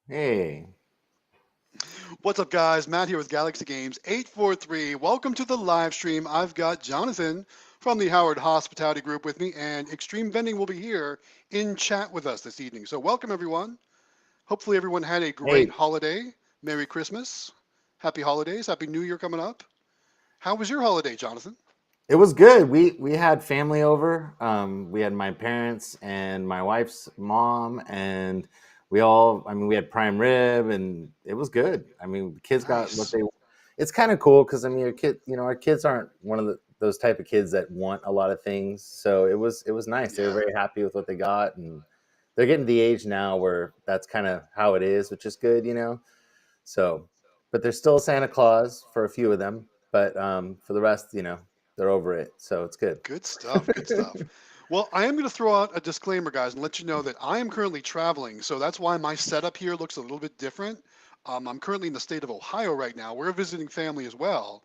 Hey, What's up, guys? Matt here with Galaxy Games 843. Welcome to the live stream. I've got Jonathan from the Howard Hospitality Group with me, and Xtreme Vending will be here in chat with us this evening. So, welcome, everyone. Hopefully, everyone had a great hey, holiday. Merry Christmas. Happy holidays. Happy New Year coming up. How was your holiday, Jonathan? it was good. We had family over. We had my parents and my wife's mom, and we had prime rib, and it was good. I mean, the kids got what Nice. they. It's kind of cool because our kids aren't one of those type of kids that want a lot of things. So it was nice. They were Yeah. very happy with what they got, and they're getting to the age now where that's kind of how it is, which is good. So, but there's still Santa Claus for a few of them, but for the rest, they're over it. So it's good. Good stuff. Good stuff. Well, I am going to throw out a disclaimer, guys, and let you know that I am currently traveling. So that's why my setup here looks a little bit different. I'm currently in the state of Ohio right now. We're visiting family as well,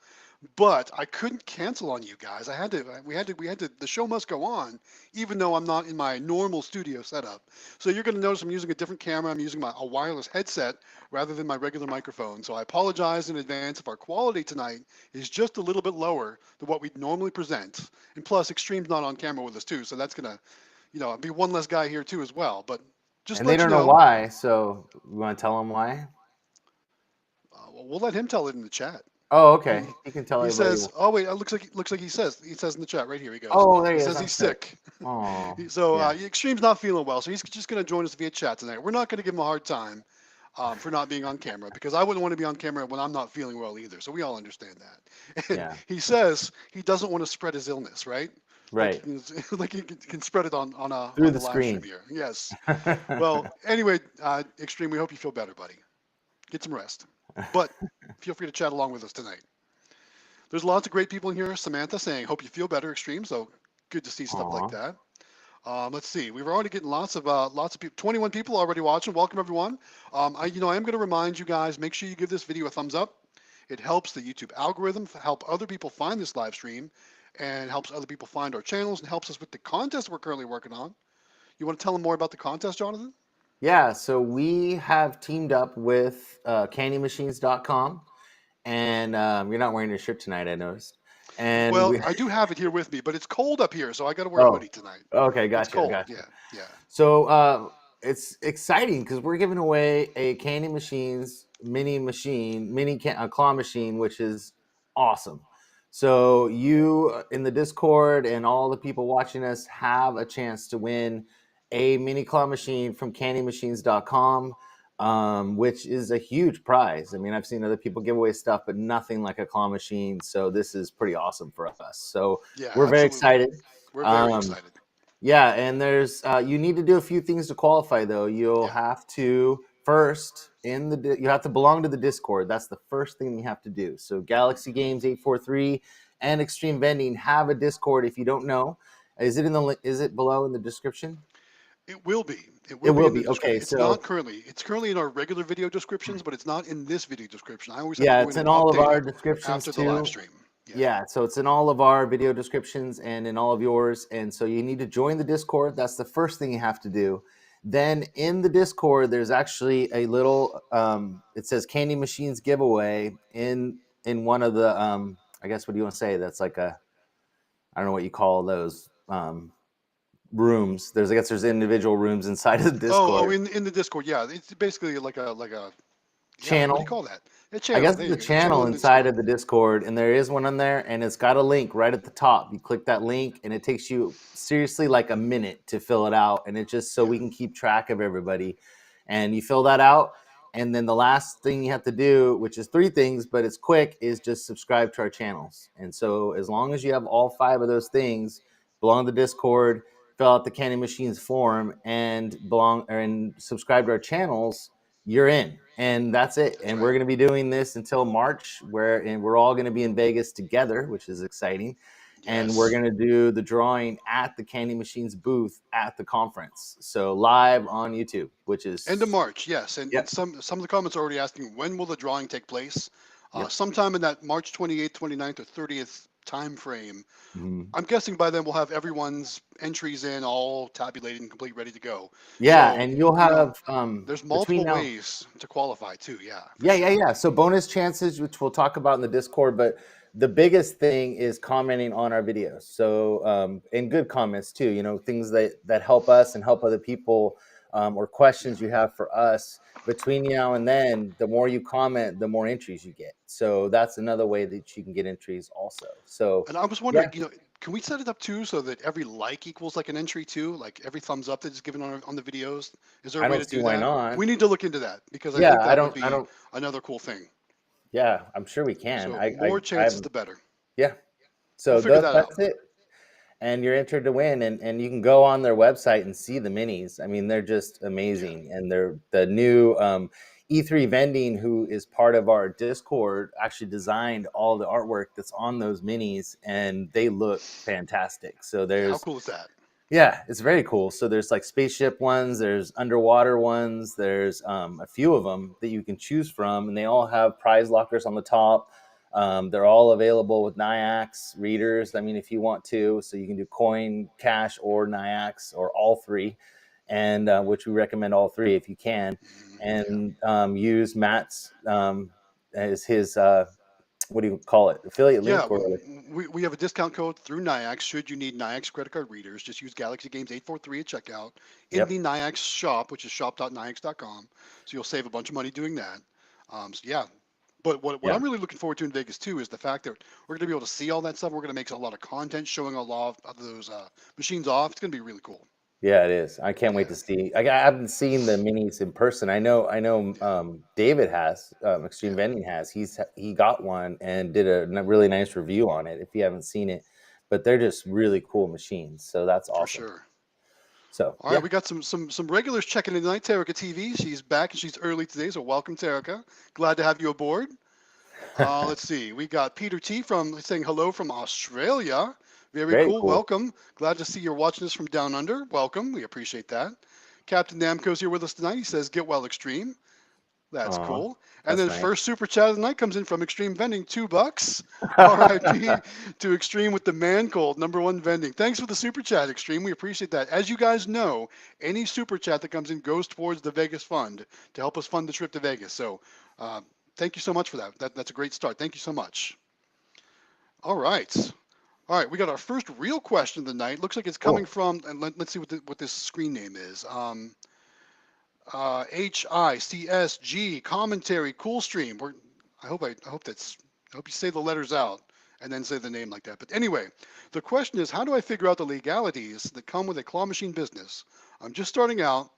but I couldn't cancel on you guys. I had to. We had to. The show must go on, even though I'm not in my normal studio setup. So you're going to notice I'm using a different camera. I'm using a wireless headset rather than my regular microphone. So I apologize in advance if our quality tonight is just a little bit lower than what we normally present. And plus, Extreme's not on camera with us too, so that's gonna, be one less guy here too as well. But just And they let you don't know know, why. So you want to tell them why? we'll let him tell it in the chat. Oh, okay. He You can tell he everybody. says, oh wait, it looks like he says in the chat right here. He goes, Oh, there he he is. says I'm he's sick. sick. Oh, So yeah, Extreme's not feeling well, so he's just gonna join us via chat tonight. We're not gonna give him a hard time. For not being on camera because I wouldn't want to be on camera when I'm not feeling well either. So we all understand that. And yeah, he says he doesn't want to spread his illness, right? Like he right. can, like he can spread it Through on the the live stream screen. here. Yes. Well, anyway, Extreme, we hope you feel better, buddy. Get some rest. But feel free to chat along with us tonight. There's lots of great people in here. Samantha saying, "Hope you feel better, Extreme." So good to see stuff like Aw. that. Let's see. We've already getting lots of people. 21 people already watching. Welcome everyone. I am going to remind you guys. Make sure you give this video a thumbs up. It helps the YouTube algorithm help other people find this live stream, and helps other people find our channels and helps us with the contest we're currently working on. You want to tell them more about the contest, Jonathan? Yeah, so we have teamed up with candymachines.com, and you're not wearing your shirt tonight, I noticed. And Well, we, I do have it here with me, but it's cold up here, so I got to wear a oh, hoodie tonight. okay, It's gotcha, cold. gotcha. Yeah, yeah. So it's exciting because we're giving away a Candy Machines claw machine, which is awesome. So you in the Discord and all the people watching us have a chance to win a mini claw machine from candymachines.com, which is a huge prize. I mean, I've seen other people give away stuff, but nothing like a claw machine. So this is pretty awesome for us. So Yeah, we're very absolutely. excited. We're very Um, excited. yeah, and there's you need to do a few things to qualify though. You'll Yeah, have to first you have to belong to the Discord. That's the first thing you have to do. So Galaxy Games 843 and Extreme Vending have a Discord. If you don't know, is it below in the description? it will be. It It will be will in the be. Okay, description. It's not so currently. It's currently in our regular video descriptions, but it's not in this video description. I always have to yeah, go it's in and in all of update our it descriptions after the live too. stream. Yeah. Yeah, so it's in all of our video descriptions and in all of yours. And so you need to join the Discord. That's the first thing you have to do. Then in the Discord, there's actually a little it says Candy Machines giveaway in one of the I guess what do you want to say? That's like a I don't know what you call those rooms. There's individual rooms inside of the Oh, Discord in the Discord. Yeah, it's basically like a yeah. What do you channel. call that? A I channel. guess There it's a you go. A channel channel in the inside Discord. of the Discord, and there is one on there, and it's got a link right at the top. You click that link, and it takes you seriously like a minute to fill it out, and it's just so Yeah. we can keep track of everybody. And you fill that out, and then the last thing you have to do, which is three things, but it's quick, is just subscribe to our channels. And so as long as you have all five of those things, belong to the Discord, fill out the Candy Machines form, and subscribe to our channels, you're in, and that's it. That's And we're right. going to be doing this until March, and we're all going to be in Vegas together, which is exciting. And we're Yes. going to do the drawing at the Candy Machines booth at the conference, so live on YouTube, which End of is March. Yes, and yep, some of the comments are already asking when will the drawing take place. yep, Sometime in that March 28th, 29th, or 30th time frame. Mhm. I'm guessing by then we'll have everyone's entries in, all tabulated and complete, ready to go. Yeah, So, and you'll you know, have there's between multiple now. ways to qualify too. Yeah, for Yeah, yeah, sure. yeah. So bonus chances, which we'll talk about in the Discord, but the biggest thing is commenting on our videos. So and good comments too. Things that help us and help other people, or Yeah. questions you have for us. Between now and then, the more you comment, the more entries you get. So that's another way that you can get entries also. So And I was wondering, yeah, can we set it up too so that every like equals like an entry too? Like every thumbs up that's given on the videos? Is there a I way don't to see do why that? not. We need to look into that because I Yeah, think I that would don't, I be don't. another cool thing. Yeah, I'm sure we can. So I, I, more I chances, haven't. the better. Yeah. We'll So figure that out. that's it. And you're entered to win, and you can go on their website and see the minis. I mean, they're just Yeah, amazing. And they're the new E3 Vending, who is part of our Discord, actually designed all the artwork that's on those minis, and they look fantastic. So yeah. How there's, cool is that? yeah, it's very cool. So there's like spaceship ones, there's underwater ones, there's a few of them that you can choose from, and they all have prize lockers on the top. They're all available with NIAX readers. I mean, if you want to, so you can do coin, cash, or NIAX, or all three, and which we recommend all three if you can, Yeah. and use Matt's as his what do you call it, affiliate Yeah, link or we have a discount code through NIAX. Should you need NIAX credit card readers, just use Galaxy Games 843 at checkout in yep, the NIAX shop, which is shop.niax.com. So you'll save a bunch of money doing that. So yeah, but what yeah. I'm really looking forward to in Vegas too is the fact that we're going to be able to see all that stuff. We're going to make a lot of content showing a lot of those machines off. It's going to be really cool. Yeah, it is. I can't wait Yeah, to see. I haven't seen the minis in person. I know. yeah, David has, Extreme yeah, Vending has. He got one and did a really nice review on it. If you haven't seen it, but they're just really cool machines. So that's for awesome. sure. So All right, yeah, we got some regulars checking in tonight. Terica TV, she's back and she's early today, so welcome, Terica. Glad to have you aboard. Let's see. We got Peter T from saying hello from Australia. Very very cool. cool. Welcome. Glad to see you're watching us from down under. Welcome. We appreciate that. Captain Namco's here with us tonight. He says, "Get well, Extreme." That's Aw, cool. And that's then nice. first super chat of the night comes in from Extreme Vending, $2. R.I.P. to Extreme with the man cold, #1 vending. Thanks for the super chat, Extreme. We appreciate that. As you guys know, any super chat that comes in goes towards the Vegas Fund to help us fund the trip to Vegas. So uh, thank you so much for that. That's a great start. Thank you so much. All right. All right, we got our first real question of the night. Looks like it's coming Cool. from, and let's see what this screen name is. HICSG commentary cool stream. I hope you say the letters out and then say the name like that. But anyway, the question is, how do I figure out the legalities that come with a claw machine business? I'm just starting out.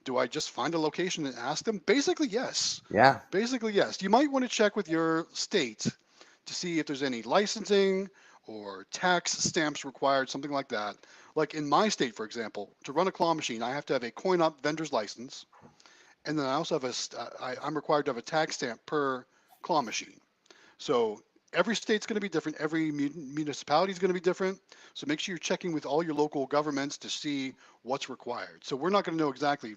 Do I just find a location and ask them? Basically, yes. Yeah, Basically, yes. You might want to check with your state to see if there's any licensing or tax stamps required, something like that. Like in my state, for example, to run a claw machine, I have to have a coin op vendor's license, and then I also have I'm required to have a tax stamp per claw machine. So every state's going to be different. Every municipality is going to be different. So make sure you're checking with all your local governments to see what's required. So we're not going to know exactly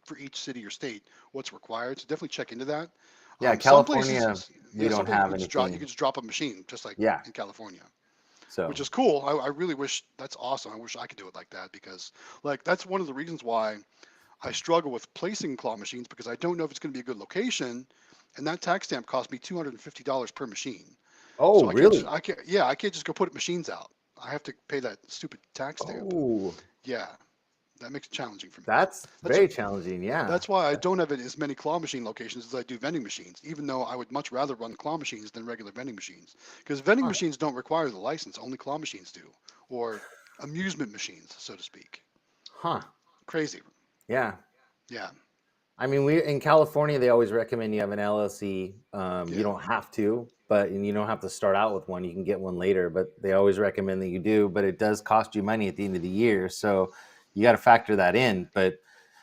for each city or state what's required. So definitely check into that. yeah. Some places, California, we yeah, some don't places have you anything. can just drop a machine just like Yeah. in California, which So is cool. I really wish that's awesome. I wish I could do it like that because like that's one of the reasons why I struggle with placing claw machines because I don't know if it's going to be a good location, and that tax stamp cost me $250 per machine. oh, So really? I can't just go put machines out. I have to pay that stupid tax stamp. Oh, Yeah, that makes it challenging for me. that's That's very challenging. Yeah. that's why I don't have as many claw machine locations as I do vending machines, even though I would much rather run claw machines than regular vending machines. Because vending Huh. machines don't require the license, only claw machines do, or amusement machines, so to speak. Huh. Crazy. Yeah. Yeah, I mean, we in California, they always recommend you have an LLC. You yeah, don't have to, but and you don't have to start out with one. You can get one later, but they always recommend that you do. But it does cost you money at the end of the year, so you got to factor that in. But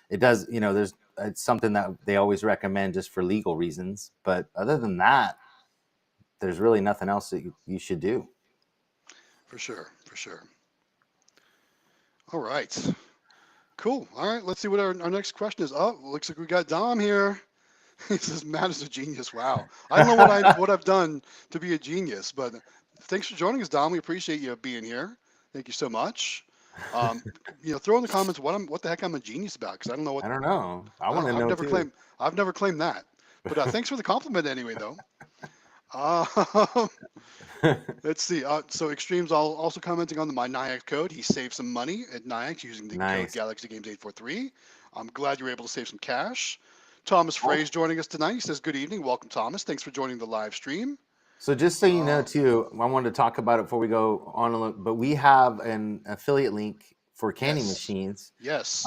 it does, there's it's something that they always recommend just for legal reasons. But other than that, there's really nothing else that you should do. for sure, for sure. All right. Cool. All right. Let's see what our next question is. Oh, looks like we got Dom here. He says Matt is a genius. Wow. I don't know what I've done to be a genius, but Thanks for joining us, Dom. We appreciate you being here. Thank you so much. Um, throw in the comments what the heck I'm a genius about, because I don't know what I don't know. I want to I've know never too. claimed. I've never claimed that. But thanks for the compliment anyway, though. Uh, let's see. So Extreme's also commenting on my NIAX code. He saved some money at NIAX using the code Nice. Galaxy Games 843. I'm glad you were able to save some cash. Thomas Frey's joining us tonight. He says, "Good evening, welcome, Thomas. Thanks for joining the live stream." So just so you know Uh, too, I wanted to talk about it before we go on a little, but we have an affiliate link for candy yes, machines. yes.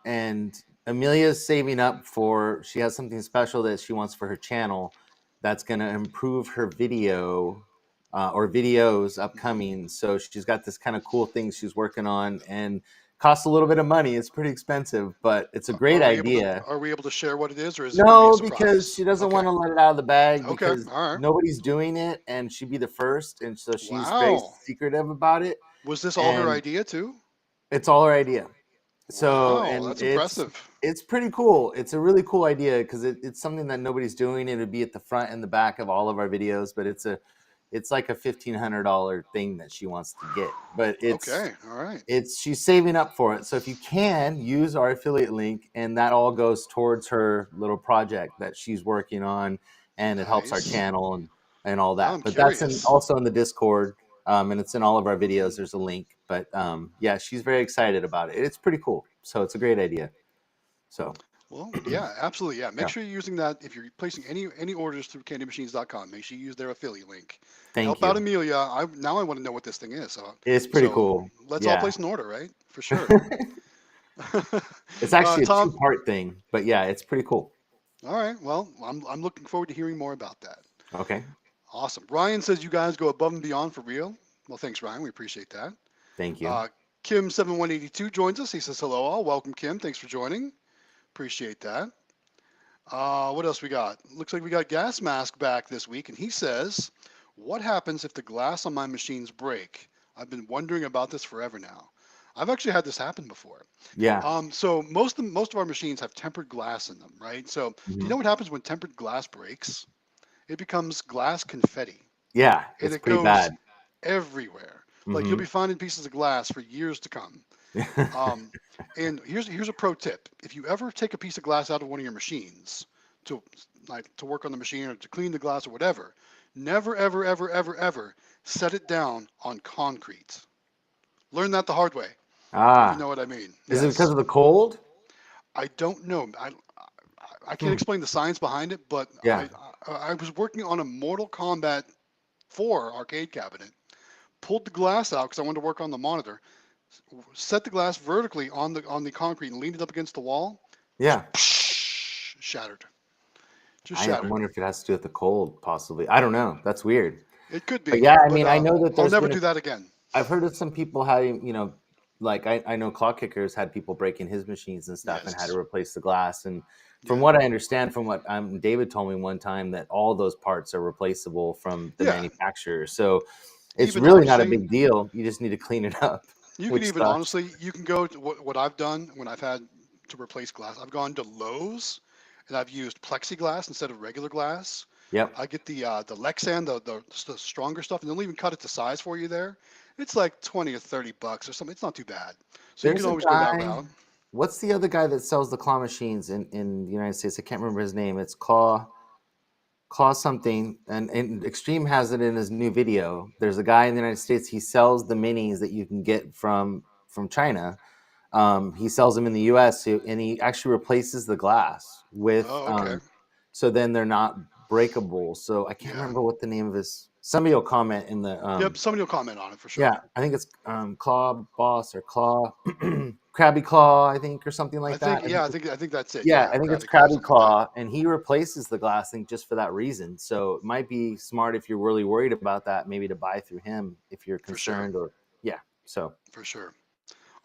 And Amelia's saving up for, she has something special that she wants for her channel that's going to improve her video or videos Hmm. upcoming. So she's got this kind of cool thing she's working on and costs a little bit of money. It's pretty expensive, but it's a great idea. Are we able to share what it is, or is it going to be a No, because surprise? she doesn't Okay. want to let it out of the bag Okay. because All right. nobody's doing it and she'd be the first. And so she's very Wow. secretive about it. Was this all her And idea too? it's all her idea. So, Wow, and that's impressive. it's pretty cool. It's a really cool idea because it's something that nobody's doing. It would be at the front and the back of all of our videos, but it's like a $1,500 thing that she wants to get. But Okay. All right. it's she's saving up for it. So if you can use our affiliate link, and that all goes towards her little project that she's working on, and it helps our Nice. channel and all Now that. I'm But that's curious. also in the Discord, and it's in all of our videos. Hmm. There's a link. But yeah, she's very excited about it. It's pretty cool. So it's a great idea. So Well, yeah, absolutely. Yeah. Make yeah, sure you're using that if you're placing any orders through candymachines.com. Make sure you use their affiliate link. thank Help out you. Amelia. I want to know what this thing is. It's pretty So cool. let's all Yeah. place an order, right? For sure. It's actually a Tom. two-part thing, but yeah, it's pretty cool. All right. Well, I'm looking forward to hearing more about that. Okay. Awesome. Ryan says you guys go above and beyond for real. Well, thanks, Ryan. We appreciate that. Thank you. Uh, Kim7182 joins us. He says, hello, all. Welcome, Kim. Thanks for joining. Appreciate that. What else we got? Looks like we got Gas Mask back this week, and he says, what happens if the glass on my machines break? I've been wondering about this forever now. I've actually had this happen before. Yeah. So most of our machines have tempered glass in them, right? So do you Mhm. know what happens when tempered glass breaks? It becomes glass confetti, Yeah, and it's it pretty goes bad. everywhere. Like you'll be Mhm. finding pieces of glass for years to come. Um, and here's a pro tip: if you ever take a piece of glass out of one of your machines to to work on the machine or to clean the glass or whatever, never ever ever ever ever set it down on concrete. Learn that the hard way, if you Ah, know what I mean. is it because Yes. of the cold? I don't know. I can't Hmm. explain the science behind it, but Yeah. I was working on a Mortal Kombat 4 arcade cabinet, pulled the glass out because I wanted to work on the monitor, set the glass vertically on the concrete and leaned it up against the wall. Yeah. Shattered. Just I shattered. wonder if it has to do with the cold, possibly. I don't know. That's weird. It could But be, yeah, I but mean, I know that I'll there's never been do that again. I've heard of some people having, like I know Claw Kickers had people breaking his machines and stuff and had to Yes. replace the glass. And from Yeah. what I understand, from what David told me one time, that all those parts are replaceable from the Yeah. manufacturer. So it's Even really not a honestly, big deal. You just need to clean it up, you can which even sucks. honestly, you can go to what I've done when I've had to replace glass. I've gone to Lowe's and I've used plexiglass instead of regular glass. Yep. I get the Lexan, the stronger stuff, and they'll even cut it to size for you there. It's like 20 or 30 bucks or something. It's not too bad. So you can There's a always go that guy. route. What's the other guy that sells the claw machines in the United States? I can't remember his name. It's Claw something, and Extreme has it in his new video. There's a guy in the United States. He sells the minis that you can get from China. He sells them in the U.S. And he actually replaces the glass with Oh, okay. so then they're not breakable. So I can't Yeah. remember what the name of his. Somebody will comment in the Yep. Somebody will comment on it for sure. yeah, I think it's Claw Boss or Claw Krabby Claw, I think, or something I like think, that. yeah, I think that's it. Yeah, Yeah, I think it's Krabby Claw, Krabby something like that. Claw, and he replaces the glass thing just for that reason. So it might be smart if you're really worried about that, maybe to buy through him if you're For sure. concerned. Or yeah. So For sure.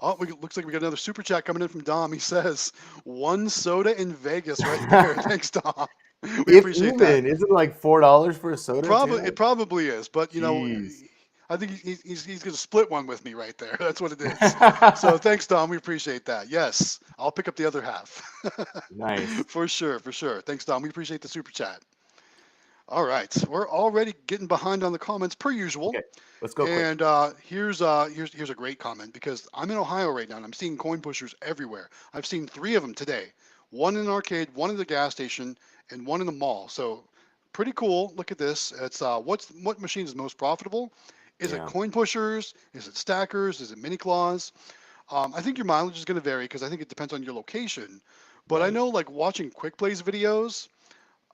Oh, looks like we got another super chat coming in from Dom. He says, one soda in Vegas right there. Thanks, Dom. We if appreciate that. even is it like $4 for a soda It too? probably is, but Jeez. I think he's going to split one with me right there. That's what it is. So thanks, Dom. We appreciate that. Yes, I'll pick up the other half. Nice. For sure, for sure. Thanks, Dom. We appreciate the super chat. All right, we're already getting behind on the comments per Okay, usual. let's go quick. And here's a great comment because I'm in Ohio right now and I'm seeing coin pushers everywhere. I've seen three of them today. One in an arcade, one in the gas station, and one in the mall. So pretty cool. Look at this. It's what machine is most profitable? Is it Yeah. coin pushers? Is it stackers? Is it mini claws? I think your mileage is going to vary because I think it depends on your location. But I Right. know like watching quick plays videos,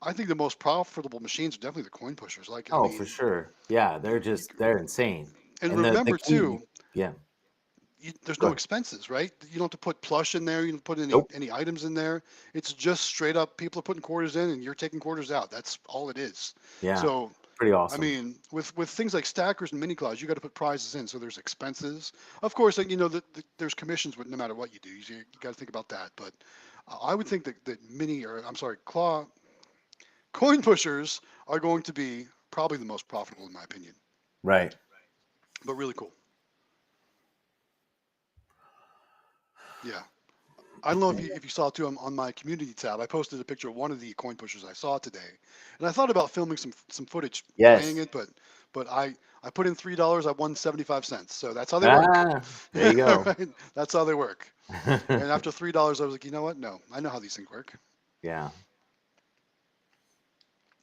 I think the most profitable machines are definitely the coin pushers. Like I Oh, for mean, sure. Yeah, you, you they're insane. and And the remember key, too, yeah, there's go no ahead. expenses, right? You don't have to put plush in there. You don't put Nope. any items in there. It's just straight up people are putting quarters in and you're taking quarters out. That's all it is. Yeah, So, pretty I awesome. mean, with things like stackers and mini clouds, you got to put prizes in. So there's expenses. Of course, like, you know, there's commissions with no matter what you do. You got to think about that. But I would think that I'm sorry, claw coin pushers are going to be probably the most profitable in my opinion. Right. But really cool. Yeah. I don't know if you saw too on my community tab. I posted a picture of one of the coin pushers I saw today, and I thought about filming some footage playing Yes. it, but I put in $3. I won 75 cents. So that's how they work. Ah, there you go. Right? That's how they work. And after $3, I was like, you know what? No, I know how these things work. Yeah.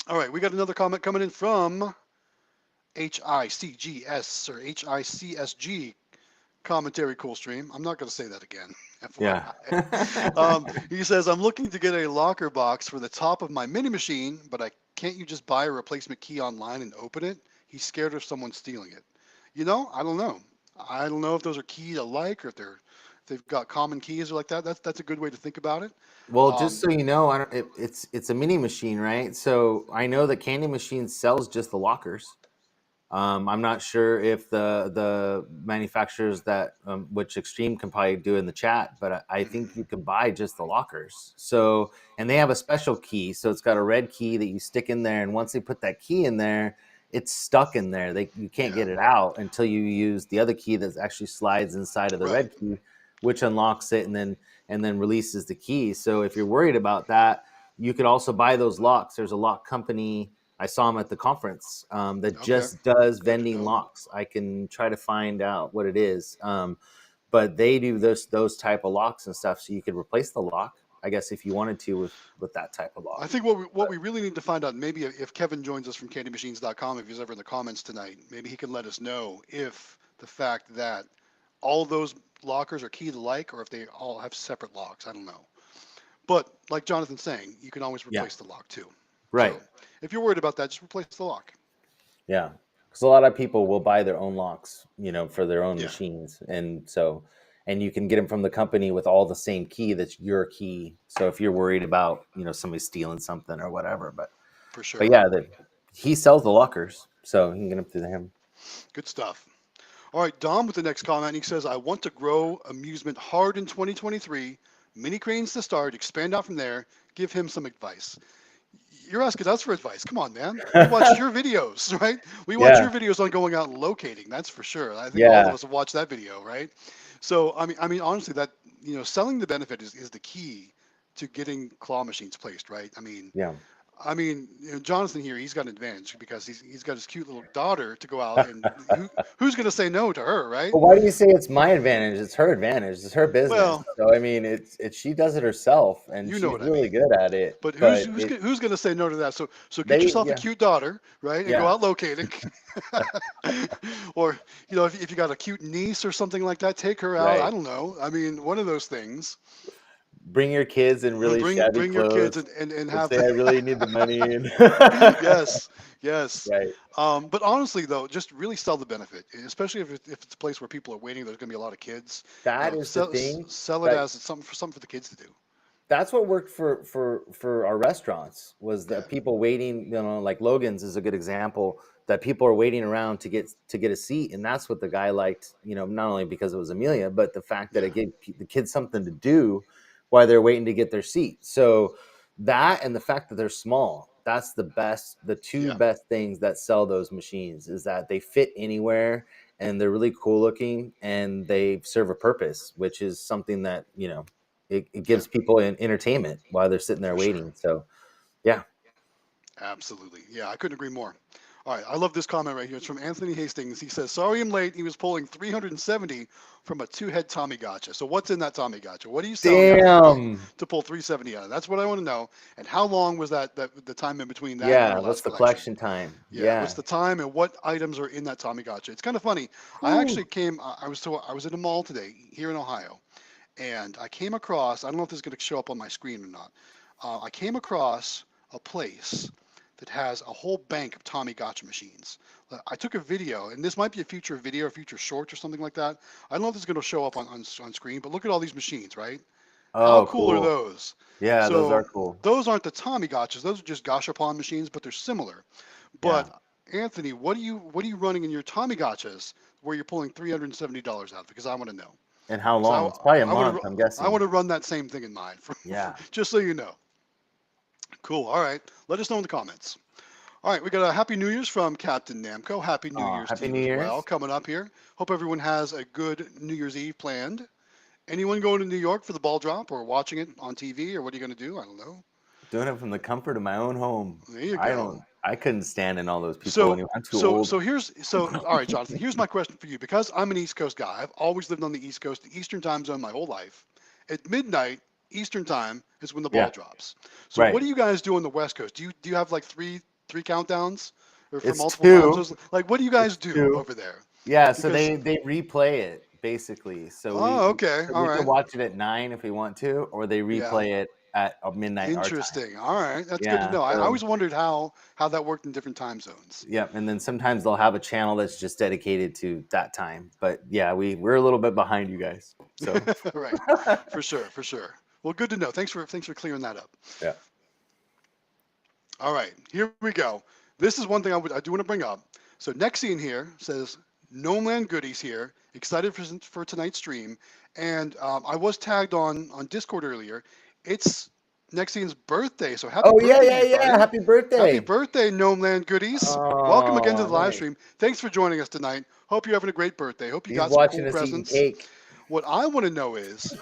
All right, we got another comment coming in from HICGS or HICSG commentary cool stream. I'm not going to say that again. Yeah. FYI. He says, I'm looking to get a locker box for the top of my mini machine, but can't you just buy a replacement key online and open it? He's scared of someone stealing it. You know, I don't know. I don't know if those are key alike or if they've got common keys or like that. That's a good way to think about it. Well, just Um, so you know, it's a mini machine, right? So I know that Candy Machine sells just the lockers. I'm not sure if the manufacturers that which Xtreme can probably do in the chat, but I think you mhm. can buy just the lockers. So and they have a special key, so it's got a red key that you stick in there, and once they put that key in there, it's stuck in there. You can't Yeah, get it out until you use the other key that actually slides inside of the right. red key, which unlocks it and then releases the key. So if you're worried about that, you could also buy those locks. There's a lock company. I saw him at the conference that Okay, just does good to vending know. locks. I can try to find out what it is, but they do those type of locks and stuff. So you could replace the lock, I guess, if you wanted to with that type of lock. I think what we really need to find out, maybe if Kevin joins us from CandyMachines.com, if he's ever in the comments tonight, maybe he can let us know if the fact that all those lockers are keyed alike or if they all have separate locks. I don't know. But like Jonathan's saying, you can always Yeah, replace the lock too. right. So if you're worried about that, just replace the lock. Yeah, because a lot of people will buy their own locks, for their own Yeah, machines, and you can get them from the company with all the same key that's your key. So if you're worried about somebody stealing something or whatever, for but sure. yeah, he sells the lockers, so you can get them through him. Good stuff. All right, Dom with the next comment. He says, I want to grow amusement hard in 2023. Mini cranes to start, expand out from there. Give him some advice. You're asking us for advice. Come on, man. We watched your videos, right? We watch Yeah, your videos on going out and locating. That's for sure. I think all of yeah, us have watched that video, right? So, I mean, honestly, that selling the benefit is the key to getting claw machines placed, right? yeah. Jonathan here, he's got an advantage because he's got his cute little daughter to go out, and who's going to say no to her, right? Well, why do you say it's my advantage? It's her advantage. It's her business. Well, So I mean, it's she does it herself, and you know she's what I really mean. good at it. But But it who's going to say no to that? So get they yourself a yeah cute daughter, right, and go yeah out locating. Or if you got a cute niece or something like that, take her out. I right. don't know. I mean, one of those things. Bring your kids in really shabby Bring your kids clothes and and have say, "I really need the money." And yes, yes. right, But honestly, though, just really sell the benefit, especially if it's a place where people are waiting. There's going to be a lot of kids. that is the thing Sell it that as something for the kids to do. that's what worked for our restaurants was Yeah, that people waiting, like Logan's is a good example, that people are waiting around to get a seat, and that's what the guy liked, not only because it was Amelia, but the fact that yeah, it gave the kids something to do while they're waiting to get their seat. So that and the fact that they're small, that's the two yeah, best things that sell those machines, is that they fit anywhere and they're really cool looking and they serve a purpose, which is something that it yeah, gives people an entertainment while they're sitting there for sure. waiting. So yeah, Absolutely. Yeah, I couldn't agree more. All right, I love this comment right here. It's from Anthony Hastings. He says, "Sorry I'm late. He was pulling 370 from a two-head Tommy Gotcha. So what's in that Tommy Gotcha? What are you selling out of that thing Damn. to pull 370 out of? That's what I want to know. And how long was that the time in between that and Yeah. your What's last the collection? collection time? Yeah, what's Yeah. the time and what items are in that Tommy Gotcha? It's kind of funny. I Whew. actually came. I was at a mall today here in Ohio, and I came across. I don't know if this is going to show up on my screen or not. I came across a place that has a whole bank of Tommy Gotcha machines. I took a video, and this might be a future video or future short or something like that. I don't know if this is going to show up on screen, but look at all these machines, right? How Oh, cool are cool. those? Yeah, those are So cool. those aren't the Tommy Gotchas; those are just Gashapon machines, but they're similar. Yeah. But Anthony, what are you running in your Tommy Gotchas where you're pulling $370 out of? Because I want to know. And how Because long? It's probably a I want month, to I'm I want guessing. to run that same thing in mine. Yeah. Just so you know. Cool. All right. Let us know in the comments. All right, we got a Happy New Year's from Captain Namco. Happy New Oh, Year's to Happy you New as well. Year's. Coming up here. Hope everyone has a good New Year's Eve planned. Anyone going to New York for the ball drop or watching it on TV or what are you going to do? I don't know. Doing it from the comfort of my own home. There you I go. don't. I couldn't stand in all those people So anymore. I'm too so old. so here's so all right, Jonathan. Here's my question for you because I'm an East Coast guy. I've always lived on the East Coast, the Eastern time zone my whole life. At midnight Eastern time is when the ball Yeah. drops. So what Right. do you guys do on the West Coast? Do you have like three countdowns or for It's multiple time two. zones? Like what do you guys It's do two. over there? Yeah. So Because they replay it basically. So oh okay, so all we can right, watch it at 9 if we want to, or they yeah, replay it at midnight our time. interesting. All right, that's good to Yeah. know. I So always wondered how that worked in different time zones. yeah, and then sometimes they'll have a channel that's just dedicated to that time. But yeah, we're a little bit behind you guys. So Right, for sure, for sure. Well, good to know. Thanks for clearing that up. yeah. All right, here we go. This is one thing I do want to bring up. So Nexian here says, "No Man Goodies here. Excited for tonight's stream." And I was tagged on Discord earlier. It's Nexian's birthday, so happy Oh yeah, birthday to yeah, you, yeah. buddy. Happy Happy birthday. birthday, No Man Goodies. Welcome again to Oh, the live nice. stream. Thanks for joining us tonight. Hope you're having a great birthday. Hope you He's got some watching cool us eating presents. cake. What I want to know is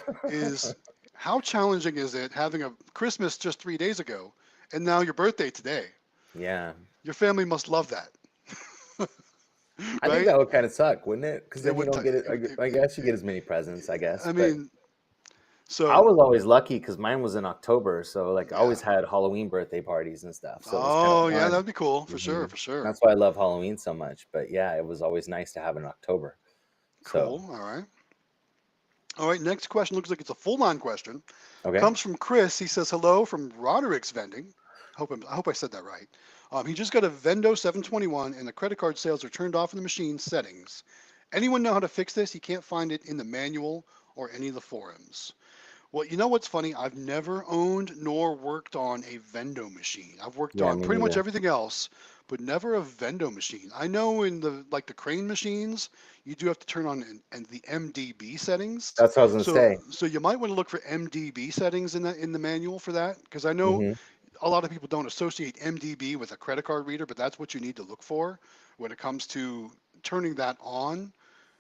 how challenging is it having a Christmas just 3 days ago and now your birthday today? Yeah. Your family must love that, I think right? that would kind of suck, wouldn't it? Because It then you would. don't get it. I guess you get It- as many presents, I guess. I But mean, I so was always lucky because mine was in October, so like I yeah. always had Halloween birthday parties and stuff. So it was kind of Oh yeah, fun. that'd be cool for sure, hmm for sure. That's why I love Halloween so much. But yeah, it was always nice to have it in October. So Cool. All right. All right. Next question looks like it's a full-on question. okay. Comes from Chris. He says hello from Roderick's Vending. I hope I said that right. He just got a Vendo 721 and the credit card sales are turned off in the machine settings. Anyone know how to fix this? He can't find it in the manual or any of the forums. Well, you know what's funny? I've never owned nor worked on a Vendo machine. I've worked Yeah, on me pretty much neither. everything else, but never a Vendo machine. I know in the crane machines, you do have to turn on and the MDB settings. That's what I was gonna So say. so you might want to look for MDB settings in the manual for that because I know hmm a lot of people don't associate MDB with a credit card reader, but that's what you need to look for when it comes to turning that on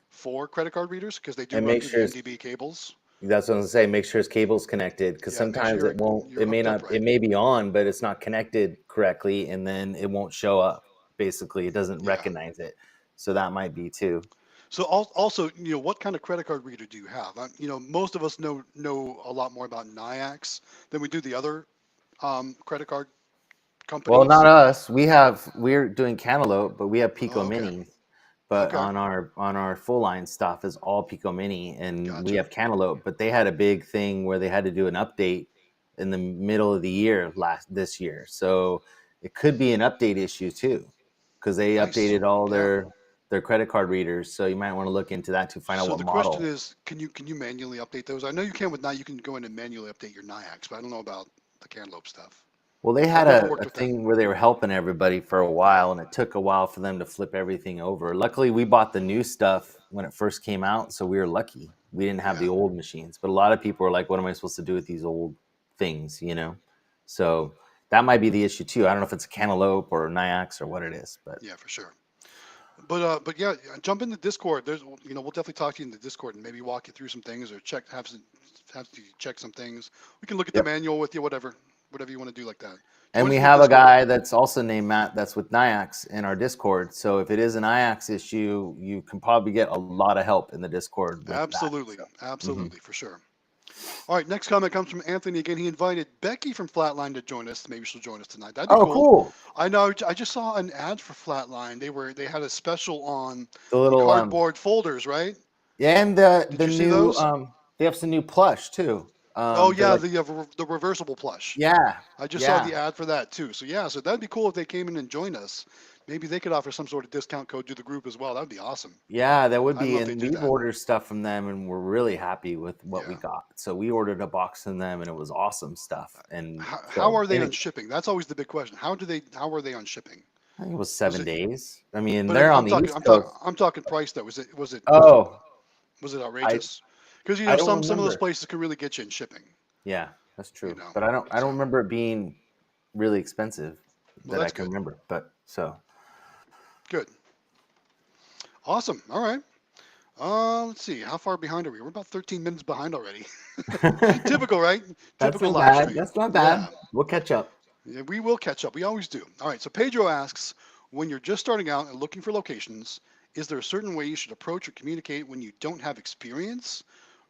for credit card readers because they do And run make through the sure MDB cables. that's what I was gonna say. Make sure his cable's connected because Yeah, make sure sometimes it won't. you're It may hooked up not. right. It may be on, but it's not connected correctly, and then it won't show up. Basically, it doesn't Yeah. recognize it. So that might be too. So also, what kind of credit card reader do you have? Most of us know a lot more about NIAX than we do the other credit card Well, not companies. us. We're doing Cantaloupe, but we have Pico Oh, okay. Minis. But Okay. on our full line stuff is all Pico Mini, and we Gotcha. have Cantaloupe. But they had a big thing where they had to do an update in the middle of the year this year, so it could be an update issue too, because they Nice. updated all Yeah. their credit card readers. So you might want to look into that to find out So what the question model. is, can you manually update those? I know you can with Ni. You can go in and manually update your NIAX, but I don't know about the Cantaloupe stuff. Well, they I've had never a worked with them. thing where they were helping everybody for a Yeah. while, and it took a while for them to flip everything over. Luckily, we bought the new stuff when it first came out, so we were lucky. We didn't have Yeah. the old machines. But a lot of people are like, what am I supposed to do with these old things, you know? So that might be the issue too. I don't know if it's a Cantaloupe or a Nyax or what it is, but Yeah, for sure. But yeah, jump in the Discord. We'll definitely talk to you in the Discord and maybe walk you through some things or have you check some things. We can look at the yep. manual with you, whatever. whatever you want to do like that. And Join us we in the have a Discord. guy that's also named Matt that's with Nyax in our Discord. So if it is an Nyax issue, you can probably get a lot of help in the Discord with that. Absolutely, So, mhm. absolutely, for sure. All right, next comment comes from Anthony again. He invited Becky from Flatline to join us. Maybe she'll join us tonight. That'd be Oh, cool. cool. I know. I just saw an ad for Flatline. They had a special on The the little cardboard folders, right? yeah, and Did the you see new those? they have some new plush too. Oh They're yeah, like the reversible plush. yeah, I just saw yeah. the ad for that too. So yeah, so that'd be cool if they came in and joined us. Maybe they could offer some sort of discount code to the group as well. That'd be awesome. Yeah, that would I don't know be, if they and do we've that. ordered stuff from them, and we're really happy with what we Yeah. got. So we ordered a box from them, and it was awesome stuff. And How so, are they and on it, shipping? That's always the big question. How are they on shipping? I think it was Was 7 days. I mean, But they're on I'm the talking, East Coast. I'm talking price though. Oh, Was it I outrageous? Because I don't some of those remember. places can really get you in shipping. Yeah, that's You true. know, But I don't so remember it being really expensive well, that I that's can good. remember. But so Good, awesome. All right. Let's see. How far behind are we? We're about 13 minutes behind already. Typical, right? that's Typical not live bad. stream. That's not Yeah. bad. We'll catch up. Yeah, we will catch up. We always do. All right. So Pedro asks, when you're just starting out and looking for locations, is there a certain way you should approach or communicate when you don't have experience?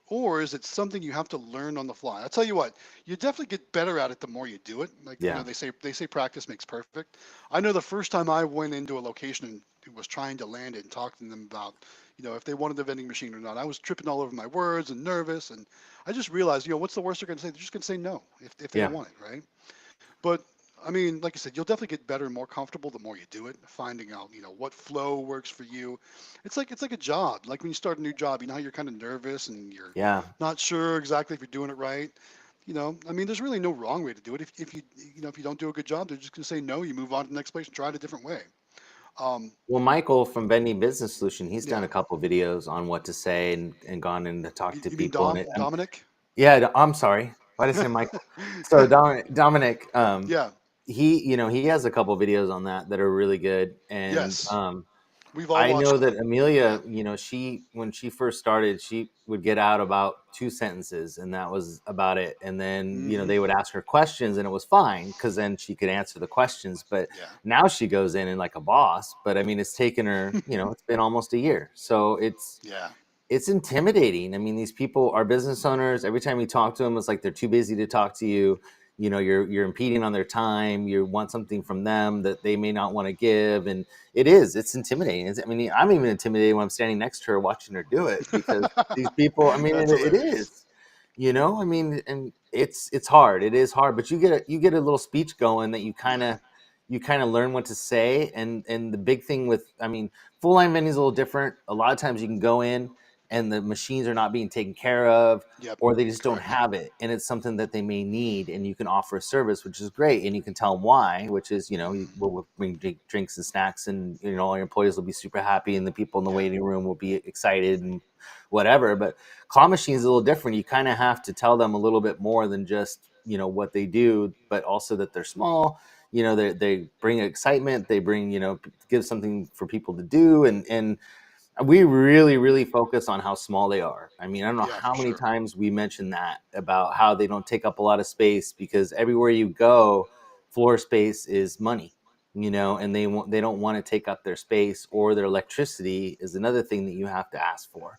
Or is it something you have to learn on the fly? I'll tell you what, you definitely get better at it the more you do it. Like, Yeah. they say practice makes perfect. I know the first time I went into a location and was trying to land it and talk to them about, if they wanted the vending machine or not, I was tripping all over my words and nervous, and I just realized, what's the worst they're going to say? They're just going to say no if they don't Yeah. want it, right? But I mean, like I said, you'll definitely get better and more comfortable the more you do it, finding out, what flow works for you. It's like a job. Like when you start a new job, how you're kind of nervous and you're Yeah. not sure exactly if you're doing it right. I mean, there's really no wrong way to do it. If if you don't do a good job, they're just gonna say no. You move on to the next place and try it a different way. Um, Well, Michael from Vending Business Solution, he's done yeah. a couple videos on what to say and gone in to talk to You mean people. And Dominic? yeah, I'm sorry. Why did I say Michael? So Dominic, Yeah. he has a couple videos on that that are really good. And Yes. We've all I know watched that them. Yeah. Amelia, she when she first started, she would get out about two sentences, and that was about it. And then Hmm. they would ask her questions, and it was fine because then she could answer the questions. But Yeah. now she goes in and like a boss. But I mean, it's taken her, it's been almost a year, so Yeah. it's intimidating. I mean, these people are business owners. Every time you talk to them, it's like they're too busy to talk to you. You're impeding on their time. You want something from them that they may not want to give, and it's intimidating. I mean, I'm even intimidated when I'm standing next to her watching her do it because these people. I mean, That's it hilarious. is. I mean, and it's hard. It is hard, but you get a little speech going that Yeah. you kind of learn what to say. And the big thing with, I mean, full line vending is a little different. A lot of times you can go in and the machines are not being taken care of, Yep. or they just don't Correct. have it, and it's something that they may need, and you can offer a service, which is great, and you can tell them why, which is, Hmm. we'll bring drinks and snacks, and all your employees will be super happy, and the people in the Yeah. waiting room will be excited and whatever. But claw machines is a little different. You kind of have to tell them a little bit more than just what they do, but also that they're small. They bring excitement. They bring, give something for people to do, and we really, really focus on how small they are. I mean, I don't know Yeah, for how many sure. times we mention that about how they don't take up a lot of space, because everywhere you go, floor space is money, and they don't want to take up their space, or their electricity is another thing that you have to ask for.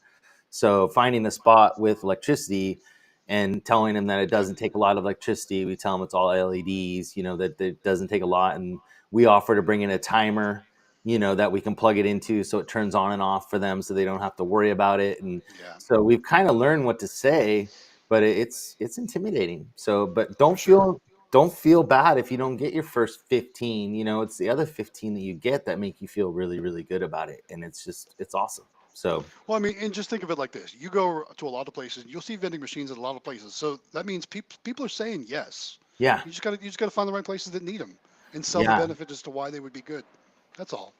So finding a spot with electricity and telling them that it Yep. doesn't take a lot of electricity, we tell them it's all LEDs, that it doesn't take a lot, and we offer to bring in a timer, that we can plug it into so it turns on and off for them so they don't have to worry about it. And Yeah, so we've kind of learned what to say, but it's intimidating. So, but for sure. don't feel bad if you don't get your first 15. It's the other 15 that you get that make you feel really, really good about it. And it's awesome. So, Well, I mean, and just think of it like this: you go to a lot of places, you'll see vending machines at a lot of places. So that means people are saying yes. yeah, You just gotta find the right places that need them and sell the yeah, benefit as to why they would be good. That's all.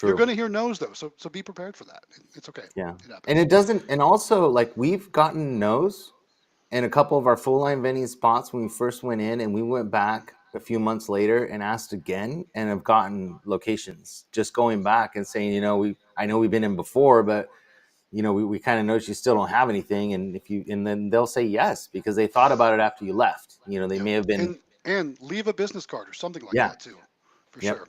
You're true. gonna hear no's though, so be prepared for that. It's okay. Yeah. It And happens. it doesn't, and also like we've gotten no's in a couple of our full line vending spots when we first went in, and we went back a few months later and asked again, and have gotten locations just going back and saying, I know we've been in before, but we kind of noticed you still don't have anything, and if you and then they'll say yes because they thought about it after you left. They Yep. may have been And and leave a business card or something like Yeah. that too, for Yep. sure.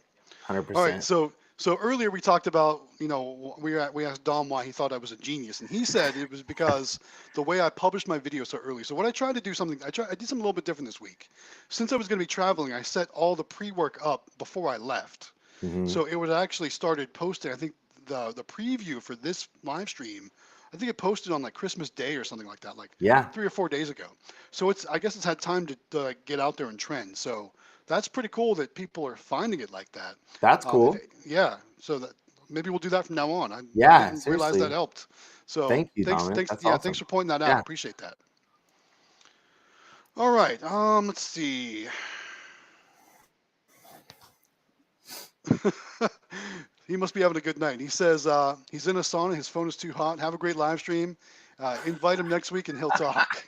All right, 100%. so earlier we talked about, we asked Dom why he thought I was a genius, and he said it was because the way I published my video so early. So what I tried to do something, I did something a little bit different this week. Since I was going to be traveling, I set all the pre-work up before I left, Hmm. so it would actually started posting. I think the preview for this live stream, I think it posted on like Christmas Day or something like that, like Yeah. 3 or 4 days ago. So I guess it's had time to get out there and trend. So that's pretty cool that people are finding it like that. That's If cool. yeah, so that maybe we'll do that from now on. I Yeah. didn't realize that Seriously. helped. So Thank you, thanks, Dominic. thanks, That's yeah, thanks awesome. for pointing that out. Yeah. Appreciate that. All right, let's see. He must be having a good night. He says he's in a sauna. His phone is too hot. Have a great live stream. Invite him next week and he'll talk.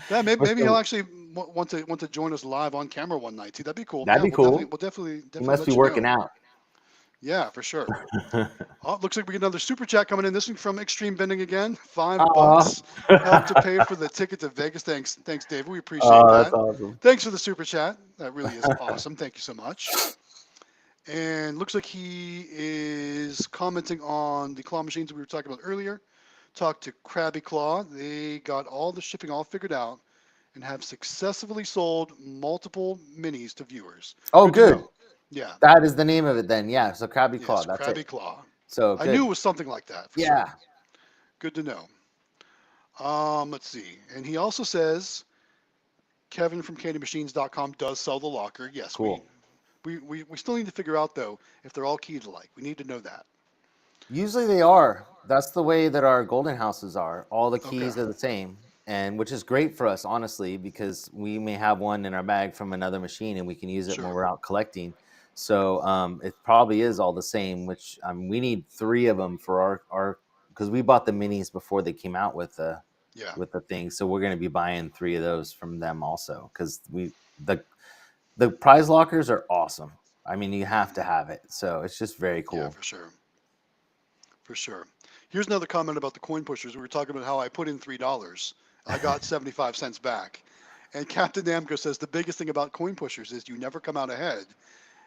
Yeah, maybe he'll actually want to join us live on camera one night too. That'd be cool. That'd Yeah, be we'll definitely cool. we'll definitely He definitely must be let you working know. out. Yeah, for sure. Oh, looks like we get another super chat coming in. This one from Xtreme Vending again. Aw. $5 help to pay for the ticket to Vegas. Thanks, David. We appreciate Oh, that's that. awesome. Thanks for the super chat. That really is awesome. Thank you so much. And looks like he is commenting on the claw machines we were talking about earlier. Talked to Krabby Claw. They got all the shipping all figured out and have successfully sold multiple minis to viewers. Oh, Good to good. know. Yeah. That is the name of it then. Yeah. So Krabby Claw. Yes, That's it. Krabby Claw. So I knew good. it was something like that for Yeah. certain. Good to know. Let's see. And he also says Kevin from CandyMachines.com does sell the locker. Yes, Cool. we still need to figure out though if they're all keyed alike. We need to know that. Usually they are. That's the way that our golden houses are. All the Okay. keys are the same, and which is great for us, honestly, because we may have one in our bag from another machine, and we can use it when Sure. we're out collecting. So it probably is all the same. Which we need three of them for our because we bought the minis before they came out Yeah. with the thing. So we're going to be buying three of those from them also because the prize lockers are awesome. I mean, you have to Mhm. have it. So it's just very Yeah, cool. for sure. For sure. Here's another comment about the coin pushers. We were talking about how I put in $3. I got 75 cents back. And Captain Namco says the biggest thing about coin pushers is you never come out ahead.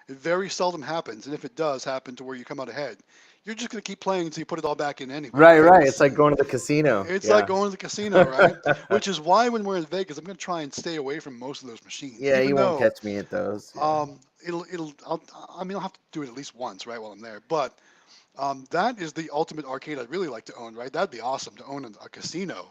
It very seldom happens, and if it does happen to where you come out ahead, you're just going to keep playing until you put it all back in anyway, Right, right? right. It's like going to the casino. It's like Yeah. going to the casino, right? Which is why when we're in Vegas, I'm going to try and stay away from most of those machines, Yeah, even you won't though catch me at those. Yeah. I'll have to do it at least once, right, while I'm there. But that is the ultimate arcade I'd really like to own, right? That'd be awesome to own a casino.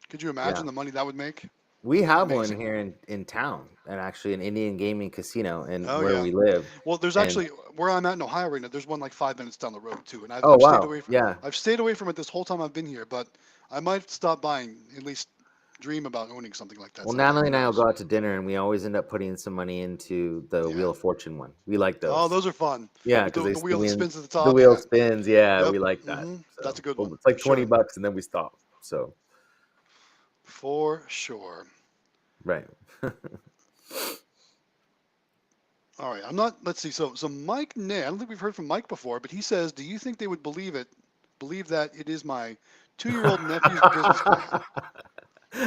Could you Yeah. imagine the money that would make? We have one Amazing. here in town, and actually an Indian gaming casino in Oh where yeah. we live. Well, there's And actually where I'm at in Ohio right now. There's one like 5 minutes down the road too, and oh wow, yeah. I've stayed away from it this whole time I've been here. But I might stop buying, at least dream about owning something like that Well, someday. Natalie Who and I will knows? go out to dinner, and we always end up putting some money into the Yeah. Wheel of Fortune one. We like Oh, those. those are fun. Yeah, With because the wheel that spins at the the top. wheel Yeah. spins. Yeah, Yep. we like that. That's So a good but one it's like for sure. $20, and then we stop. So For sure. right. All right. I'm not. Let's see. So Mike Nay. I don't think we've heard from Mike before, but he says, "Do you think they would believe it? Believe that it is my 2-year-old nephew's business plan?"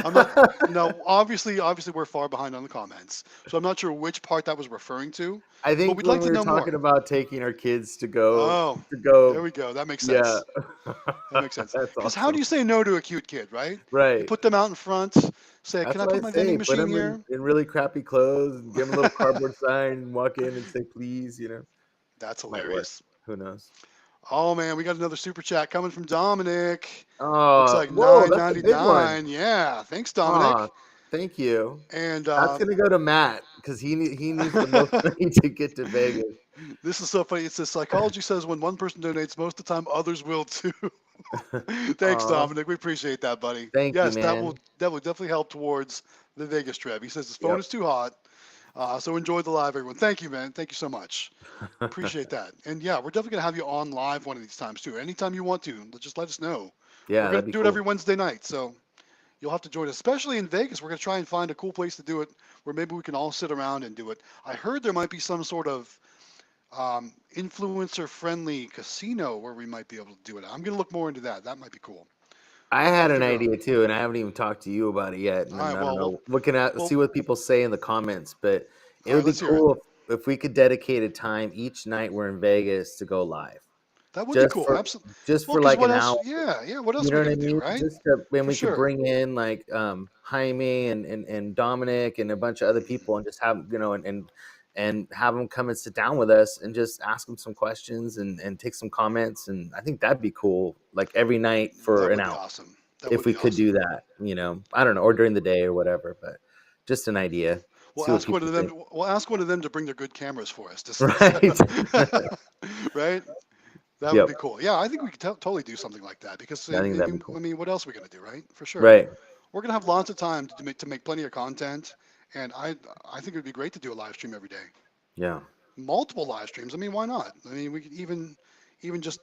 I'm not. No, obviously, we're far behind on the comments, so I'm not sure which part that was referring to, I but think we'd when like we to were know more. talking about taking our kids Oh, to there go, we go. That makes yeah, sense. That makes sense. that's Because how do awesome. you say no to a cute kid, right? You Right. put them out in front, say, "Can That's I what I put my vending say. Put machine them here?" in really crappy clothes and give them a little cardboard sign and walk in and say, please, That's might work. hilarious. Who knows? Oh man, we got another super chat coming from Dominic. Looks like Whoa, that's a big one. 9.99. Yeah, thanks, Oh, Dominic. thank you. And That's gonna go to Matt because he needs the most money to get to Vegas. this is so funny. It says psychology says when one person donates, most of the time others will too. Thanks, Oh, Dominic. We appreciate that, buddy. thank you, Yes, man. that will definitely help towards the Vegas trip. He says his phone Yep. is too hot, so enjoy the live, everyone. Thank you, man. Thank you so much. Appreciate that. And yeah, we're definitely gonna have you on live one of these times too. Anytime you want to, just let us know. We're Yeah, gonna that'd be do it every cool. Wednesday night, so you'll have to join us, especially in Vegas. We're gonna try and find a cool place to do it, where maybe we can all sit around and do it. I heard there might be some sort of influencer-friendly casino where we might be able to do it. I'm gonna look more into that. That might be cool. I We'll had an figure out. idea too, and I haven't even talked to you about it yet. And All right. I don't Well, know, looking at well. see what people say in the comments, but it All right. would be Let's hear it. cool if we could dedicate a time each night we're in Vegas to go live, That would be just cool. for Absolutely. just Well, for because like what an else? hour. Yeah, yeah. What else You are we know what I gonna do, mean? right? Just to, when For we could sure. bring in like Jaime and Dominic and a bunch of other people and just have and have them come and sit down with us and just ask them some questions and take some comments, and I think that'd be cool. Like every night for That an would be hour, awesome. That if would we be could do awesome. that. I don't know, or during the day or whatever, but just an idea. We'll See what ask one people of think. them. We'll ask one of them to bring their good cameras for us to set Right. up. Right? That would Yep. be cool. Yeah, I think we could totally do something like that because I think that'd be cool. I mean, what else are we gonna do, right? For sure. Right. We're gonna have lots of time to make plenty of content, and I think it would be great to do a live stream every day, Yeah. multiple live streams. I mean, why not? I mean, we could even just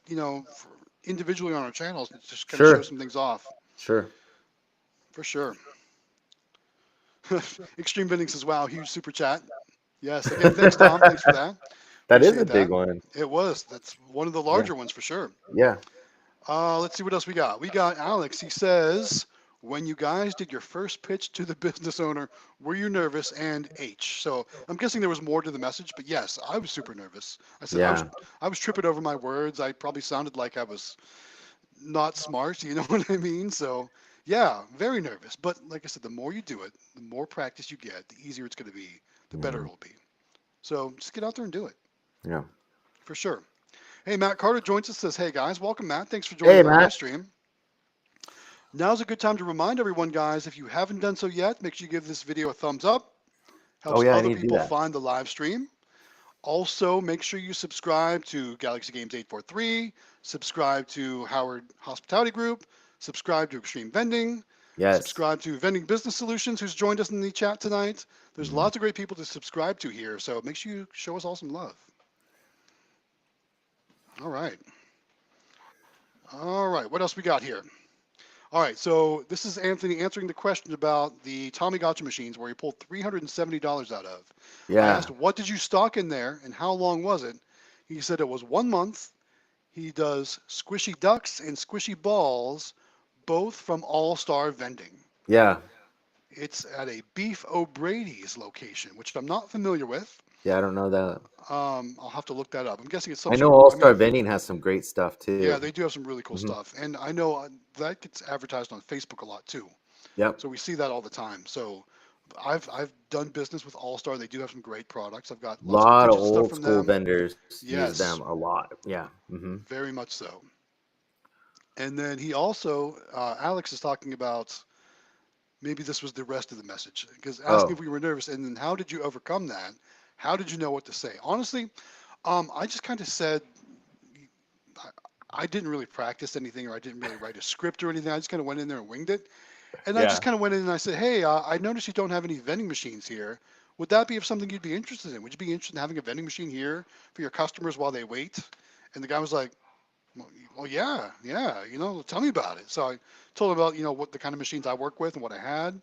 individually on our channels just kind of show Sure. some things off Sure. for sure. Extreme Vending says, "Wow, huge super chat." Yes, again, thanks Tom. Thanks for that. That is a Appreciate big that. one. It was. That's one of the Yeah. larger ones for sure. Yeah. Let's see what else we got. We got Alex. He says, when you guys did your first pitch to the business owner, were you nervous? And H. So I'm guessing there was more to the message, but yes, I was super nervous. I said Yeah. I was tripping over my words. I probably sounded like I was not smart. You know what I mean? So yeah, very nervous. But like I said, the more you do it, the more practice you get, the easier it's going to be, the better it Mhm. will be. So just get out there and do it Yeah. for sure. Hey, Matt Carter joins us. Says, "Hey guys, welcome, Matt. Thanks for joining Hey, the live Matt. stream." Now's a good time to remind everyone, guys, if you haven't done so yet, make sure you give this video a thumbs up. Oh Helps yeah, I other need to do people that. find the live stream. Also, make sure you subscribe to Galaxy Games 843, subscribe to Howard Hospitality Group, subscribe to Extreme Vending, Yes. subscribe to Vending Business Solutions, who's joined us in the chat tonight. There's Mhm. lots of great people to subscribe to here, so make sure you show us all some love. All right. All right. What else we got here? All right, so this is Anthony answering the question about the Tommy Gotcha machines where he pulled $370 out of. I asked, Yeah. what did you stock in there and how long was it? He said it was 1 month. He does squishy ducks and squishy balls, both from All Star Vending. Yeah. It's at a Beef O'Brady's location, which I'm not familiar with. Yeah. I don't know that. I'll have to look that up. I'm guessing it's some I know sort of, All I mean, Star Vending has some great stuff yeah, too. they do have some really cool Hmm. stuff. And I know that gets advertised on Facebook a lot too. Yep. So we see that all the time. So I've done business with All Star. They do have some great products. I've got A lots of lot of widget stuff old from school them. vendors use Yes, them a lot. Yeah. Hmm. very much so. And then he also, Alex is talking about maybe this was the rest of the message because asking if Oh, we were nervous and then how did you overcome that? How did you know what to say? Honestly, I just kind of said I, I didn't really practice anything or I didn't really write a script or anything. I just kind of went in there and winged it. And I just yeah. kind of went in and I said, hey, I noticed you don't have any vending machines here. Would that be something you'd be interested in? Would you be interested in having a vending machine here for your customers while they wait? And the guy was like, well, yeah, yeah, tell me about it. So I told him about, what the kind of machines I work with and what I had.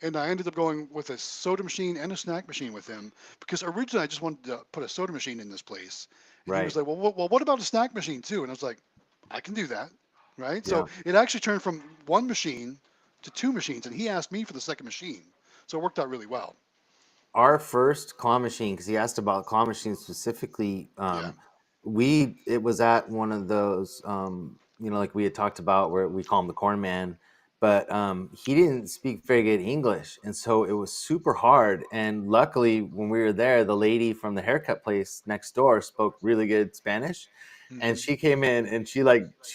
And I ended up going with a soda machine and a snack machine with him because originally I just wanted to put a soda machine in this place. And he was Right. like, well, what about a snack machine too? And I was like, I can do that. Right. Yeah. So it actually turned from one machine to two machines. And he asked me for the second machine. So it worked out really well. Our first claw machine, because he asked about claw machines specifically, Yeah. we it was at one of those, like we had talked about, where we call him the corn man, but he didn't speak very good English, and so it was super hard. And luckily, when we were there, the lady from the haircut place next door spoke really good Spanish, and Hmm. she came in and she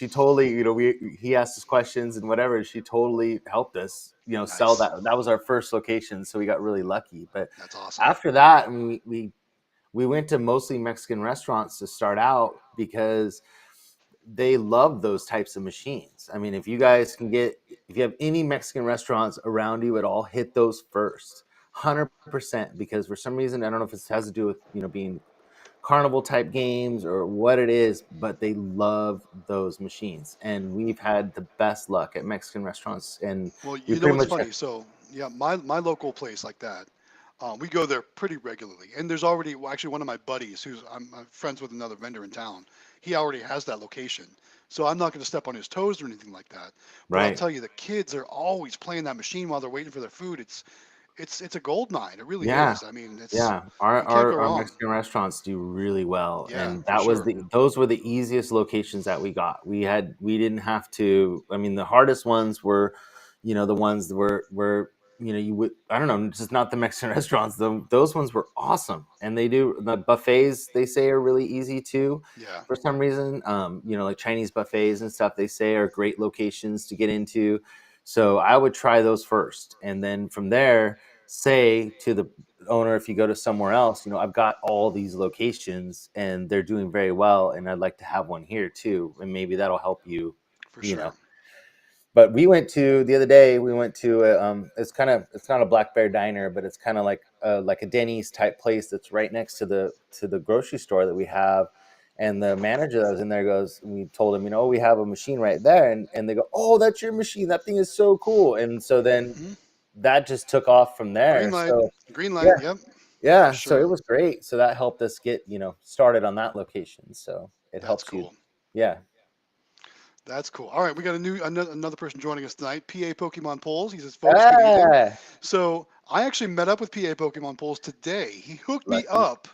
totally, he asked us questions and whatever, and she totally helped us, sell Nice. that. That was our first location, so we got really lucky. But That's awesome. after that, I mean, we went to mostly Mexican restaurants to start out because they love those types of machines. I mean, if you Yeah. guys can if you have any Mexican restaurants around you at all, hit those first, 100%. Because for some reason, I don't know if it has to do with being carnival type games or what it is, but they love those machines, and we've had the best luck at Mexican restaurants, and Well, we you know pretty what's much have, funny? So, yeah, my local place like that. We go there pretty regularly, and there's already well, actually one of my buddies who's I'm friends with another vendor in town. He already has that location, so I'm not going to step on his toes or anything like that. But I'll Right. tell you, the kids are always playing that machine while they're waiting for their food. It's a gold mine. It really Yeah. is. I mean, it's Yeah, our, you can't our go our wrong. Mexican restaurants do really well, Yeah, and for sure, those were the easiest locations that we got. We didn't have to. I mean, the hardest ones were, the ones that were you would, I don't know, just not the Mexican restaurants. Those ones were awesome, and the buffets, they say, are really easy too. yeah, For some reason, like Chinese buffets and stuff, they say are great locations to get into. So I would try those first, and then from there, say to the owner, if you go to somewhere else, I've got all these locations and they're doing very well, and I'd like to have one here too, and maybe that'll help you for you know sure. but we went to the other day, we went to it's not a black bear diner, but it's kind of like a Denny's type place that's right next to the grocery store that we have. And the manager that was in there goes, we told him, we have a machine right there. And they go, oh, that's your machine, that thing is so cool. And so then Hmm. that just took off from Green there. light, So green yeah. light. Yep, for Yeah, so it sure. was great. So that helped us get, started on that location. So it That's helps you. cool. Yeah. That's cool. All right, we got another person joining us tonight. PA Pokemon Polls. He says, "Folks, good evening." Ah, So I actually met up with PA Pokemon Polls today. He hooked me lucky. up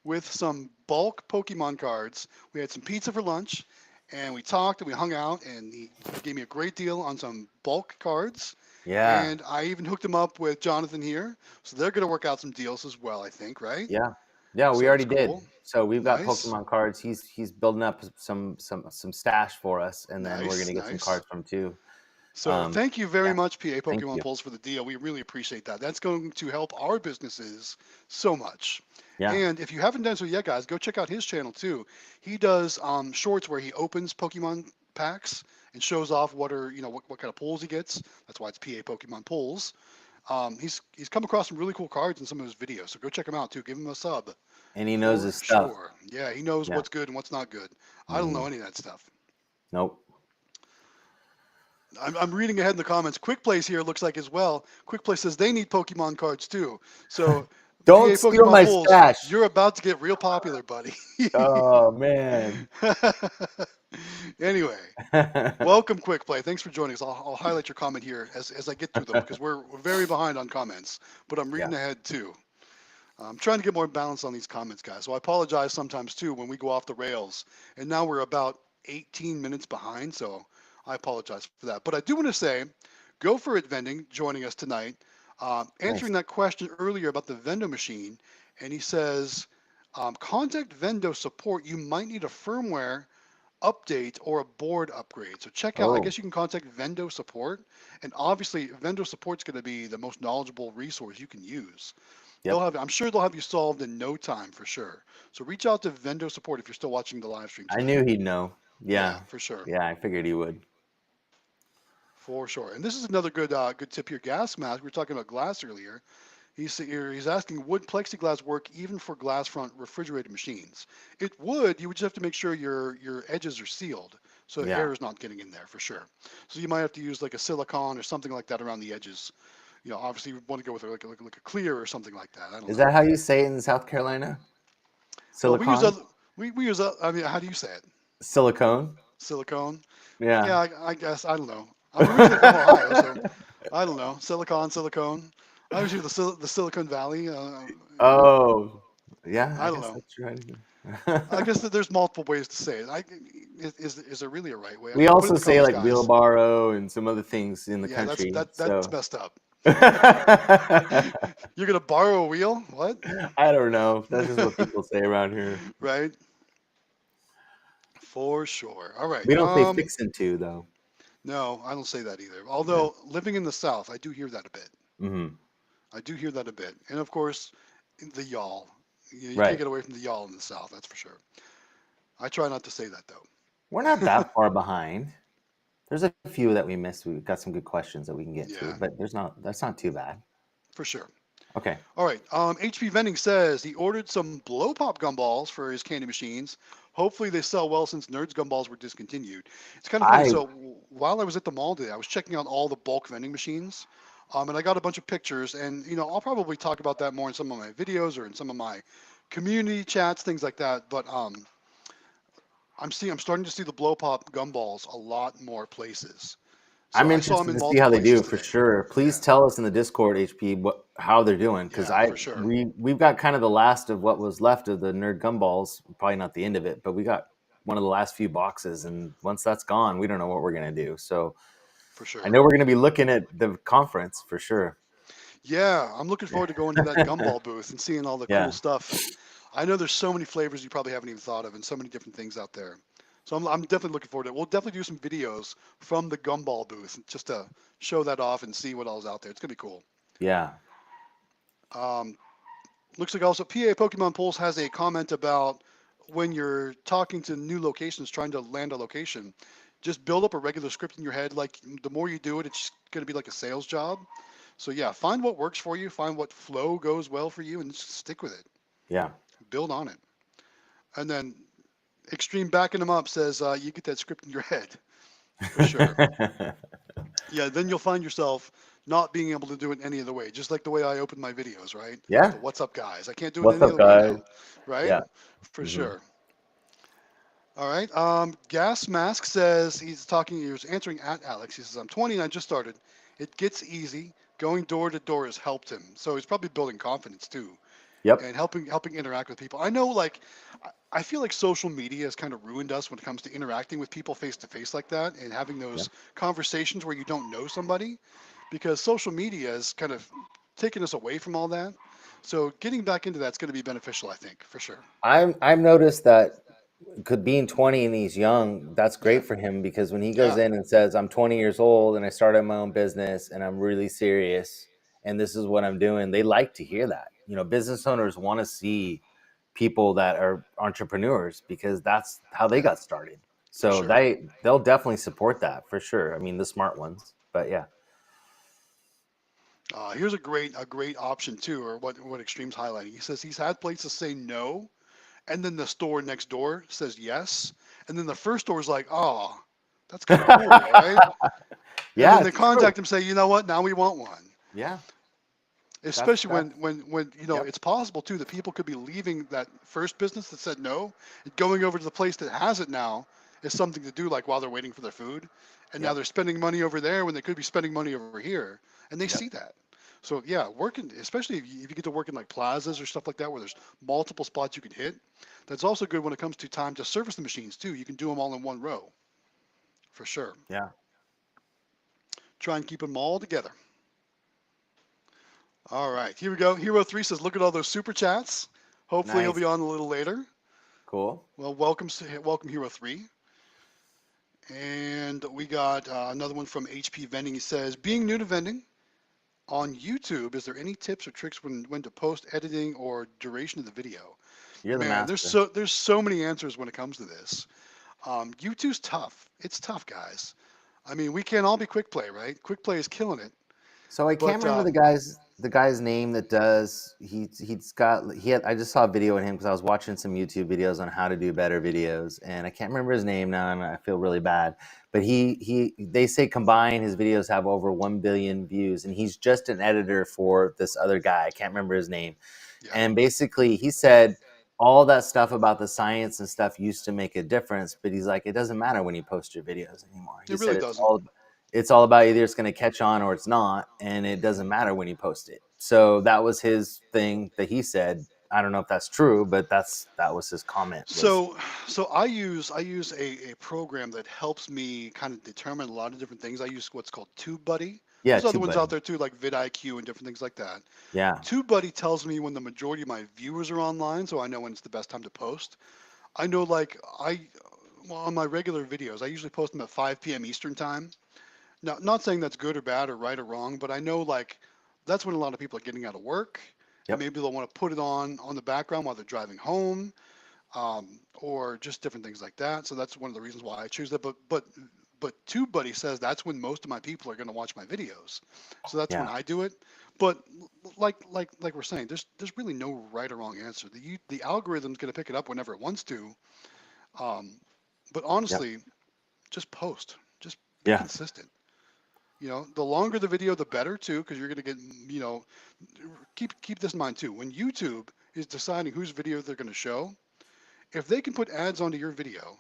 with some bulk Pokemon cards. We had some pizza for lunch, and we talked and we hung out, and he gave me a great deal on some bulk cards. Yeah. And I even hooked him up with Jonathan here, so they're going to work out some deals as well. I think, right? Yeah. Yeah, we So already that's did. cool. So we've got Nice, Pokemon cards. He's building up some stash for us, and then we're nice, gonna get some nice. cards from too. So Um, thank you very yeah, much, PA thank Pokemon you. Pulse, for the deal. We really appreciate that. That's going to help our businesses so much. Yeah. And if you haven't done so yet, guys, go check out his channel too. He does shorts where he opens Pokemon packs and shows off what kind of pulls he gets. That's why it's PA Pokemon Pulls. He's come across some really cool cards in some of his videos, so go check him out too. Give him a sub And he knows for his stuff. sure. Yeah, he knows Yeah. what's good and what's not good. I don't know Hmm. any of that stuff. Nope. I'm reading ahead in the comments. Quick Plays here looks like as well. Quick Play says they need Pokemon cards too. So Don't PA steal Pokemon my Pulls, stash. you're about to get real popular, buddy. Oh man. Anyway, welcome Quick Play. Thanks for joining us. I'll highlight your comment here as I get through them because we're very behind on comments, but I'm Yeah. reading ahead too. I'm trying to get more balance on these comments, guys. So I apologize sometimes too when we go off the rails. And now we're about 18 minutes behind, so I apologize for that. But I do want to say, go for it, Vending, joining us tonight, Nice. answering that question earlier about the Vendo machine. And he says, contact Vendo support. You might need a firmware update or a board upgrade. So check out, I Oh, guess you can contact Vendo support. And obviously, Vendo support's going to be the most knowledgeable resource you can use. yep. I'm sure they'll have you solved in no time for sure. So reach out to Vendo support if you're still watching the live stream I tonight. knew he'd know. Yeah, Yeah. for sure, Yeah, I figured he would. for sure. And this is another good tip here. Gas mask. We were talking about glass earlier. He's asking, would plexiglass work even for glass front refrigerated machines? It would. You would just have to make sure your edges are sealed so Yeah. air is not getting in there for sure. So you might have to use like a silicone or something like that around the edges. Obviously you want to go with like a clear or something like that. I don't Is know. that how you say it in South Carolina? Well, we use Silicon? other, we use. I mean, how do you say it? Silicone? Silicone. Yeah. Yeah, I guess I don't know. I'm originally from Ohio, so I don't know. Silicone. I was here the Silicon Valley. Oh, yeah, I I don't guess know. that's right. I guess that there's multiple ways to say it. Is there really a right way? We Put it in also the say comments, like guys. wheelbarrow and some other things in the Yeah, country. that's So messed up. I You're gonna borrow a wheel? What? don't know. That's just what people say around here. Right? For sure. All right. We don't say fixin' to though. No, I don't say that either. Yeah. Although living in the South, I do hear that a bit. Hmm. I do hear that a bit. And of course, the y'all. You can't Right. get away from the y'all in the South, that's for sure. I try not to say that We're not that though. far behind. There's a few that we missed. We've got some good questions that we can get to, Yeah, but that's not too bad. for sure. Okay. All right. HP Vending says he ordered some blow pop gumballs for his candy machines. Hopefully they sell well since Nerds gumballs were discontinued. It's kind of funny. I So while I was at the mall today, I was checking out all the bulk vending machines. And I got a bunch of pictures, and I'll probably talk about that more in some of my videos or in some of my community chats, things like that. But I'm starting to see the blow pop gumballs a lot more places. So I'm I saw them interested in to see multiple how they places do for today. sure. Please Yeah, tell us in the Discord, HP, how they're doing, because yeah, for sure, we've got kind of the last of what was left of the nerd gumballs. Probably not the end of it, but we got one of the last few boxes, and once that's gone, we don't know what we're gonna do. So for I sure. know we're gonna be looking at the conference for sure. Yeah, I'm looking forward to going to that gumball booth and seeing all the cool Yeah, stuff. I know there's so many flavors you probably haven't even thought of, and so many different things out there. So I'm definitely looking forward to it. We'll definitely do some videos from the gumball booth just to show that off and see what all's out there. It's gonna be cool. yeah. Um, Looks like also PA Pokemon Pulse has a comment about when you're talking to new locations, trying to land a location, just build up a regular script in your head. Like the more you do it, it's going to be like a sales job. So yeah, find what works for you, find what flow goes well for you, and just stick with it. Yeah. Build on it. And then Extreme backing them up says you get that script in your head for sure. Yeah, then you'll find yourself not being able to do it any other way, just like the way I open my videos, right? The Yeah. what's up guys. I can't do it What's any up, other way guys? now, right? Yeah. For Hmm. sure. All right. Gas Mask says he was answering at Alex. He says, I'm 20 and I just started. It gets easy. Going door to door has helped him. So he's probably building confidence too Yep. and helping interact with people. I know like I feel like social media has kind of ruined us when it comes to interacting with people face to face like that and having those Yep. conversations where you don't know somebody because social media has kind of taken us away from all that. So getting back into that's going to be beneficial, I think, for sure. I've noticed that could being 20 and he's young, that's Yeah. great for him because when he goes Yeah. in and says, I'm 20 years old and I started my own business and I'm really serious and this is what I'm doing, they like to hear that. Business owners want to see people that are entrepreneurs because that's how they Yeah. got started. For So sure. they'll definitely support that for sure. I mean, the smart ones, but yeah. Here's a great option too, or what Extreme's highlighting. He says he's had places say no, and then the store next door says yes, and then the first store is like, oh, that's kind of cool, right? And Yeah, then they it's true. contact him, say, you know what, now we want one. Yeah, Especially when that's when yep, it's possible too that people could be leaving that first business that said no and going over to the place that has it now is something to do like while they're waiting for their food, and now yep, they're spending money over there when they could be spending money over here, and they see yep. that. So yeah, working, especially if you get to work in like plazas or stuff like that where there's multiple spots you can hit, that's also good when it comes to time to service the machines too. You can do them all in one row for sure. Yeah. Try and keep them all together. All right, here we go. Hero 3 says, look at all those super chats. Hopefully he'll Nice. be on a little later. Cool. Well, welcome Hero 3. And we got another one from HP Vending. He says, being new to vending on YouTube, is there any tips or tricks when to post editing or duration of the video? You're the Man, master. there's so many answers when it comes to this. YouTube's tough. It's tough, guys. I mean, we can't all be quick play, right? Quick play is killing it. So I can't But remember the guy's name that does he's got he had I just saw a video of him because I was watching some YouTube videos on how to do better videos and I can't remember his name now and I feel really bad. But he they say combined his videos have over 1 billion views and he's just an editor for this other guy. I can't remember his name. yeah, And basically he said all that stuff about the science and stuff used to make a difference, but he's like, it doesn't matter when you post your videos anymore. He it said really doesn't. it's all about either it's going to catch on or it's not, and it doesn't matter when you post it. So that was his thing that he said. I don't know if that's true, but that was his comment. Was So, so I use a program that helps me kind of determine a lot of different things. I use what's called TubeBuddy. yeah, There's other tube ones out buddy. there too, like vidIQ and different things like that. Yeah, TubeBuddy tells me when the majority of my viewers are online, so I know when it's the best time to post. I know like well, on my regular videos, I usually post them at 5 p.m. Eastern time. Now, not saying that's good or bad or right or wrong, but I know like that's when a lot of people are getting out of work, and yep, maybe they'll want to put it on the background while they're driving home or just different things like that. So that's one of the reasons why I choose that. But TubeBuddy says that's when most of my people are going to watch my videos. So that's when yeah, I do it. But like we're saying, there's really no right or wrong answer. The algorithm's going to pick it up whenever it wants to. Um, but yep, honestly, just post. Just be yeah. consistent. You know, the longer the video, the better too, because you're going to get, you know, keep this in mind too. When YouTube is deciding whose video they're going to show, if they can put ads onto your video,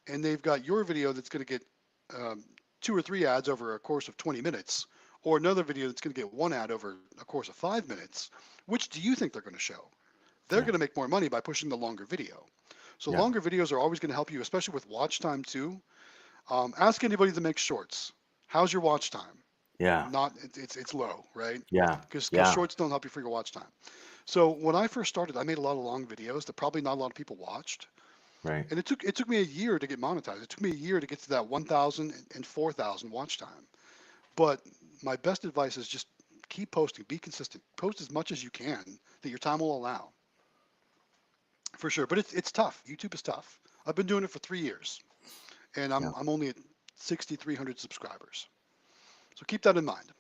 and they've got your video that's going to get um, 2 or 3 ads over a course of 20 minutes, or another video that's going to get 1 ad over a course of 5 minutes, which do you think they're going to show? They're Yeah. going to make more money by pushing the longer video. So Yeah. longer videos are always going to help you, especially with watch time too. Ask anybody that makes shorts. How's your watch time? Yeah. Not it's low, right? Yeah. Because Yeah. shorts don't help you for your watch time. So when I first started, I made a lot of long videos that probably not a lot of people watched, Right. and it took me a year to get monetized. It took me a year to get to that 1,000 and 4,000 watch time. But my best advice is just keep posting, be consistent, post as much as you can that your time will allow, for sure. But it's tough. YouTube is tough. I've been doing it for 3 years, and Yeah. I'm only at 6,300 subscribers. So keep that in mind.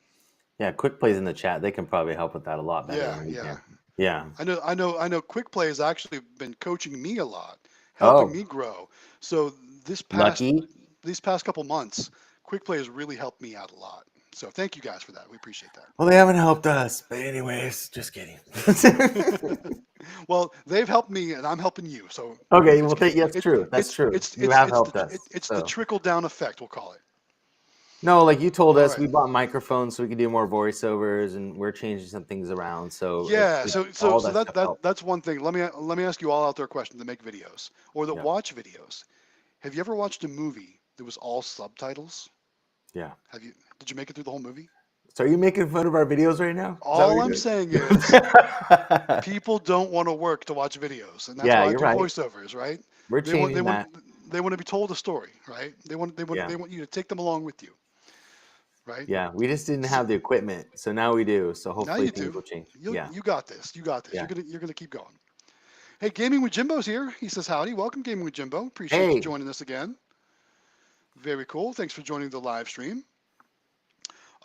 Yeah. Quick plays in the chat. They can probably help with that a lot better Yeah, than we yeah. can. Yeah. I know. Quick Play has actually been coaching me a lot, helping Oh, me grow. So this past lucky. these past couple months, Quick Play has really helped me out a lot. So thank you guys for that. We appreciate Well, they haven't helped us. But anyways, just kidding. that. Well, they've helped me, and I'm helping you. So Okay. it's Well, that's it, true. That's it's true. it's You it's have it's the helped us. it's the So trickle down effect. We'll call it. no, like you told All us, right. we bought microphones so we could do more voiceovers, and we're changing some things around. So Yeah. it So so all so that that stuff that helps. that's one thing. Let me ask you all out there a question that make videos or that Yeah. watch videos. Have you ever watched a movie that was all subtitles? Yeah. Have you? Did you make it through the whole movie? So are you making fun of our videos right now? Is that what All I'm saying you're is doing? people don't want to work to watch videos, and that's Yeah, why I you're do right. voiceovers, right? We're They want they changing want that. they want to be told a story, right? Yeah. They want you to take them along with you, right? Yeah. We just didn't So, have the equipment. So now we do. So now hopefully you things do. will change. You Yeah. you got this. You got this. Yeah. You're gonna keep going. Hey, Gaming with Jimbo's here. He says howdy. Welcome, Gaming with Jimbo. Appreciate you Hey. joining us again. Very cool. Thanks for joining the live stream.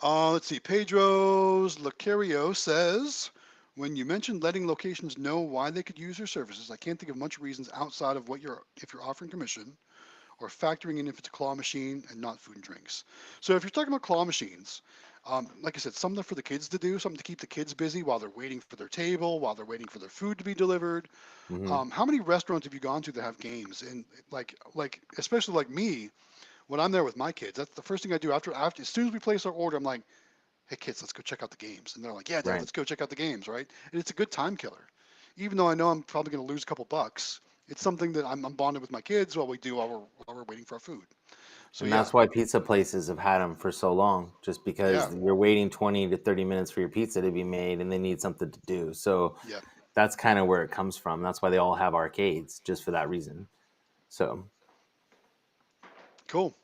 Let's see. Pedro's Lucario says, when you mentioned letting locations know why they could use your services, I can't think of much reasons outside of what you're if you're offering commission or factoring in if it's a claw machine and not food and drinks. So if you're talking about claw machines, like I said, something for the kids to do, something to keep the kids busy while they're waiting for their table, while they're waiting for their food to be delivered. Hmm. How many restaurants have you gone to that have games? And like especially like me, when I'm there with my kids, that's the first thing I do after as soon as we place our order. I'm like, hey kids, let's go check out the games. And they're like, yeah, Dad, Right. let's go check out the games, right? And it's a good time killer. Even though I know I'm probably going to lose a couple bucks, it's something that I'm bonded with my kids while we do while we're waiting for our food. So And yeah, that's why pizza places have had them for so long, just yeah, because you're waiting 20 to 30 minutes for your pizza to be made and they need something to do. So yeah, that's kind of where it comes from. That's why they all have arcades, just for that reason. So, cool.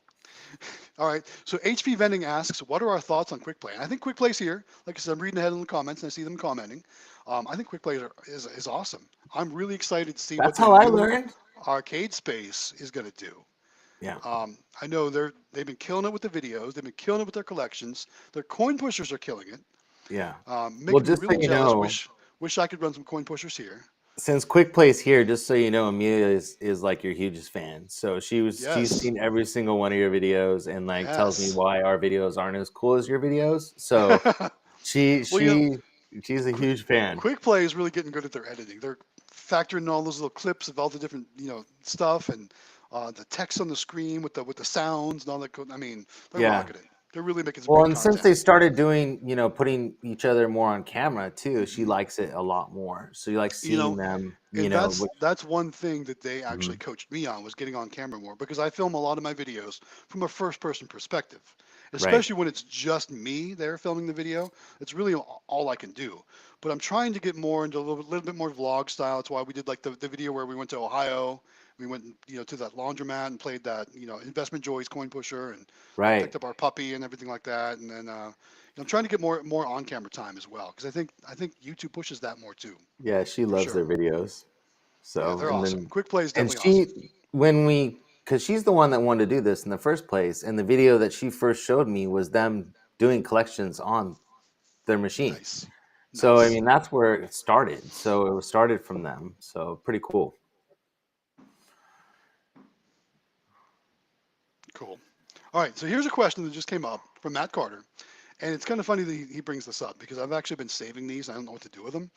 All right. So HP Vending asks, what are our thoughts on Quick Play? And I think Quick Play's here. Like I said, I'm reading ahead in the comments and I see them commenting. I think Quick Play is awesome. I'm really excited to see what that's their how I new learned. arcade space is going to do. Yeah. I know they've been killing it with the videos. They've been killing it with their collections. Their coin pushers are killing it, Yeah. Well, making me just so really you jealous. know, Wish I could run some coin pushers here. since Quick Play's here, just so you know, Amelia is like your hugest fan. So she's Yes, seen every single one of your videos and like tells me yes. why our videos aren't as cool as your videos. So she Well, you know, she she's a Quick, huge fan. Quick Play is really getting good at their editing. They're factoring all those little clips of all the different stuff and the text on the screen with the sounds and all that. I mean, they're Yeah. rocking it. They're really making some Well, great and since content. they started doing, putting each other more on camera too, she likes it a lot more. So you like You seeing know, them, and which, that's one thing that they actually mhm, coached me on was getting on camera more because I film a lot of my videos from a first person perspective, right, especially when it's just me there filming the video. It's really all I can do. But I'm trying to get more into a little bit more vlog style. That's why we did like the video where we went to Ohio. We went to that laundromat and played that Investment Joys coin pusher and right. picked up our puppy and everything like that. And then I'm trying to get more on camera time as well because I think YouTube pushes that more too, Yeah, she for loves sure. their videos. Yeah, So, they're and awesome. then, Quick Play is and definitely awesome. she, because she's the one that wanted to do this in the first place, and the video that she first showed me was them doing collections on their machine. Nice, So, I nice, mean, that's where it started. So it was started from them. So pretty cool. cool. All right, so here's a question that just came up from Matt Carter. And it's kind of funny that he brings this up because I've actually been saving these. I don't know what to do with them.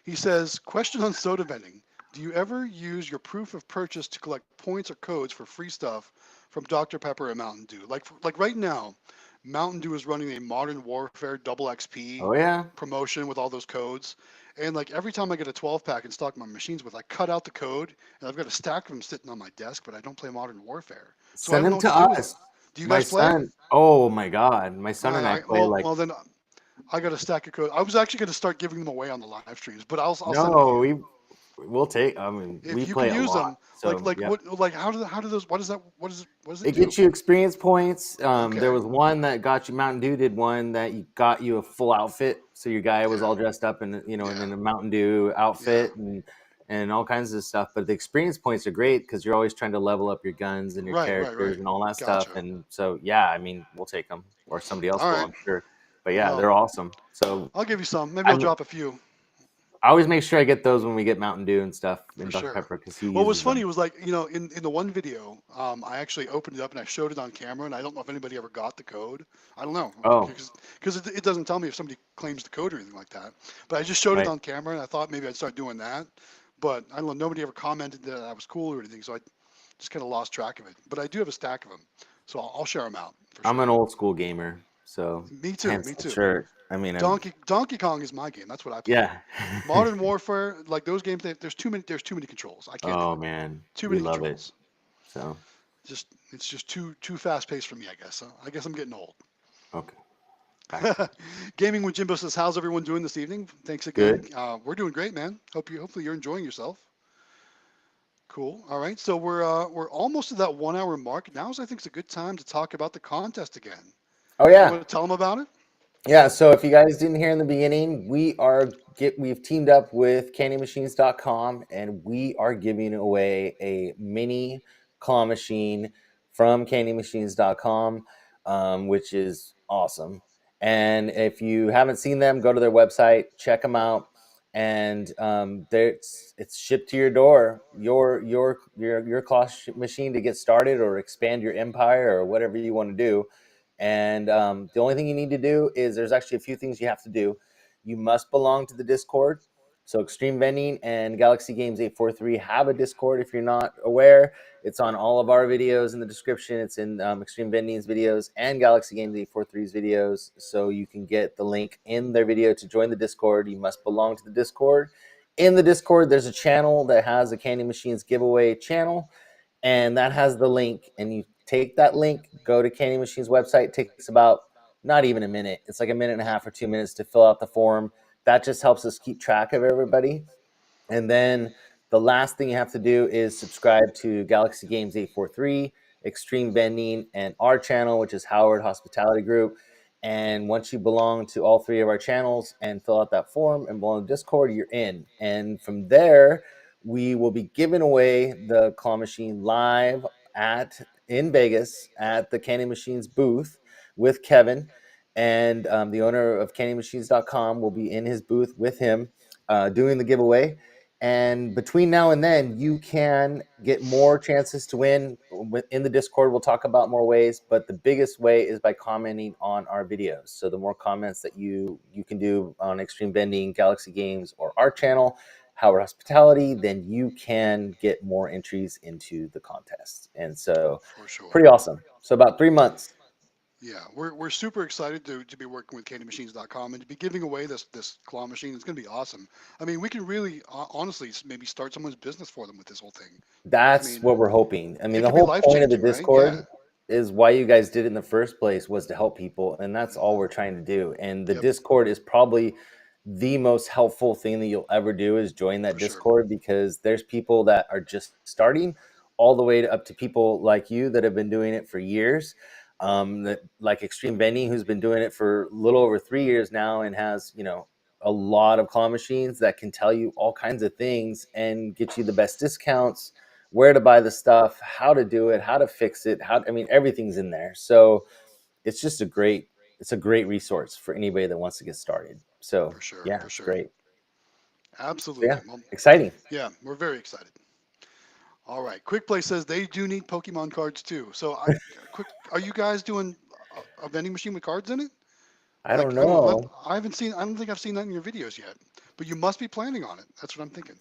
He says, question on soda vending. Do you ever use your proof of purchase to collect points or codes for free stuff from Dr. Pepper and Mountain Dew? Like right now, Mountain Dew is running a Modern Warfare double XP Oh yeah, promotion with all those codes. And like every time I get a 12 pack and stock my machines with, I cut out the code and I've got a stack of them sitting on my desk, but I don't play Modern Warfare. So I send don't them know what to to do with them. us. Do you My guys play? son. Oh my God, my All son right, and I I, play well, like. well then I got a stack of code. I was actually going to start giving them away on the live streams, but I'll send them to No, you we'll take. I mean, we if you play can a use lot. them. So yeah. How do those, what does it It do? gets you experience points. There Okay, was one that got you. Mountain Dew did one that got you a full outfit. So your guy was yeah, all dressed up in yeah, in a Mountain Dew yeah. outfit and all kinds of stuff. But the experience points are great because you're always trying to level up your guns and your Right. characters and all that stuff. Gotcha. And so yeah, I mean, we'll take them or somebody else All will, right. I'm sure. But yeah, Well, they're awesome. So I'll give you some. Maybe I'll I'm drop a few I always make sure I get those when we get Mountain Dew and stuff for and Dr sure. Pepper because he What was uses funny them. was like, in the one video, I actually opened it up and I showed it on camera, and I don't know if anybody ever got the code. I don't know Oh, because it doesn't tell me if somebody claims the code or anything like that. But I just showed it right. on camera, and I thought maybe I'd start doing that. But I don't know. Nobody ever commented that I was cool or anything, so I just kind of lost track of it. But I do have a stack of them, so I'll share them out for I'm sure. an old school gamer, so Me too. hence Me the too. shirt. I mean, Donkey Kong is my game. That's what I play. yeah. Modern Warfare, like those games, there's too many. There's too many controls. I can't do Oh it. man, Too we many love it. controls. So Just it's just too fast paced for me. I guess. I guess I'm getting old. okay, back. Gaming with Jimbo says, "How's everyone doing this evening?" Thanks again. Good. We're doing great, man. Hopefully you're enjoying yourself. Cool. All right. So we're almost at that 1 hour mark. Now's I think is a good time to talk about the contest again. Oh You yeah, want to tell them about it? yeah. So if you guys didn't hear in the beginning, we've teamed up with CandyMachines.com and we are giving away a mini claw machine from CandyMachines.com, which is awesome. And if you haven't seen them, go to their website, check them out, and it's shipped to your door. Your claw machine to get started or expand your empire or whatever you want to do. And the only thing you need to do is there's actually a few things you have to do. You must belong to the Discord. So Extreme Vending and Galaxy Games 843 have a Discord. If you're not aware, it's on all of our videos in the description. It's in Extreme Vending's videos and Galaxy Games 843's videos. So you can get the link in their video to join the Discord. You must belong to the Discord. In the Discord, there's a channel that has a Candy Machines giveaway channel, and that has the link. And you take that link, go to Candy Machine's website. It takes about not even a minute. It's like a minute and a half or 2 minutes to fill out the form. That just helps us keep track of everybody. And then the last thing you have to do is subscribe to Galaxy Games 843, Extreme Vending, and our channel, which is Howard Hospitality Group. And once you belong to all three of our channels and fill out that form and belong to Discord, you're in. And from there, we will be giving away the claw machine live at in Vegas at the Candy Machines booth with Kevin. And the owner of CandyMachines.com will be in his booth with him doing the giveaway. And between now and then, you can get more chances to win. In the Discord, we'll talk about more ways, but the biggest way is by commenting on our videos. So the more comments that you can do on Extreme Vending, Galaxy Games, or our channel, Howard Hospitality, then you can get more entries into the contest. And so For sure. pretty awesome. So about 3 months. Yeah, we're super excited to be working with CandyMachines.com and to be giving away this claw machine. It's going to be awesome. I mean, we can really honestly maybe start someone's business for them with this whole thing. I That's mean, what we're hoping. I mean, it the could be whole life point of the changing, right? Yeah. Discord is why you guys did it in the first place was to help people, and that's all Hmm. we're trying to do. And the Yep. Discord is probably the most helpful thing that you'll ever do is join that For sure. Discord because there's people that are just starting all the way up to people like you that have been doing it for years. That like Extreme Benny, who's been doing it for a little over 3 years now and has, a lot of claw machines that can tell you all kinds of things and get you the best discounts, where to buy the stuff, how to do it, how to fix it, I mean, everything's in there. So it's just it's a great resource for anybody that wants to get started. So For sure. yeah, For it's sure. great. So, Absolutely. yeah, Well, exciting. yeah, we're very excited. All right. Quick Play says they do need Pokemon cards too. So quick, are you guys doing a vending machine with cards in it? I Like don't I don't know. know. I haven't seen. I don't think I've seen that in your videos yet. But you must be planning on it. That's what I'm thinking.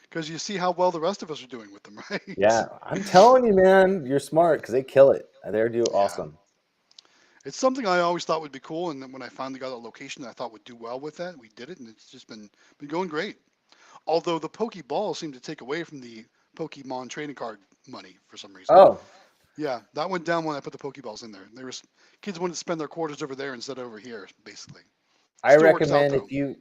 Because you see how well the rest of us are doing with them, right? Yeah, I'm telling you, man, you're smart because they kill it. They do Yeah. awesome. It's something I always thought would be cool, and then when I finally got a location that I thought would do well with that, we did it, and it's just been going great. Although the Pokeball seemed to take away from the Pokemon trading card money for some reason. Oh, Yeah, that went down when I put the Pokeballs in there. There was kids wanted to spend their quarters over there instead of over here, basically. I Still works out recommend though. if you.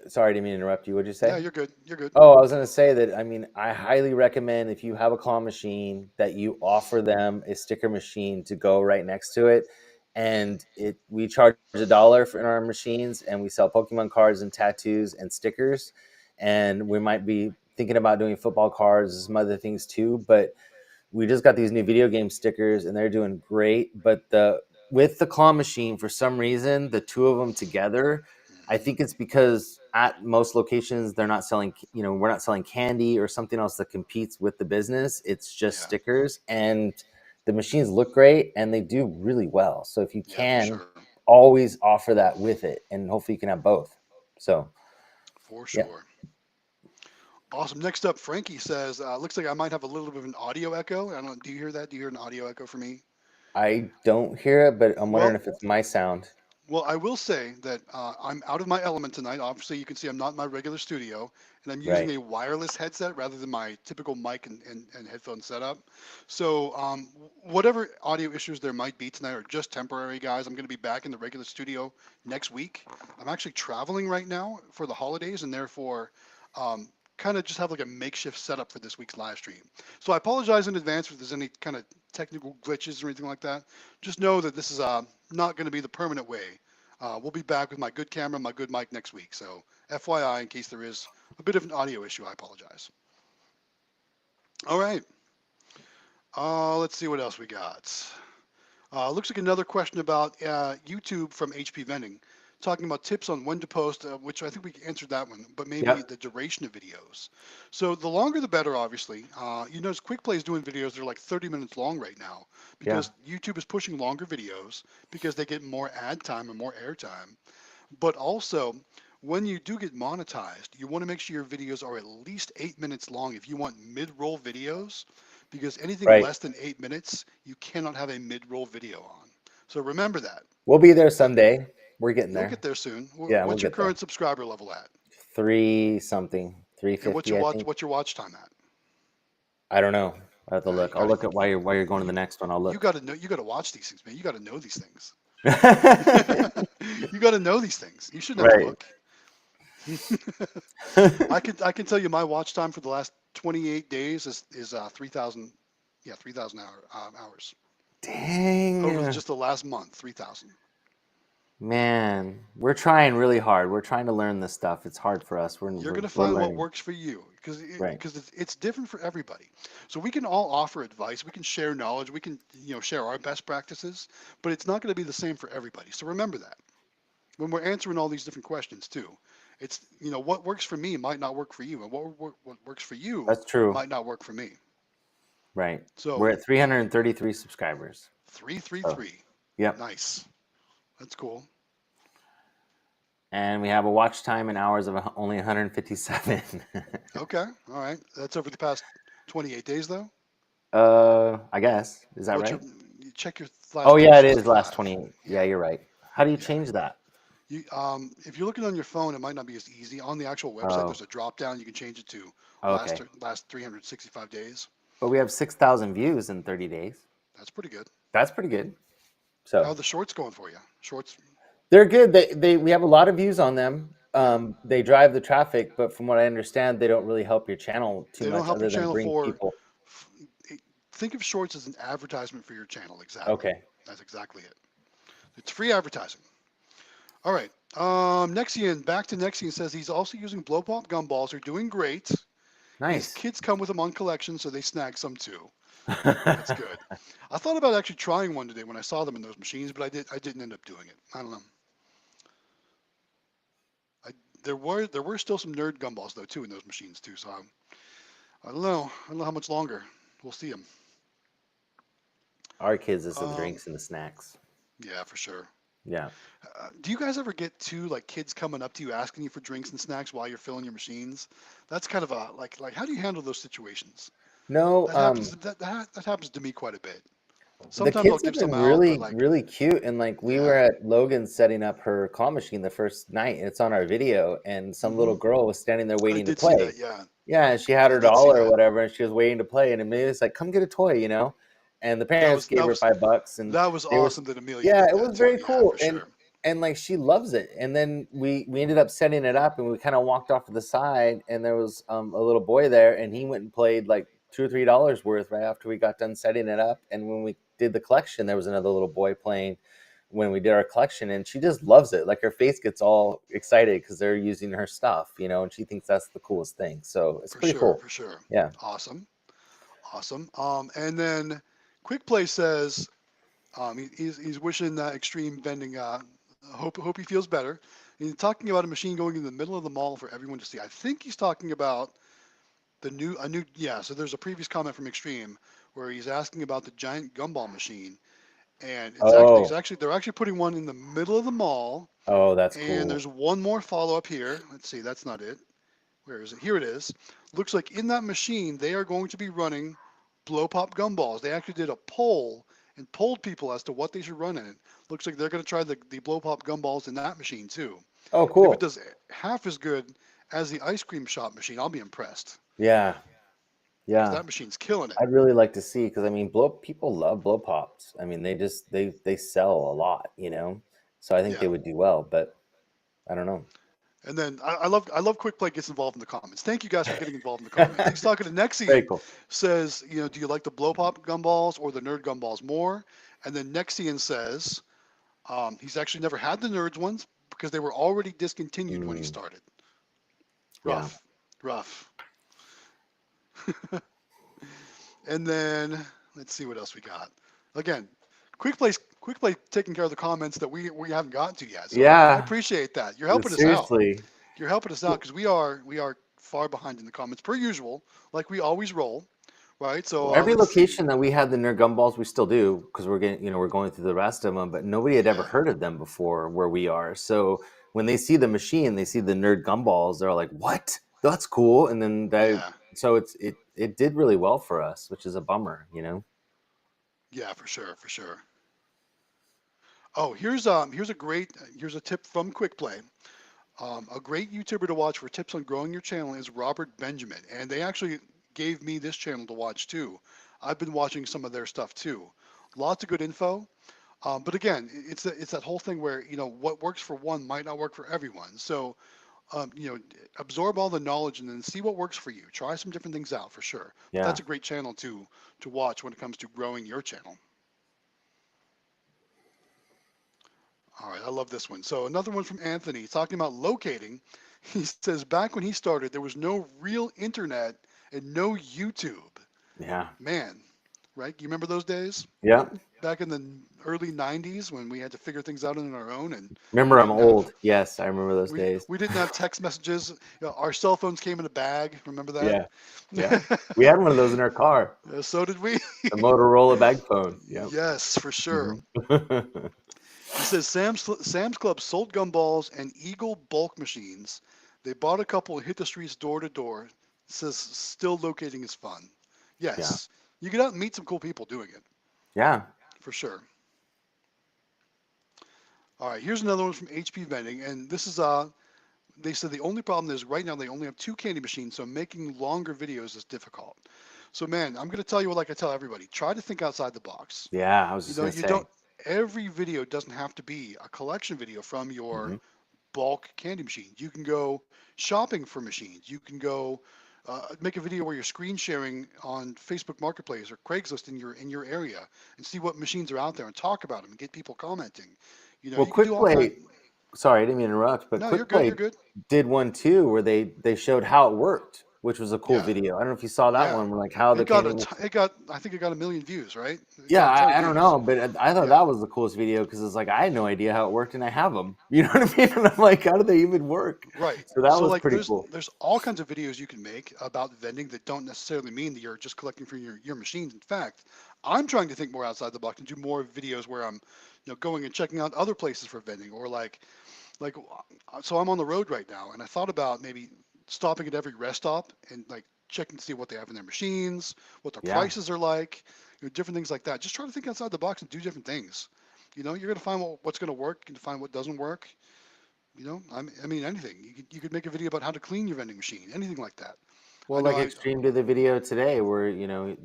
Sorry, didn't mean to interrupt you. What'd you Yeah, say? you're good. You're good. Oh, I was gonna say that. I mean, I highly recommend if you have a claw machine that you offer them a sticker machine to go right next to it, and it we charge $1 for in our machines, and we sell Pokemon cards and tattoos and stickers, and we might be thinking about doing football cards and some other things too, but we just got these new video game stickers and they're doing great. But the with the claw machine, for some reason, the two of them together, I Hmm. think it's because at most locations they're not selling, we're not selling candy or something else that competes with the business. It's just Yeah. stickers, and the machines look great and they do really well. So if you Yeah, for can, sure. always offer that with it, and hopefully you can have both. So For yeah, sure. Awesome. Next up, Frankie says, looks like I might have a little bit of an audio echo. I don't know. Do you hear that? Do you hear an audio echo for me? I don't hear it, but I'm wondering Well, if it's my sound. Well, I will say that I'm out of my element tonight. Obviously, you can see I'm not in my regular studio, and I'm using Right. a wireless headset rather than my typical mic and headphone setup. So, whatever audio issues there might be tonight are just temporary, guys. I'm going to be back in the regular studio next week. I'm actually traveling right now for the holidays, and therefore, kind of just have like a makeshift setup for this week's live stream. So I apologize in advance if there's any kind of technical glitches or anything like that. Just know that this is not going to be the permanent way. We'll be back with my good camera, my good mic next week. So, FYI, in case there is a bit of an audio issue, I apologize. All right. Let's see what else we got. Looks like another question about YouTube from HP Vending, talking about tips on when to post, which I think we answered that one, but maybe Yep. the duration of videos. So the longer the better, obviously. You notice Quick Play is doing videos that are like 30 minutes long right now Yeah. because YouTube is pushing longer videos because they get more ad time and more air time. But also, when you do get monetized, you want to make sure your videos are at least 8 minutes long if you want mid-roll videos, because anything Right. less than 8 minutes, you cannot have a mid-roll video on. So remember that. We'll be there That someday. We're getting you'll get there. there soon. Yeah, we'll What's your get there. current subscriber level at? Three something, And 350, I think. what's your watch time at? I don't know. I have to You look. I'll gotta look at why you're going to you the next one. I'll you look. gotta know, you gotta watch these things, man. You gotta know these things. You gotta know these things. You shouldn't have to Right. look. I can tell you my watch time for the last 28 days is 3,000, yeah, 3,000 hours over Dang. just the last month. 3,000. Man, we're trying really hard. We're trying to learn this stuff. It's hard for us. We're You're we're, gonna we're find what learning. works for you because Right. it's different for everybody. So we can all offer advice. We can share knowledge. We can share our best practices, but it's not going to be the same for everybody. So remember that when we're answering all these different questions too. It's what works for me might not work for you, and what works for you That's true. might not work for me. Right. So We're at 333 subscribers. So, 333. yep. Nice. That's cool. And we have a watch time in hours of only 157. Okay. All right. That's over the past 28 days, though. I guess. Is that What's your right? you check your Oh last yeah, it is last 365. 28. Yeah. Yeah, you're right. How do you Yeah. change that? If you're looking on your phone, it might not be as easy. On the actual website, Oh, there's a drop down. You can change it to okay. last 365 days. But we have 6,000 views in 30 days. That's pretty good. That's pretty good. How So are the shorts going for you? Shorts. they're good. They we have a lot of views on them. Yeah. They drive the traffic, but from what I understand, they don't really help your channel too They don't much help your other than channel bring for. people. f- Think of shorts as an advertisement for your channel. Exactly. Okay. That's exactly it. It's free advertising. All right. Nexian, back to Nexian says he's also using blow pop gumballs. They're doing great. His Nice. kids come with them on collection, so they snag some too. That's good. I thought about actually trying one today when I saw them in those machines, but I didn't end up doing it. I don't know. I, there were still some nerd gumballs though too in those machines too, so I don't know. I don't know how much longer. We'll see him. Our kids is the Um, drinks and the snacks. yeah, for sure. Yeah. Do you guys ever get to like kids coming up to you asking you for drinks and snacks while you're filling your machines? That's kind of a like how do you handle those situations? No, That happens that happens to me quite a bit. the Sometimes I'll kids have give some been out, but really, like really cute. And like we were yeah. at Logan's setting up her claw machine the first night, and it's on our video. And some Hmm. little girl was standing there I waiting to did see play. that. Yeah, Yeah, and she had I her did see dollar or that. whatever, and she was waiting to play. And Amelia was like, "Come get a toy," you know. And the That parents was gave that her was $5, and that was they were, awesome that Amelia yeah, did it that was too. very Yeah, cool. for sure. And like she loves it. And then we ended up setting it up, and we kind of walked off to the side, and there was a little boy there, and he went and played like $2 or $3 worth right after we got done setting it up. And when we did the collection, there was another little boy playing when we did our collection, and she just loves it. Like her face gets all excited because they're using her stuff, you know, and she thinks that's the coolest thing. So it's For pretty sure, cool. for sure. Yeah. Awesome, awesome. And then Quick Play says he's wishing Extreme Vending hope he feels better. And he's talking about a machine going in the middle of the mall for everyone to see. I think he's talking about the new a new yeah. So there's a previous comment from Extreme where he's asking about the giant gumball machine, and it's actually Oh, they're actually putting one in the middle of the mall. oh, that's And cool. there's one more follow up here. Let's see, that's not it. Where is it? Here it is. Looks like in that machine they are going to be running blow pop gumballs. They actually did a poll and polled people as to what they should run in it. Looks like they're going to try the blow pop gumballs in that machine too. Oh, And if it cool. does half as good as the ice cream shop machine, I'll be impressed Yeah, because yeah. that machine's killing it. I'd really like to see because I mean, blow people love blow pops. I mean, they just they sell a lot, you know. So I think they Yeah. would do well, but I don't know. And then I love Quick Play gets involved in the comments. Thank you guys for getting involved in the comments. He's talking to Very Nexian, cool. says, do you like the blow pop gumballs or the nerd gumballs more? And then Nexian says, he's actually never had the nerds ones because they were already discontinued when he Mm, started. yeah, Rough, rough. And then let's see what else we got. Again, Quick Play taking care of the comments that we haven't gotten to yet. So I yeah. appreciate that. You're helping us out. Seriously, You're helping us out because we are far behind in the comments per usual, like we always roll, right? So every let's see. location that we had the nerd gumballs, we still do because we're getting, you know, we're going through the rest of them, but nobody had ever Yeah, heard of them before where we are. So when they see the machine, they see the nerd gumballs, they're like, "What? That's cool!" And then yeah, so it did really well for us, which is a bummer, you know. yeah, for sure, for sure. Oh, here's a tip from Quick Play. A great YouTuber to watch for tips on growing your channel is Robert Benjamin, and they actually gave me this channel to watch too. I've been watching some of their stuff too. Lots of good info. But again, it's that whole thing where what works for one might not work for everyone. So absorb all the knowledge and then see what works for you. Try some different things out for sure. But Yeah, that's a great channel to watch when it comes to growing your channel. All right, I love this one. So another one from Anthony talking about locating. He says back when he started, there was no real internet and no YouTube. yeah, Man, right? You remember those days? yeah. Back in the early '90s when we had to figure things out on our own, and we Remember, I'm didn't have old. Yes, I remember those we days. we didn't have text messages. Our cell phones came in a bag. Remember that? Yeah, yeah. We had one of those in our car, So did we. the Motorola bag phone. Yep. Yes, for sure. Mhm. He says Sam's Club sold gumballs and Eagle bulk machines. They bought a couple and hit the streets door to door. Says still locating is fun. Yeah, Yes, you get out and meet some cool people doing it yeah, for sure. All right, here's another one from HP Vending, and this is they said the only problem is right now they only have two candy machines, so making longer videos is difficult. So man, I'm gonna tell you what like I tell everybody: try to think outside the box. yeah. I was You just know, gonna you say. don't. Every video doesn't have to be a collection video from your Hmm. bulk candy machines. You can go shopping for machines. You can go make a video where you're screen sharing on Facebook Marketplace or Craigslist in your area and see what machines are out there and talk about them and get people commenting. Well, You can do Quick all kind. Play. Sorry, I didn't mean to interrupt, but No, you're Quick good. You're Play good. did one too, where they showed how it worked. which was a cool Yeah, video. I don't know if you saw that yeah. one, like how the It got candy. I think it got 1 million views, right? It Yeah, got a ton of I don't views. know, but I thought Yeah. that was the coolest video because it's like I had no idea how it worked, and I have them. You know what I mean? And I'm like, how do they even work? Right. So that So was like pretty cool. there's all kinds of videos you can make about vending that don't necessarily mean that you're just collecting for your machines. In fact, I'm trying to think more outside the box and do more videos where I'm, going and checking out other places for vending or like so I'm on the road right now and I thought about maybe stopping at every rest stop and like checking to see what they have in their machines, what their Yeah. prices are like, different things like that. Just try to think outside the box and do different things. You're gonna find what's gonna work and find what doesn't work. I mean, anything. You could make a video about how to clean your vending machine, anything like that. I Well, know like I, Xtreme did the video today where,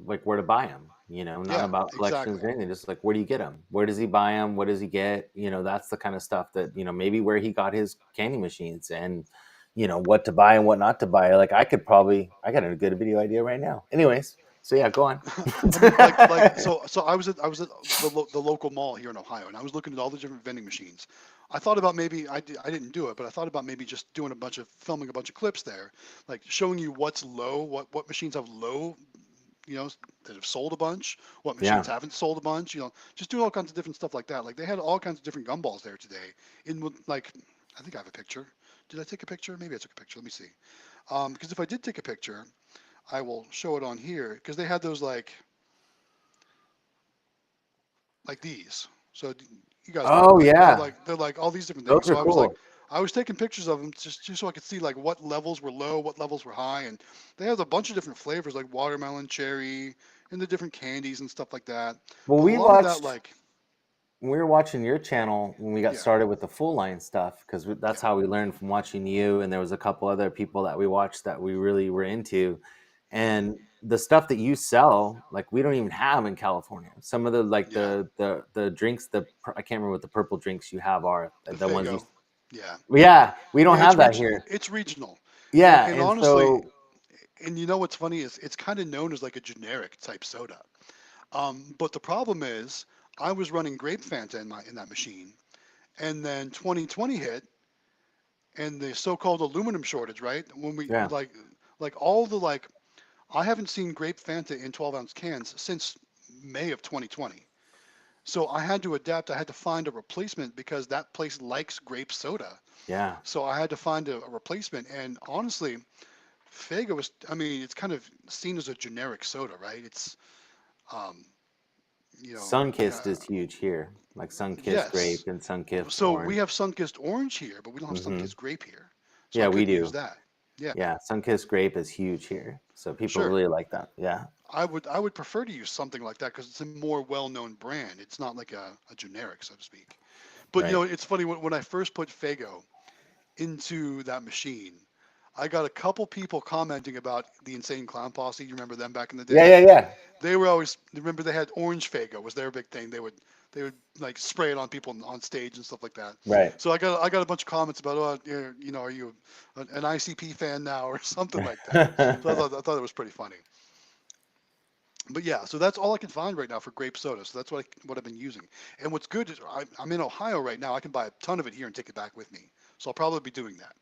like where to buy them, not yeah, about exactly. collections or anything, just like where do you get them? Where does he buy them? What does he get? That's the kind of stuff that, maybe where he got his candy machines and, what to buy and what not to buy. Like I got a good video idea right now. Anyways, so yeah, go on. I mean, so I was at the local mall here in Ohio, and I was looking at all the different vending machines. I thought about maybe I didn't do it, but I thought about maybe just doing filming a bunch of clips there, like showing you what's low, what machines have low, you know, that have sold a bunch, what Yeah. machines haven't sold a bunch, just doing all kinds of different stuff like that. Like they had all kinds of different gumballs there today. Like, I think I have a picture. Did I take a picture? Maybe I took a picture. Let me see. Because if I did take a picture, I will show it on here because they had those like these. So you guys know, Oh yeah. they're like all these different things. Those So are I was like, cool. I was taking pictures of them just so I could see like what levels were low, what levels were high, and they have a bunch of different flavors like watermelon, cherry, and the different candies and stuff like that. Well, But a we lot of that, watched like, we were watching your channel when we got yeah, started with the full line stuff because that's yeah, how we learned from watching you, and there was a couple other people that we watched that we really were into, and the stuff that you sell, like we don't even have in California. Some of the like yeah, the drinks, I can't remember what the purple drinks you have are, the the ones you. Fago, yeah, Yeah, we don't yeah. have that here. It's regional, Yeah, and and honestly, so and what's funny is it's kind of known as like a generic type soda. But the problem is, I was running grape Fanta in that machine, and then 2020 hit, and the so-called aluminum shortage, right? When we yeah, all the I haven't seen grape Fanta in 12-ounce cans since May of 2020. So I had to adapt. I had to find a replacement because that place likes grape soda. yeah. So I had to find a replacement. And honestly, Fago was, I mean, it's kind of seen as a generic soda, right? Um, you know, Sunkissed uh, is huge here, like Sunkissed yes. grape and Sunkissed So we orange. have Sunkist orange here, but we don't have Hmm. Sunkist grape here. So I Yeah, we couldn't use do. that. Yeah, Yeah, Sunkissed grape is huge here, so people sure. really like that. Yeah, I would prefer to use something like that because it's a more well-known brand. It's not like a generic, so to speak. But right. it's funny when I first put Fago into that machine, I got a couple people commenting about the Insane Clown Posse. You remember them back in the Yeah, day? yeah, yeah. They were always remember they had orange Fago was their big thing. They would like spray it on people on stage and stuff like that. Right. So I got a bunch of comments about are you an ICP fan now or something like that. So I thought it was pretty funny. But yeah, so that's all I can find right now for grape soda. So that's what I've been using. And what's good is I'm in Ohio right now. I can buy a ton of it here and take it back with me. So I'll probably be doing that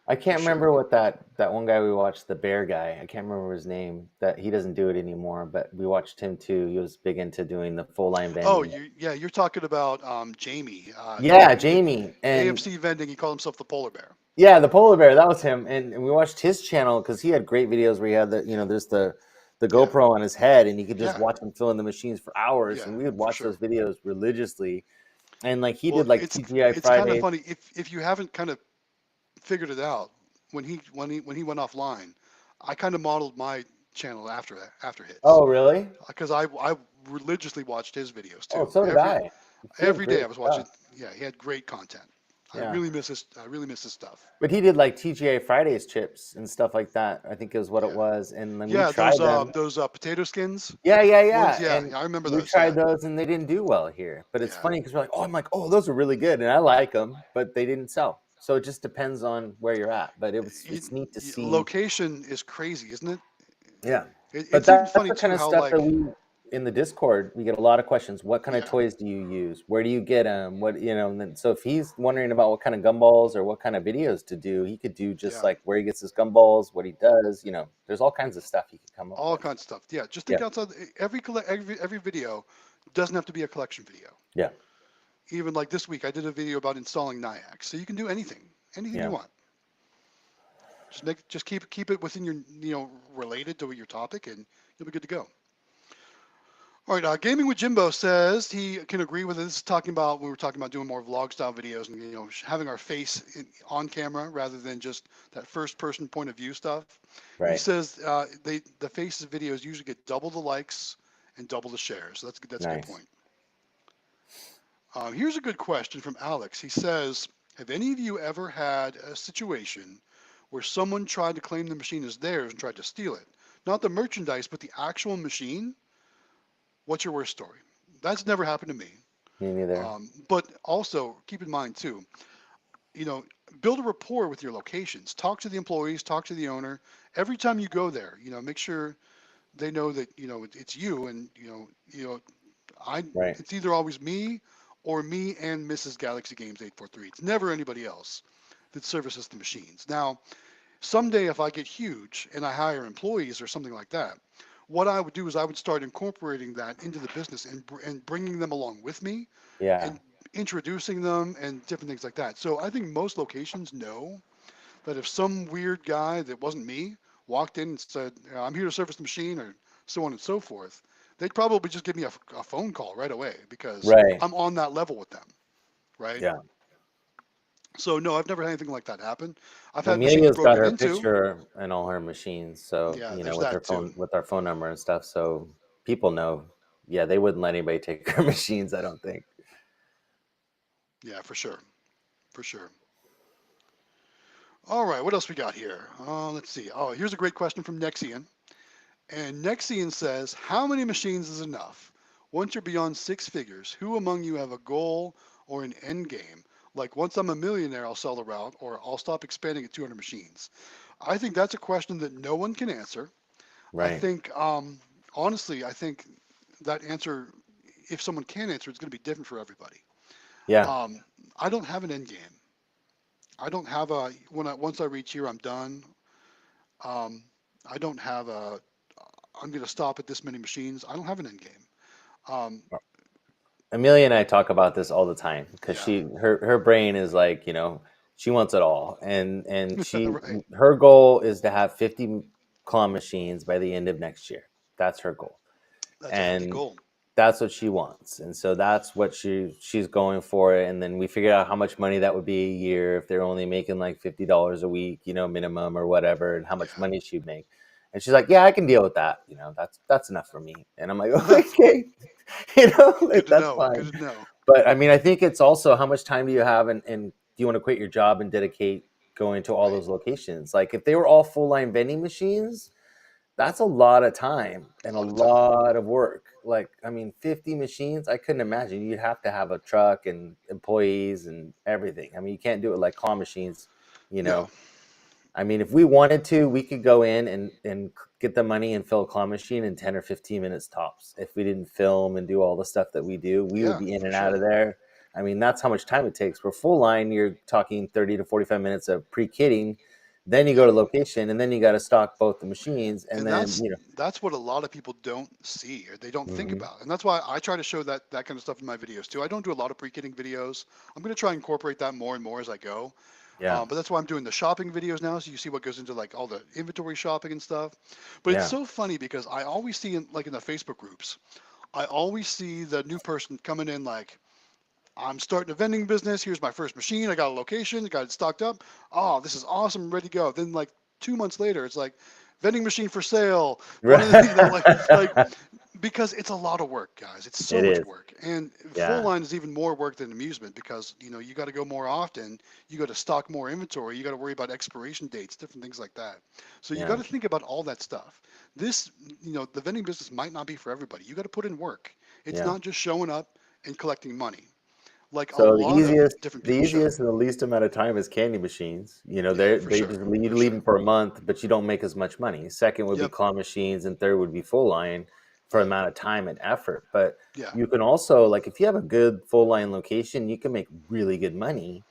I for can't sure. remember what that one guy we watched, the bear guy. I can't remember his name. That he doesn't do it anymore, but we watched him too. He was big into doing the full line Oh, vending. you're talking about Jamie. Yeah, Jamie, and AMC Vending. He called himself the polar bear. yeah, the polar bear. That was him, and we watched his channel because he had great videos where he had there's the Yeah, GoPro on his head, and you could just yeah, watch him fill in the machines for hours, yeah, and we would for watch sure. those videos religiously. And like he Well, did like it's TGI it's kind of Fridays. funny if you haven't kind of figured it out when he went offline. I kind of modeled my channel after hits Oh, really? because I religiously watched his videos Oh, too. so did Every I. He had every day great I was watching. stuff. Yeah, he had great content. Yeah. I really miss his stuff. But he did like TGA Fridays chips and stuff like that. I think is what it Yeah, was. And then we yeah. tried them. Those potato skins Yeah, yeah, ones. yeah. Yeah, And yeah. I remember we those. Yeah, tried those and they didn't do well here. But it's yeah. funny because we're like, oh, I'm like, oh, those are really good. And I like them, but they didn't sell. So it just depends on where you're at. But You, it's neat to see. location is crazy, isn't it? Yeah. But It's even that's funny the kind too of how stuff that like we in the Discord, we get a lot of questions. What kind of Yeah, toys do you use? Where do you get them? What, and then, so if he's wondering about what kind of gumballs or what kind of videos to do, he could do just yeah, like where he gets his gumballs, what he does. There's all kinds of stuff he could come up all with. kinds of stuff. Yeah, just Yeah, think outside. Every video doesn't have to be a collection video. yeah, Even like this week, I did a video about installing Nyax. So you can do anything you yeah. want. Just keep it within your related to your topic, and you'll be good to go. All right, Gaming with Jimbo says he can agree with this. Talking about we were talking about doing more vlog style videos and having our face on camera rather than just that first person point of view stuff. He Right. says the faces videos usually get double the likes and double the shares. So that's a good Nice. point. Here's a good question from Alex. He says, have any of you ever had a situation where someone tried to claim the machine as theirs and tried to steal it? Not the merchandise, but the actual machine? What's your worst story? That's never happened to me. Me neither. But also keep in mind too, you know, build a rapport with your locations. Talk to the employees, talk to the owner. Every time you go there, make sure they know that it's you, and I Right. it's either always me or me and Mrs. Galaxy Games 843. It's never anybody else that services the machines. Now, someday if I get huge and I hire employees or something like that, what I would do is I would start incorporating that into the business and bringing them along with me Yeah. and introducing them and different things like that. So I think most locations know that if some weird guy that wasn't me walked in and said, I'm here to service the machine or so on and so forth, they'd probably just give me a phone call right away because Right. I'm on that level with them, right? Yeah. So no, I've never had anything like that happen. I've had machines Amelia's got broken her into. picture in all her machines, so Yeah, there's with her that too. phone, with our phone number and stuff, so people know. Yeah, they wouldn't let anybody take her machines, I don't think. Yeah, for sure, for sure. All right, what else we got here? Let's see. Oh, here's a great question from Nexian. And Nexian says, how many machines is enough? Once you're beyond six figures, who among you have a goal or an end game? Like once I'm a millionaire, I'll sell the route, or I'll stop expanding at 200 machines. I think that's a question that no one can answer. I Right. think, honestly, I think that answer, if someone can answer, it's going to be different for everybody. Yeah. Um, I don't have an end game. I don't have a once I reach here, I'm done. Um, I don't have a I'm going to stop at this many machines. I don't have an end game. Um, Amelia and I talk about this all the time because yeah, her brain is like, she wants it all. And right. her goal is to have 50 claw machines by the end of next year. That's her goal. That's a hefty And goal. that's what she wants. And so that's what she's going for. And then we figured out how much money that would be a year if they're only making like $50 a week, minimum or whatever, and how much Yeah. money she'd make. And she's like, "Yeah, I can deal with that. That's enough for me." And I'm like, "Okay, Good to that's know. fine." Good to know. But I mean, I think it's also how much time do you have, and do you want to quit your job and dedicate going to all Right. those locations? Like if they were all full line vending machines, that's a lot of time A and a lot of time. lot of work. Like, I mean, 50 machines, I couldn't imagine. You'd have to have a truck and employees and everything. I mean, you can't do it like claw machines, you No. know. I mean, if we wanted to, we could go in and get the money and fill a claw machine in 10 or 15 minutes tops. If we didn't film and do all the stuff that we do, we would Yeah, be in for and out sure. of there. I mean, that's how much time it takes. For full line, you're talking 30 to 45 minutes of pre-kitting. Then you go Yep. to location and then you got to stock both the machines. And And then, that's what a lot of people don't see or they don't think mhm, about. And that's why I try to show that kind of stuff in my videos too. I don't do a lot of pre-kitting videos. I'm going to try and incorporate that more and more as I go. yeah, But that's why I'm doing the shopping videos now, so you see what goes into like all the inventory shopping and stuff. But it's yeah, so funny because I always see in the Facebook groups, I always see the new person coming in like, I'm starting a vending business. Here's my first machine. I got a location. I got it stocked up. Oh, this is awesome. I'm ready to go. Then like 2 months later, it's like vending machine for sale. One of the, like right. because it's a lot of work, guys. It's so It much is. work. And full Yeah, line is even more work than amusement because, you got to go more often. You got to stock more inventory. You got to worry about expiration dates, different things like that. So you got yeah, to think about all that stuff. This, the vending business might not be for everybody. You got to put in work. It's yeah. not just showing up and collecting money like a So lot of different the people show. easiest and the least amount of time is candy machines. Yeah, for They sure. just you For leave sure. them for a month, but you don't make as much money. Second would be Yep. claw machines, and third would be full line. for Yeah. amount of time and effort. But Yeah. you can also, like, if you have a good full line location, you can make really good money,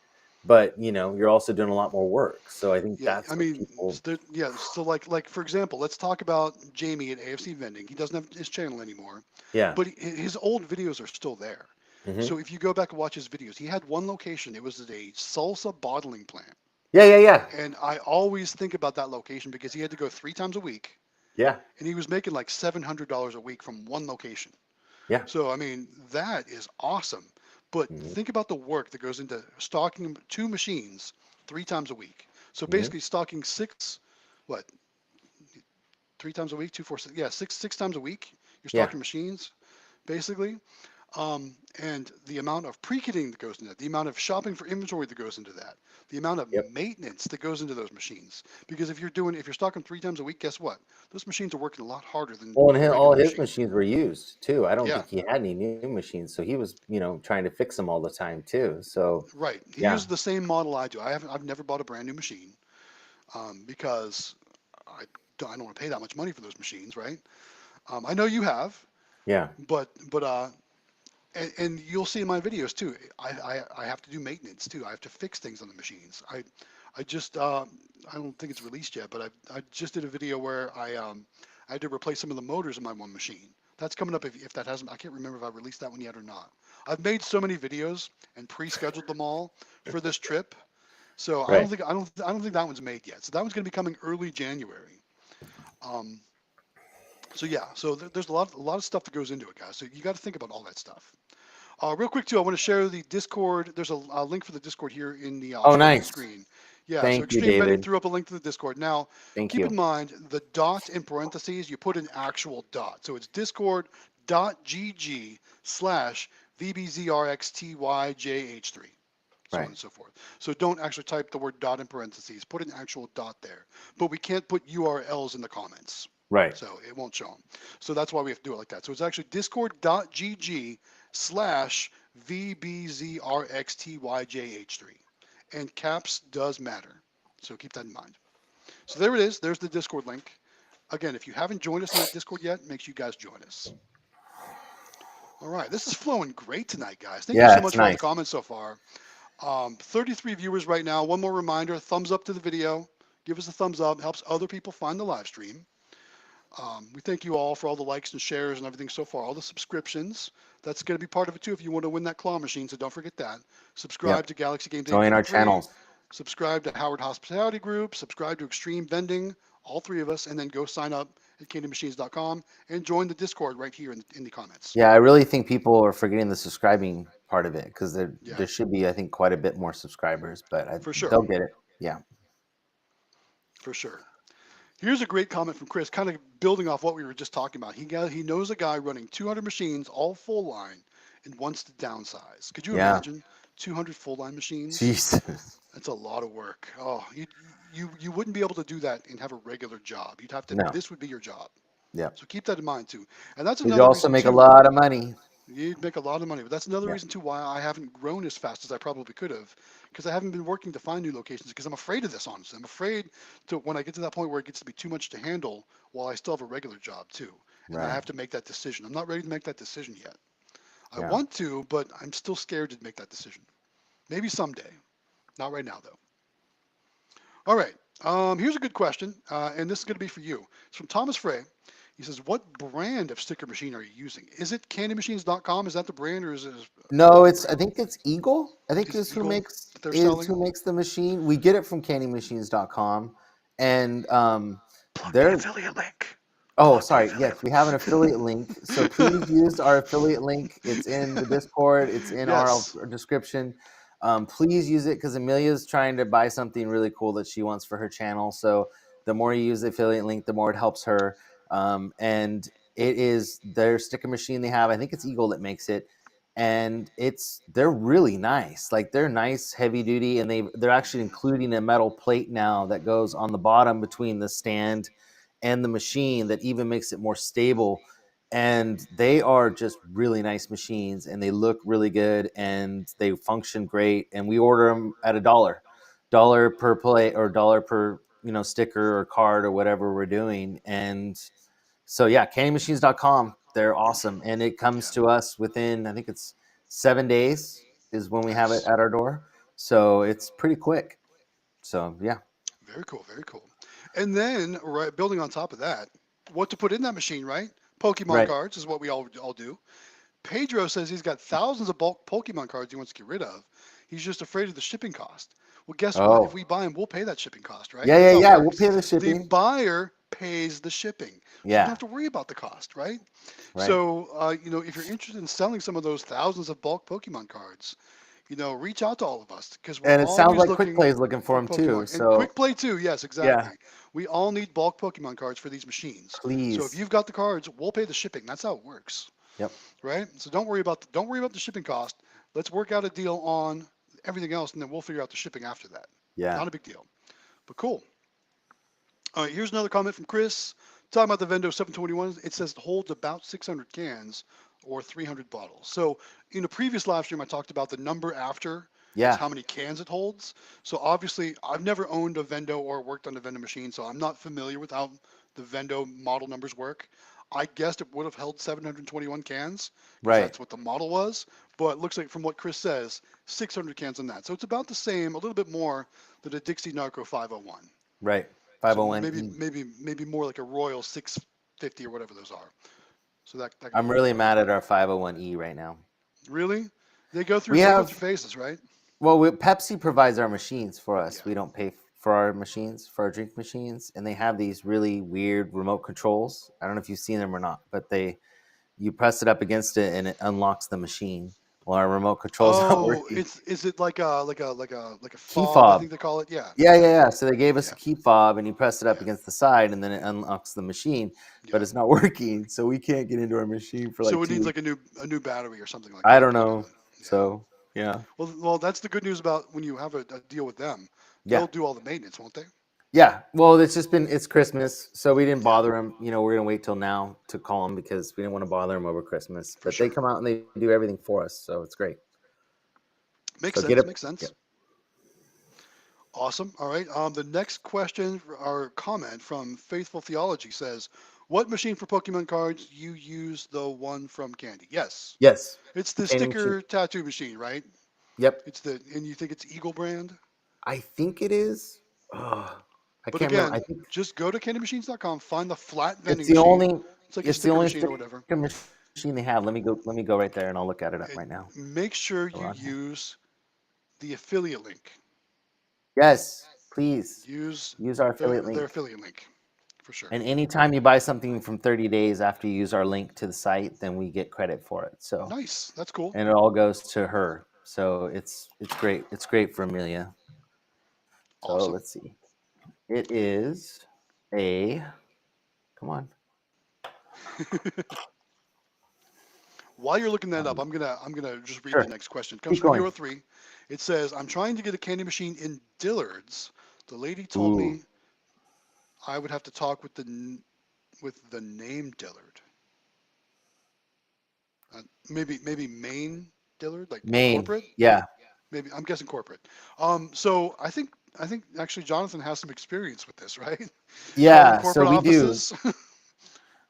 but you're also doing a lot more work. So I think Yeah, I that's what mean, people. yeah. So like for example, let's talk about Jamie at AFC Vending. He doesn't have his channel anymore, Yeah. but his old videos are still there. Hmm. So if you go back and watch his videos, he had one location. It was at a salsa bottling plant, Yeah, yeah, yeah, and I always think about that location because he had to go 3 times a week, yeah, and he was making like $700 a week from one location. yeah. So I mean, that is awesome. But Hmm. think about the work that goes into stocking 2 machines 3 times a week. So Hmm. basically, stocking what 3 times a week, two, four, six, yeah, six times a week. You're Yeah. stocking machines, basically. And the amount of pre-kitting that goes into that, the amount of shopping for inventory that goes into that, the amount of Yep. maintenance that goes into those machines. Because if you're stocking 3 times a week, guess what? Those machines are working a lot harder than Well, and a all regular his machine. machines were used too. I don't Yeah, think he had any new machines, so he was, trying to fix them all the time too. So, right. He yeah, uses the same model I do. I've never bought a brand new machine because I I don't want to pay that much money for those machines, right? I know you have, yeah, but and you'll see in my videos too. I have to do maintenance too. I have to fix things on the machines. I just I don't think it's released yet, but I just did a video where I had to replace some of the motors in my one machine. That's coming up if that hasn't. I can't remember if I released that one yet or not. I've made so many videos and pre-scheduled them all for this trip, so right. I don't think that one's made yet. So that one's going to be coming early January. Um, so yeah, so there's a lot of stuff that goes into it, guys. So you got to think about all that stuff. Real quick too, I want to share the Discord. There's a link for the Discord here in the. I'll Oh, share it on the nice. screen. Yeah, so Thank you, Xtreme Vending David. threw up a link to the Discord. Now, Thank keep in you. mind the dot in parentheses, you put an actual dot. So it's discord.gg/VBZRXTYJH3, so on Right, and so forth. So don't actually type the word dot in parentheses. Put an actual dot there. But we can't put URLs in the comments. right. So it won't show them. So that's why we have to do it like that. So it's actually discord.gg/VBZRXTYJH3. And caps does matter. So keep that in mind. So there it is. There's the Discord link. Again, if you haven't joined us in that Discord yet, make sure you guys join us. All right. This is flowing great tonight, guys. Thank you Yeah, so it's much for all the nice. comments so far. 33 viewers right now. One more reminder, thumbs up to the video. Give us a thumbs up. Helps other people find the live stream. We thank you all for all the likes and shares and everything so far, all the subscriptions. That's going to be part of it too if you want to win that claw machine, so don't forget that. Yep. Subscribe to Galaxy Games Join our 843, channels. subscribe to Howard Hospitality Group, subscribe to Xtreme Vending, all three of us, and then go sign up at kingdommachines.com and join the Discord right here in the comments. Yeah, I really think people are forgetting the subscribing part of it because Yeah, there should be, I think, quite a bit more subscribers, but for sure. they'll get it. Yeah. For sure. Here's a great comment from Chris, kind of building off what we were just talking about. He knows a guy running 200 machines, all full line, and wants to downsize. Could you Yeah. imagine 200 full line machines? Jesus. That's a lot of work. Oh, you wouldn't be able to do that and have a regular job. You'd have to. No. This would be your job. Yeah. So keep that in mind too. And that's But you another also reason make a too. lot of money. You'd make a lot of money, but that's another Yeah. reason too why I haven't grown as fast as I probably could have, because I haven't been working to find new locations because I'm afraid of this. Honestly, I'm afraid to when I get to that point where it gets to be too much to handle while I still have a regular job too, and I Right. have to make that decision. I'm not ready to make that decision yet. I Yeah. want to, but I'm still scared to make that decision. Maybe someday. Not right now though. All right. Here's a good question, and this is going to be for you. It's from Thomas Frey. He says, "What brand of sticker machine are you using? Is it CandyMachines.com? Is that the brand, or is it a No, different it's I brand? think it's Eagle. I think Is it Eagle that they're is selling? who makes the machine. We get it from candymachines.com, and Plug the they're affiliate link. oh, Plug the sorry. affiliate Yes, we have an link. affiliate link. So please use our affiliate link. It's in the Discord. It's in Yes. our description. Please use it because Amelia's trying to buy something really cool that she wants for her channel. So the more you use the affiliate link, the more it helps her. And it is their sticker machine they have. I think it's Eagle that makes it, and they're really nice. Like they're nice, heavy duty, and they're actually including a metal plate now that goes on the bottom between the stand and the machine that even makes it more stable. And they are just really nice machines, and they look really good, and they function great. And we order them at dollar per plate or dollar per sticker or card or whatever we're doing. And so yeah, candymachines.com. They're awesome, and it comes Yeah, to us within, I think it's 7 days is when we have it nice. at our door. So it's pretty quick. So yeah, Very cool, very cool. And then, right, building on top of that, what to put in that machine, right? Pokemon right. cards is what we all do. Pedro says he's got thousands of bulk Pokemon cards he wants to get rid of. He's just afraid of the shipping cost. Well, guess what? If Oh, we buy them, we'll pay that shipping cost, right? yeah, yeah, That's how it yeah. We'll works. pay the The shipping. buyer pays the shipping, so you don't Yeah, have to worry about the cost, right? right. So, if you're interested in selling some of those thousands of bulk Pokemon cards, reach out to all of us because we're And it sounds always like Quick looking Play is looking for for them too. Pokemon. And So Quick Play too, yes, yeah, exactly. We all need bulk Pokemon cards for these machines. So if please. you've got the cards, we'll pay the shipping. That's how it works, Yep. right? So don't worry about the shipping cost. Let's work out a deal on everything else, and then we'll figure out the shipping after that. Yeah. Not a big deal, but cool. All right, here's another comment from Chris talking about the Vendo 721. It says it holds about 600 cans or 300 bottles. So in the previous live stream, I talked about the number after is Yeah. how many cans it holds. So obviously, I've never owned a Vendo or worked on a Vendo machine, so I'm not familiar with how the Vendo model numbers work. I guessed it would have held 721 cans because Right. that's what the model was. But it looks like from what Chris says, 600 cans on that. So it's about the same, a little bit more than a Dixie Narco 501. Right. So 501 maybe E. maybe more like a Royal 650 or whatever those are. So that could I'm be pretty really cool. mad at our 501E right now. Really? They go through We they go through have phases, right? Pepsi provides our machines for Yeah. us. We don't pay for our machines, for our drink machines, and they have these really weird remote controls. I don't know if you've seen them or not, but you press it up against it and it unlocks the machine. Well, our remote controls aren't Oh, working. it's is it like a Key fob? I fob. think they call it. Yeah, Yeah, yeah, yeah, yeah. So they gave us yeah, a key fob, and you press it up yeah, against the side, and then it unlocks the machine. But yeah. it's not working, so we can't get into our machine for like So it two needs like weeks. a new battery or something like I that don't to go know. on. Yeah. So yeah, Well, that's the good news about when you have a deal with them. They'll yeah, do all the maintenance, won't they? yeah. Well, it's Christmas, so we didn't Yeah, bother them. We're gonna wait till now to call them because we didn't want to bother them over Christmas. for But they sure. come out and they do everything for us, so it's great. Makes So get sense. it. Makes Yeah. sense. Awesome. All right. The next question or comment from Faithful Theology says, "What machine for Pokemon cards you use the one from Candy?" Yes, Yes. it's the Candy machine. sticker tattoo machine, right? Yep. And you think it's Eagle brand? I think it is. Oh, I But can't remember. again, I think just go to candymachines.com, find the flat it's vending the machine. only It's like a it's the sticker only machine or sticker whatever. machine they have. Let me go right there and I'll look at it up right And now. make sure Go you on here. use the affiliate link. Yes, please Use use our affiliate their link. affiliate link for sure. And anytime you buy something from 30 days after you use our link to the site, then we get credit for it. So, Nice. That's cool. and it all goes to her. So it's great. It's great for Amelia. So Awesome. let's see. It is a come on. While you're looking that up, I'm gonna just read the Sure. next question. It comes Keep from going. Hero 3. It says, "I'm trying to get a candy machine in Dillard's. The lady told Ooh, me I would have to talk with the name Dillard. Maybe Maine Dillard, like Maine. corporate. Yeah. Maybe I'm guessing corporate. So I think actually Jonathan has some experience with this, right? Calling Yeah, so corporate we do. offices.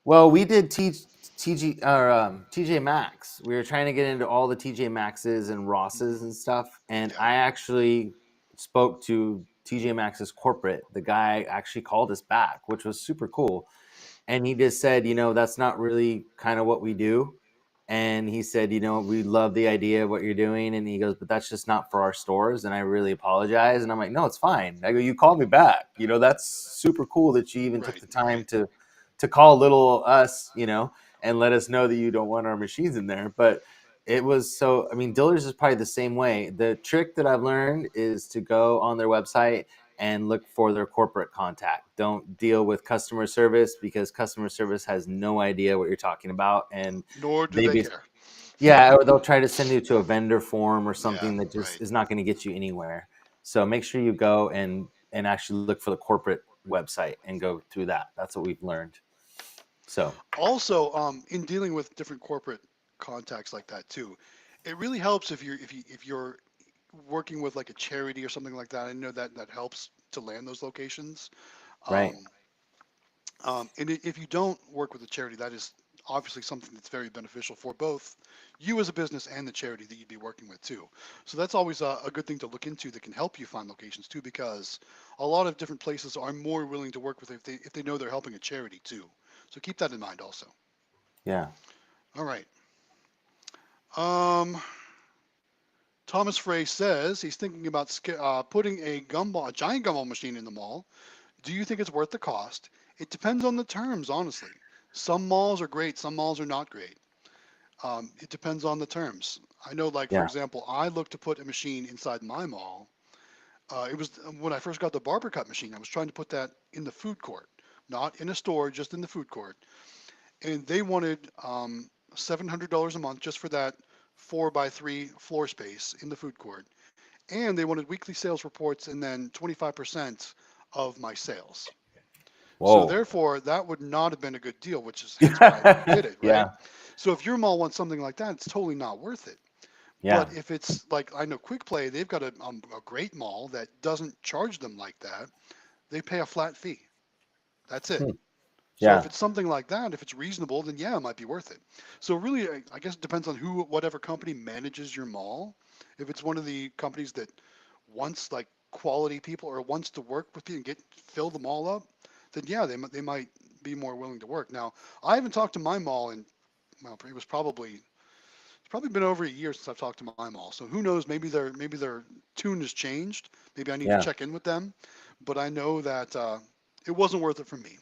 Well, we did TG or TJ Maxx. We were trying to get into all the TJ Maxxes and Rosses and stuff, and Yeah. I actually spoke to TJ Maxx's corporate. The guy actually called us back, which was super cool. And he just said, that's not really kind of what we do. And he said, we love the idea of what you're doing. And he goes, but that's just not for our stores. And I really apologize. And I'm like, no, it's fine. I go, you called me back. That's super cool that you even took Right. the time Right. to call little us, and let us know that you don't want our machines in there. But it was so, I mean, Dillard's is probably the same way. The trick that I've learned is to go on their website and look for their corporate contact. Don't deal with customer service because customer service has no idea what you're talking about. And Nor do they they be, care. yeah, or they'll try to send you to a vendor form or Yeah. something that just Right. is not going to get you anywhere. So make sure you go and actually look for the corporate website and go through that. That's what we've learned. So Also, in dealing with different corporate contacts like that too, it really helps if you're working with like a charity or something like that. I know that helps to land those locations. right, Um, and if you don't work with a charity, that is obviously something that's very beneficial for both you as a business and the charity that you'd be working with too. So that's always a good thing to look into that can help you find locations too, because a lot of different places are more willing to work with if they know they're helping a charity too. So keep that in mind also. Yeah. All right. Um, Thomas Frey says he's thinking about putting a giant gumball machine in the mall. Do you think it's worth the cost? It depends on the terms, honestly. Some malls are great, some malls are not great. It depends on the terms. I know, like, for Yeah. example, I looked to put a machine inside my mall. It was when I first got the barber cut machine. I was trying to put that in the food court, not in a store, just in the food court. And they wanted $700 a month just for that 4x3 floor space in the food court. And they wanted weekly sales reports and then 25% of my sales. So Whoa. therefore, that would not have been a good deal, which is hence why I never did it, right? Yeah. So if your mall wants something like that, it's totally not worth it. Yeah. But if it's like I know Quick Play, they've got a great mall that doesn't charge them like that. They pay a flat fee. That's it. Hmm. So if Yeah. it's something like that, if it's reasonable, then yeah, it might be worth it. So really, I guess it depends on whatever company manages your mall. If it's one of the companies that wants like quality people or wants to work with you and fill the mall up, then yeah, they might be more willing to work. Now, I haven't talked to my mall in well, it's probably been over a year since I've talked to my mall. So who knows? Maybe their tune has changed. Maybe I need to Yeah. check in with them. But I know that it wasn't worth it for me.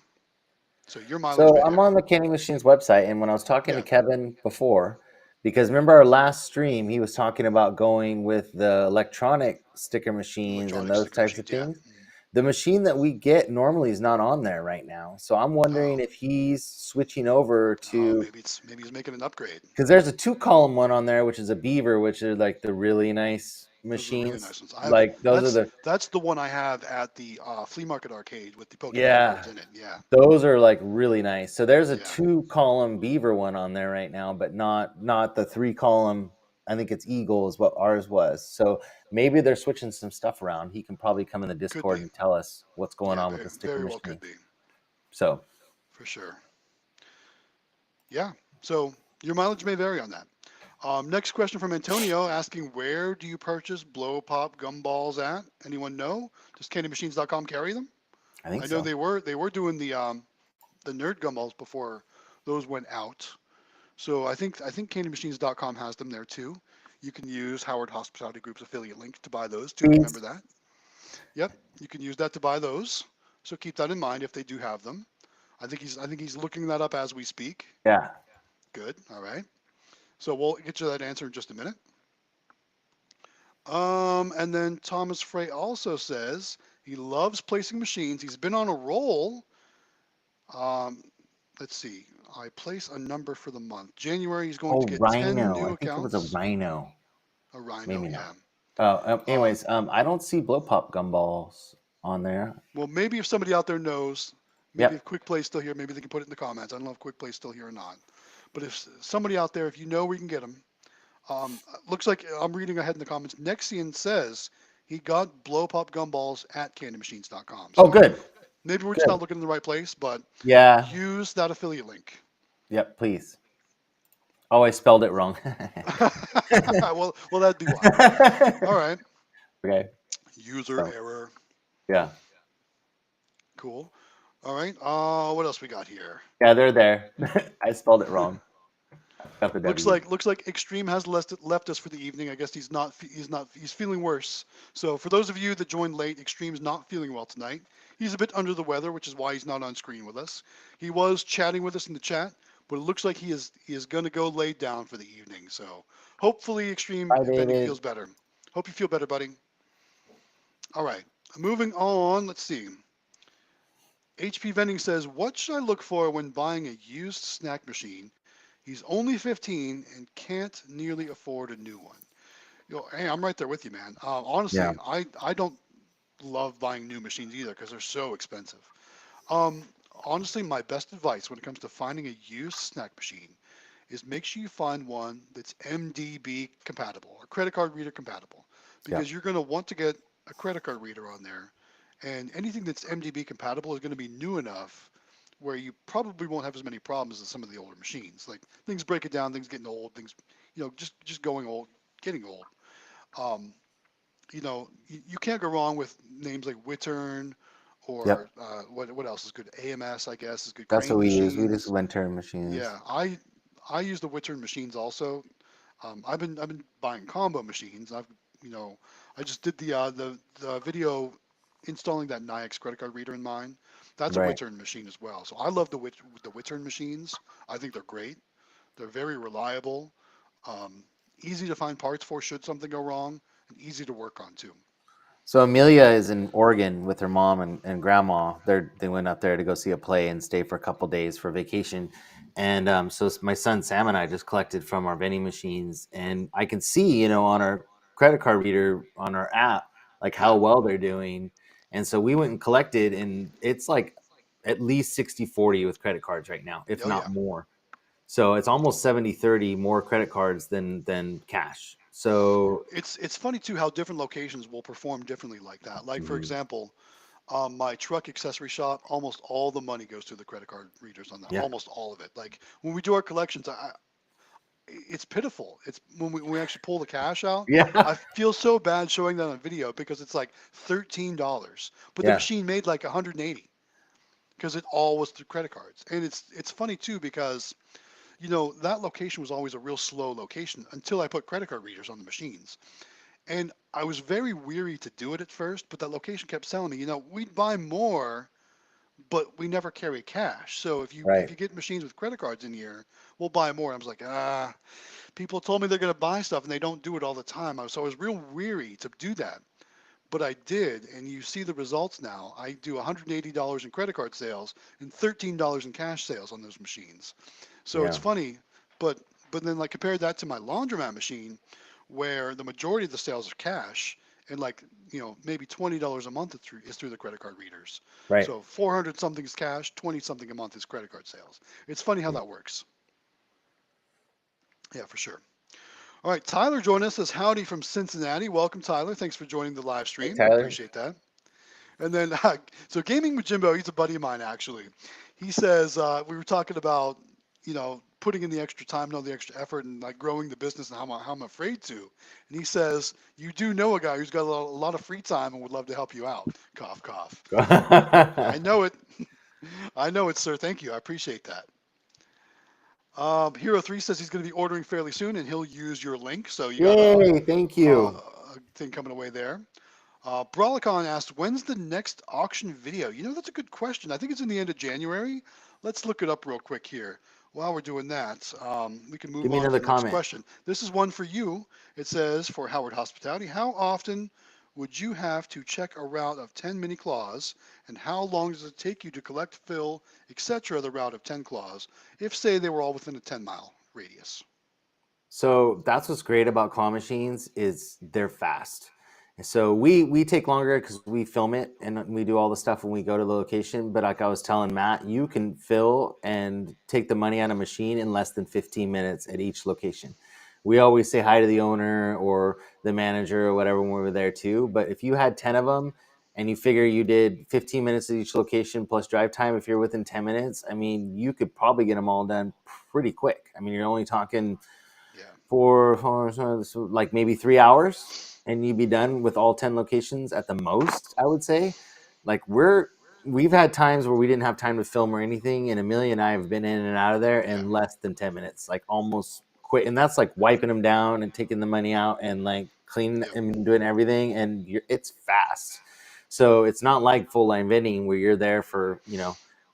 So your mileage So may I'm vary. on the Candy Machines website, and when I was talking to Yeah, Kevin before, because remember our last stream, he was talking about going with the electronic sticker machines and electronic those sticker types of machines. Yeah. things. The machine that we get normally is not on there right now. So I'm Oh, wondering if he's switching over oh, to, maybe he's making an upgrade. because there's a 2 column one on there, which is a Beaver, which are like the really nice Those are really machines. nice ones. I have Like those are the, that's the one I have at the flea market arcade with the Pokemon yeah, cards in it. Yeah, those are like really nice. So there's a yeah, 2 column Beaver one on there right now, but not the 3 column. I think it's Eagle is what ours was. So maybe they're switching some stuff around. He can probably come in the could Discord be. and tell us what's going Yeah, on with the sticker very well machine. could be So for sure. Yeah. So your mileage may vary on that. Next question from Antonio asking, where do you purchase blow pop gumballs at? Anyone know? Does CandyMachines.com carry them? I think I know so. they were doing the nerd gumballs before those went out. So I think CandyMachines.com has them there too. You can use Howard Hospitality Group's affiliate link to buy those too. Remember Please. that? Yep, you can use that to buy those. So keep that in mind if they do have them. I think he's looking that up as we speak. Yeah. Good. All right. So we'll get you that answer in just a minute. And then Thomas Frey also says he loves placing machines. He's been on a roll. Um, let's see. I place a number for the month. January, he's going to Oh, get 10 Rhino. new I think it was a accounts. Rhino. A Rhino, Maybe yeah. not. Oh, Um, I don't see blow pop gumballs on there. well, maybe if somebody out there knows, maybe if Yep. Quick Play's still here, maybe they can put it in the comments. I don't know if Quick Play's still here or not. But if somebody out there, if you know where you can get them, looks like I'm reading ahead in the comments. Nexian says he got blow pop gumballs at candymachines.com. Oh, So good. maybe we're just Good. not looking in the right place, but Yeah. use that affiliate link. Yep. Please. Oh, I spelled it wrong. Well, that'd be why. All right. Okay. User So error. yeah. Cool. All right. What else we got here? Yeah, they're there. I spelled it wrong. I got the Looks W. like Xtreme has left us for the evening. I guess he's feeling worse. So for those of you that joined late, Xtreme's not feeling well tonight. He's a bit under the weather, which is why he's not on screen with us. He was chatting with us in the chat, but it looks like he is going to go lay down for the evening. So hopefully Xtreme Bye, Vending David. feels better. Hope you feel better, buddy. All right. Moving on. Let's see. HP Vending says, what should I look for when buying a used snack machine? He's only 15 and can't nearly afford a new one. Hey, I'm right there with you, man. Yeah. Honestly, I don't love buying new machines either because they're so expensive. Um, honestly, my best advice when it comes to finding a used snack machine is make sure you find one that's MDB compatible or credit card reader compatible, Yeah. because you're going to want to get a credit card reader on there, and anything that's MDB compatible is going to be new enough where you probably won't have as many problems as some of the older machines. Like things breaking down, things getting old, things, just going old, getting old. Um, you can't go wrong with names like Wittern or Yep. what else is good? AMS, I guess, is good. That's what Crane we use. We just machines. wind turn machines. Yeah, I use the Wittern machines also. I've been buying combo machines. You know I just did the video installing that Nix credit card reader in mine. That's a Right. Wittern machine as well. So I love the Wittern machines. I think they're great. They're very reliable, um, easy to find parts for should something go wrong, and easy to work on too. So Amelia is in Oregon with her mom and grandma. They went up there to go see a play and stay for a couple days for vacation. And so my son Sam and I just collected from our vending machines, and I can see, on our credit card reader on our app, like how Yeah. well they're doing. And so we went and collected, and it's like at least 60-40 with credit cards right now, if Oh not yeah. more. So it's almost 70-30 more credit cards than cash. So It's funny too how different locations will perform differently like that. Like for mhm, example, my truck accessory shop, almost all the money goes to the credit card readers on that. yeah, Almost all of it. Like when we do our collections, it's pitiful. It's when we actually pull the cash out. yeah, I feel so bad showing that on video because it's like $13, but the yeah. machine made like 180 because it all was through credit cards. And it's funny too because that location was always a real slow location until I put credit card readers on the machines. And I was very weary to do it at first, but that location kept telling me, we'd buy more, but we never carry cash. So if Right. you get machines with credit cards in here, we'll buy more. I was like, people told me they're going to buy stuff and they don't do it all the time. So I was real weary to do that. But I did, and you see the results now. I do $180 in credit card sales and $13 in cash sales on those machines. So it's Yeah. funny, but then like compare that to my laundromat machine, where the majority of the sales are cash, and like maybe $20 a month is through the credit card readers. Right. So 400 something is cash, 20 something a month is credit card sales. It's funny how Yeah. that works. Yeah, for sure. All right, Tyler joined us. Says howdy from Cincinnati. Welcome, Tyler. Thanks for joining the live Hey, stream. Tyler. Appreciate that. And then, so Gaming with Jimbo, he's a buddy of mine actually. He says we were talking about putting in the extra time, the extra effort, and like growing the business and how I'm afraid to. And he says you do know a guy who's got a lot of free time and would love to help you out. Cough, cough. I know it. I know it, sir. Thank you. I appreciate that. Hero 3 says he's going to be ordering fairly soon and he'll use your link. So you got Yay! Thank you. a thing coming away there. Brawlicon asked, when's the next auction video? That's a good question. I think it's in the end of January. Let's look it up real quick here. While we're doing that, we can Give move me on to another the next comment. question. This is one for you. It says, for Howard Hospitality, how often would you have to check a route of 10 mini claws, and how long does it take you to collect, fill, etc. the route of 10 claws, if, say, they were all within a 10-mile radius? So that's what's great about claw machines is they're fast. And so we take longer because we film it and we do all the stuff when we go to the location. But like I was telling Matt, you can fill and take the money on a machine in less than 15 minutes at each location. We always say hi to the owner or the manager or whatever when we were there too. But if you had 10 of them and you figure you did 15 minutes at each location plus drive time, if you're within 10 minutes, I mean, you could probably get them all done pretty quick. I mean, you're only talking Yeah, so like maybe 3 hours, and you'd be done with all 10 locations at the most, I would say. Like we've had times where we didn't have time to film or anything, and Amelia and I have been in and out of there yeah, in less than 10 minutes, like almost quit. And that's like wiping them down and taking the money out and like cleaning yep, and doing everything, and it's fast. So it's not like full line vending where you're there for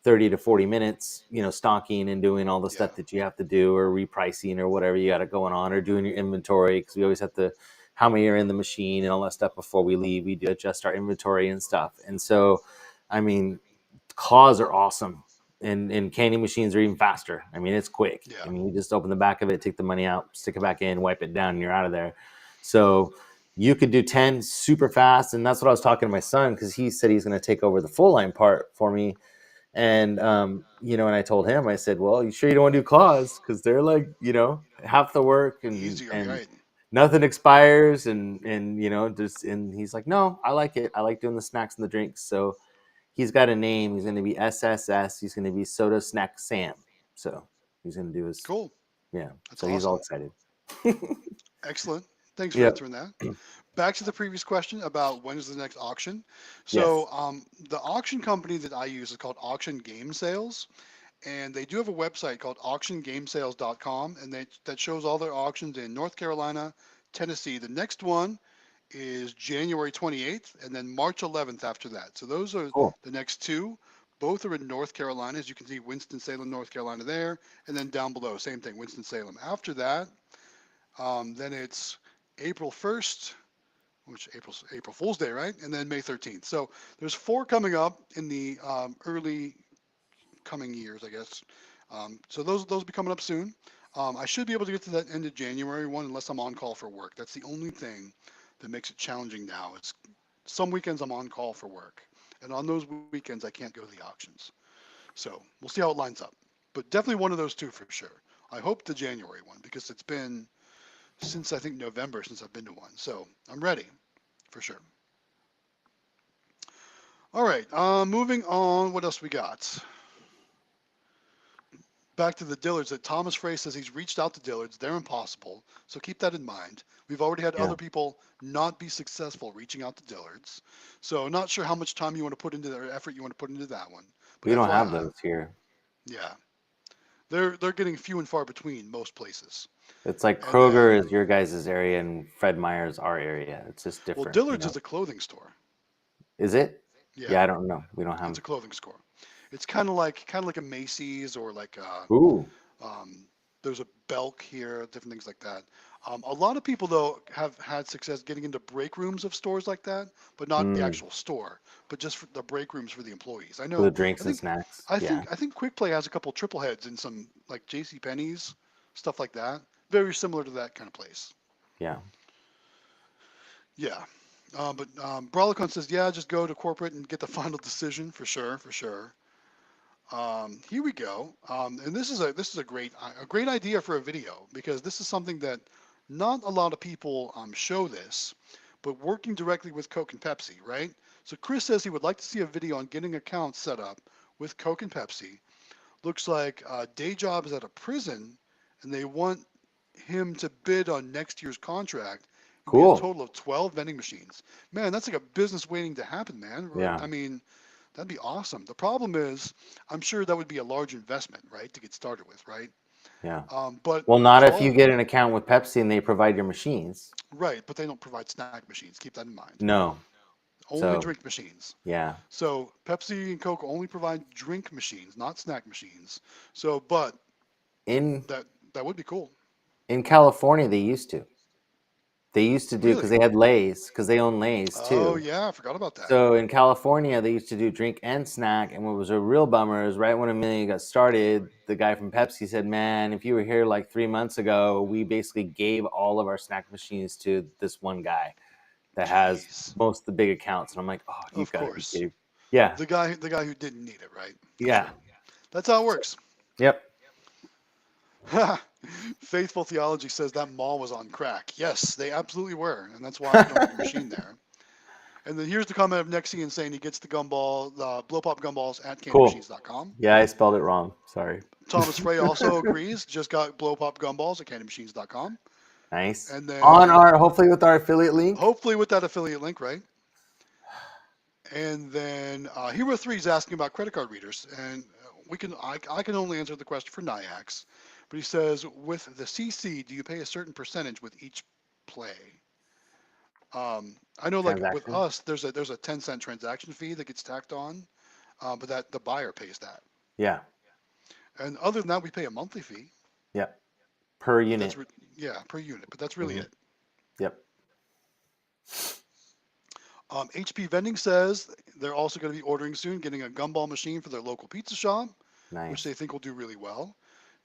30 to 40 minutes, stocking and doing all the yeah, stuff that you have to do, or repricing or whatever you got going on, or doing your inventory, because we always have to how many are in the machine and all that stuff before we leave. We do adjust our inventory and stuff. And so, I mean, claws are awesome. And candy machines are even faster. I mean, it's quick. yeah, I mean, you just open the back of it, take the money out, stick it back in, wipe it down, and you're out of there. So you could do 10 super fast. And that's what I was talking to my son, because he said he's going to take over the full line part for me. And and I told him, I said, well, you sure you don't want to do claws? Because they're like, half the work, and easier, and right? nothing expires, and just, and he's like, no, I like it. I like doing the snacks and the drinks. So he's got a name. He's going to be SSS. He's going to be Soda Snack Sam. So he's going to do his, Cool. yeah. That's So he's all awesome. excited. Excellent. Thanks for Yep. answering that. Back to the previous question about when is the next auction. Yes. So the auction company that I use is called Auction Game Sales, and they do have a website called auctiongamesales.com, and that shows all their auctions in North Carolina, Tennessee. The next one is January 28th, and then March 11th after that. So those are Cool. the next two. Both are in North Carolina, as you can see, Winston-Salem, North Carolina there, and then down below, same thing, Winston-Salem. After that, then it's April 1st, which April Fool's Day, right? And then May 13th. So there's four coming up in the early coming years, I guess. So those will be coming up soon. I should be able to get to that end of January one unless I'm on call for work. That's the only thing that makes it challenging now. Is some weekends I'm on call for work, and on those weekends I can't go to the auctions. So we'll see how it lines up. But definitely one of those two for sure. I hope the January one because it's been since I think November since I've been to one. So I'm ready for sure. All right, moving on. What else we got? Back to the Dillards. That Thomas Frey says he's reached out to Dillards. They're impossible. So keep that in mind. We've already had Yeah. other people not be successful reaching out to Dillards. So not sure how much time you want to put into their effort you want to put into that one. But We don't have FYI, those here. yeah, they're getting few and far between most places. It's like And then, Kroger is your guys' area and Fred Meyer's our area. It's just well, different, you Dillard's know. is a clothing store. Is it? Yeah, Yeah, I don't know. We don't it's have. a clothing store. It's kind of like a Macy's or like Ooh. Um, there's a Belk here, different things like that. A lot of people though have had success getting into break rooms of stores like that, but not the Mm. actual store, but just for the break rooms for the employees. I For the know. I drinks and think. snacks. I Yeah. think. I think Quick Play has a couple triple heads in some like J.C. Penney's stuff like that. Very similar to that kind of place. Yeah. Yeah. But Brawlicon says, yeah, just go to corporate and get the final decision for sure, for sure. Here we go. And this is a great idea for a video because this is something that not a lot of people show this, but working directly with Coke and Pepsi, right? So Chris says he would like to see a video on getting accounts set up with Coke and Pepsi. Looks like day job is at a prison, and they want him to bid on next year's contract. It'd be a Cool. total of 12 vending machines. Man, that's like a business waiting to happen, man. Yeah. I mean, that'd be awesome. The problem is, I'm sure that would be a large investment, right, to get started with, right? Yeah. But Well, not if you 12, get an account with Pepsi and they provide your machines. right? But they don't provide snack machines. Keep that in mind. No. Only So, drink machines. yeah. So Pepsi and Coke only provide drink machines, not snack machines. So, but In that would be cool. in California they used to. They used to do because Really? they had Lay's because they own Lay's Oh too. yeah, I forgot about that. So in California, they used to do drink and snack. And what was a real bummer is right when Amelia got started, the guy from Pepsi said, "Man, if you were here like 3 months ago, we basically gave all of our snack machines to this one guy that has Jeez. most of the big accounts." And I'm like, "Oh, you Of got to be course. kidding!" Yeah, The guy who didn't need it, right? For yeah, sure. That's how it works. yep. Faithful Theology says that mall was on crack. Yes, they absolutely were, and that's why you don't have your machine there. And then here's the comment of Nexian saying he gets the gumball, the blow pop gumballs at Cool. candymachines.com. Yeah, I spelled it wrong. Sorry. Thomas Frey also agrees, just got blow pop gumballs at candymachines.com. Nice. And On then our hopefully with our affiliate link. hopefully with that affiliate link, right? And then Hero 3 is asking about credit card readers, and I can only answer the question for Nyax, but he says with the CC, do you pay a certain percentage with each play? I know like with Transaction. us, there's a 10-cent transaction fee that gets tacked on, but that the buyer pays that. Yeah. And other than that, we pay a monthly fee, Yep. Per but that's unit. yeah per unit, but that's really Hmm. it. Yep. HP Vending says they're also going to be ordering soon, getting a gumball machine for their local pizza shop, which they Nice. think will do really well.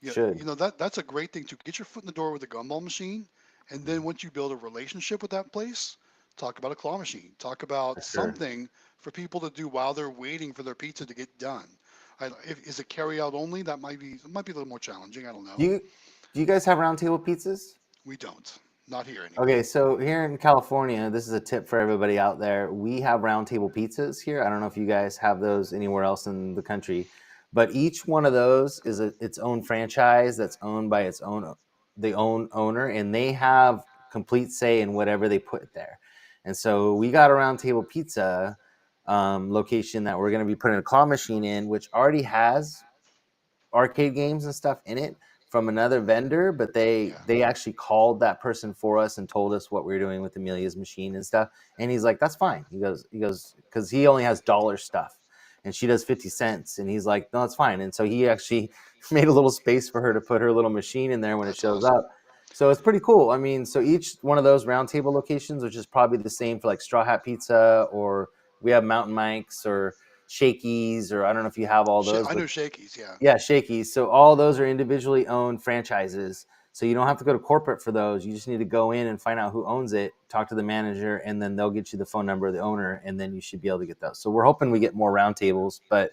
Yeah, Should. that's a great thing to get your foot in the door with a gumball machine, and then once you build a relationship with that place, talk about a claw machine, talk For about sure. something for people to do while they're waiting for their pizza to get done. Is it carry out only? That might be a little more challenging. I don't Do know. you do you guys have round table pizzas? We don't. Not here anyway. Okay, so here in California, this is a tip for everybody out there. We have round table pizzas here. I don't know if you guys have those anywhere else in the country, but each one of those is its own franchise that's owned by the own owner, and they have complete say in whatever they put there. And so we got a round table pizza location that we're going to be putting a claw machine in, which already has arcade games and stuff in it from another vendor, but Yeah. they actually called that person for us and told us what we were doing with Amelia's machine and stuff. And he's like, "That's fine." He goes because he only has dollar stuff, and she does 50 cents, and he's like, "No, that's fine." And so he actually made a little space for her to put her little machine in there when it That's shows awesome. up. So it's pretty cool. I mean, so each one of those round table locations, which is probably the same for like Straw Hat Pizza, or we have Mountain Mike's or Shakey's, or I don't know if you have all those, I but know Shakey's. Yeah. yeah, Shakey's. So all those are individually owned franchises. So you don't have to go to corporate for those. You just need to go in and find out who owns it, talk to the manager, and then they'll get you the phone number of the owner, and then you should be able to get those. So we're hoping we get more roundtables, but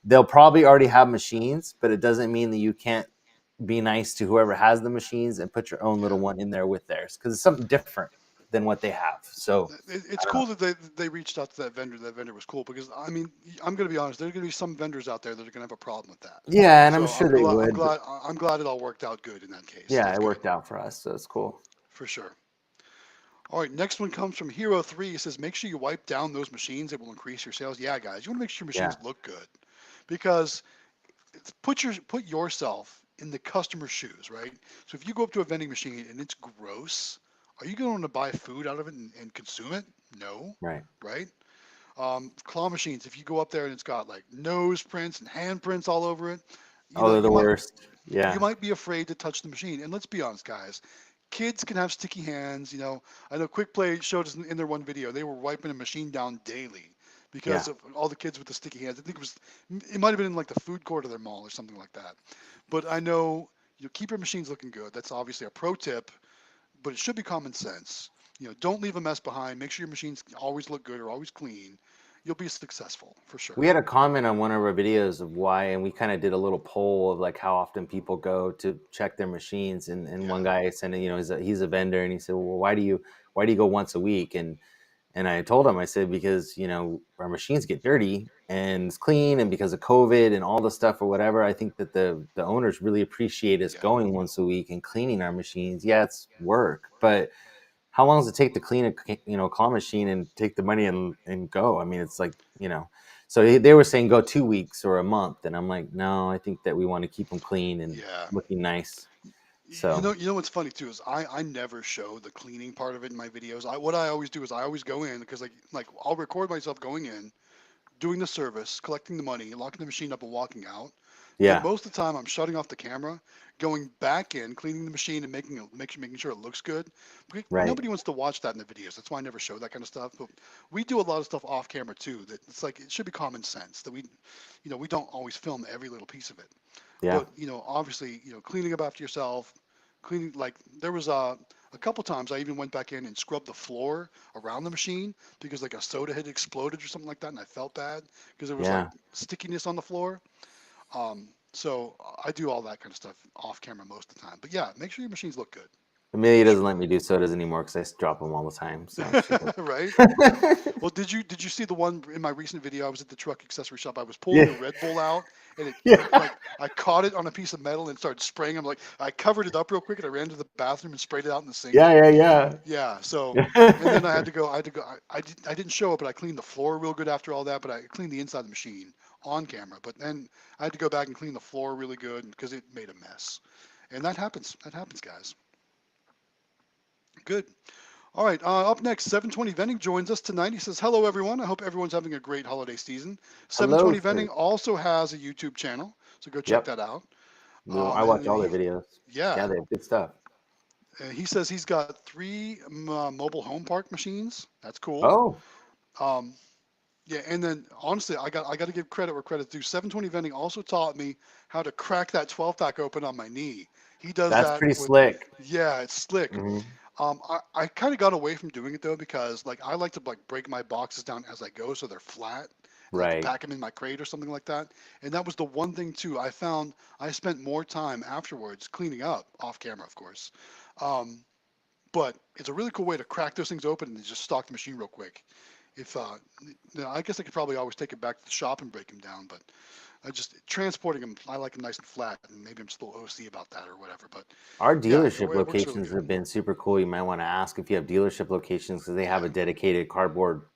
they'll probably already have machines, but it doesn't mean that you can't be nice to whoever has the machines and put your own Yeah. little one in there with theirs because it's something different than what they have. So It's I don't know. cool that they reached out to that vendor. That vendor was cool because I mean I'm gonna be honest. There's gonna be some vendors out there that are gonna have a problem with that. Yeah, and I'm So sure they would, but I'm glad it all worked out good in that case. yeah, That's it good worked out for us, so it's cool. for sure. All right, next one comes from Hero 3. It says, make sure you wipe down those machines. It will increase your sales. Yeah, guys, you want to make sure your Yeah, machines look good because put yourself in the customer's shoes, right? So if you go up to a vending machine and it's gross, are you going to buy food out of it and consume it? No, right. right? Claw machines, if you go up there and it's got like nose prints and hand prints all over it, Oh, they're the worst. you Yeah. might be afraid to touch the machine. And let's be honest, guys, kids can have sticky hands. I know Quick Play showed us in their one video they were wiping a machine down daily because Yeah. of all the kids with the sticky hands. I think it might have been in like the food court of their mall or something like that. But I know keep your machines looking good. That's obviously a pro tip, but it should be common sense. Don't leave a mess behind. Make sure your machines always look good or always clean. You'll be successful for sure. We had a comment on one of our videos of why, and we kind of did a little poll of like how often people go to check their machines. And Yeah, one guy said, he's a vendor, and he said, well, why do you go once a week? And I told him, I said, because our machines get dirty and it's clean, and because of COVID and all the stuff or whatever, I think that the owners really appreciate us yeah, going once a week and cleaning our machines. Yeah, it's work, but how long does it take to clean a claw machine and take the money and go? I mean, it's like so they were saying go 2 weeks or a month, and I'm like, no, I think that we want to keep them clean and yeah. looking nice. So What's funny too is I never show the cleaning part of it in my videos. What I always do is I always go in because like I'll record myself going in, doing the service, collecting the money, locking the machine up, and walking out. Then yeah, most of the time I'm shutting off the camera, going back in, cleaning the machine, and making sure it looks good. Because right, nobody wants to watch that in the videos. That's why I never show that kind of stuff. But we do a lot of stuff off camera too. That it's like it should be common sense that we don't always film every little piece of it. yeah, But obviously, cleaning up after yourself, cleaning like there was a couple times I even went back in and scrubbed the floor around the machine because like a soda had exploded or something like that, and I felt bad because there was like yeah. stickiness on the floor. So I do all that kind of stuff off camera most of the time. But yeah, make sure your machines look good Amelia for doesn't sure. let me do sodas anymore because drop them all the time. So she's Right? like, Well, did you see the one in my recent video? I was at the truck accessory shop. I was pulling yeah, a Red Bull out, and it yeah, like I caught it on a piece of metal and started spraying. I'm like, I covered it up real quick, and I ran to the bathroom and sprayed it out in the sink. yeah, Yeah. So, and then yeah. I had to go. I didn't show it, but I cleaned the floor real good after all that. But I cleaned the inside of the machine on camera. But then I had to go back and clean the floor really good because it made a mess. And that happens. That happens, guys. Good. All right, up next, 720 Vending joins us tonight. He says, hello, everyone. I hope everyone's having a great holiday season. Hello, 720 Vending sir. also has a YouTube channel, so go check Yep, that out. I watch And all their videos. yeah, Yeah, they have good stuff. he says he's got three mobile home park machines. That's cool. Oh, Um, yeah, and then honestly, I got to give credit where credit's due. 720 Vending also taught me how to crack that 12 pack open on my knee. He does that's that pretty with, slick. yeah, it's slick. Hmm. I kind of got away from doing it though because like I like to like break my boxes down as I go so they're flat. I like to Right. pack them in my crate or something like that. And that was the one thing too. I found I spent more time afterwards cleaning up off camera, of course. Um, but it's a really cool way to crack those things open and just stock the machine real quick. If I guess I could probably always take it back to the shop and break them down, but I just transporting them. I like them nice and flat, and maybe I'm just a little OC about that or whatever. But Our yeah, dealership it works really locations good. have been super cool. You might want to ask if you have dealership locations because they have Yeah, a dedicated cardboard,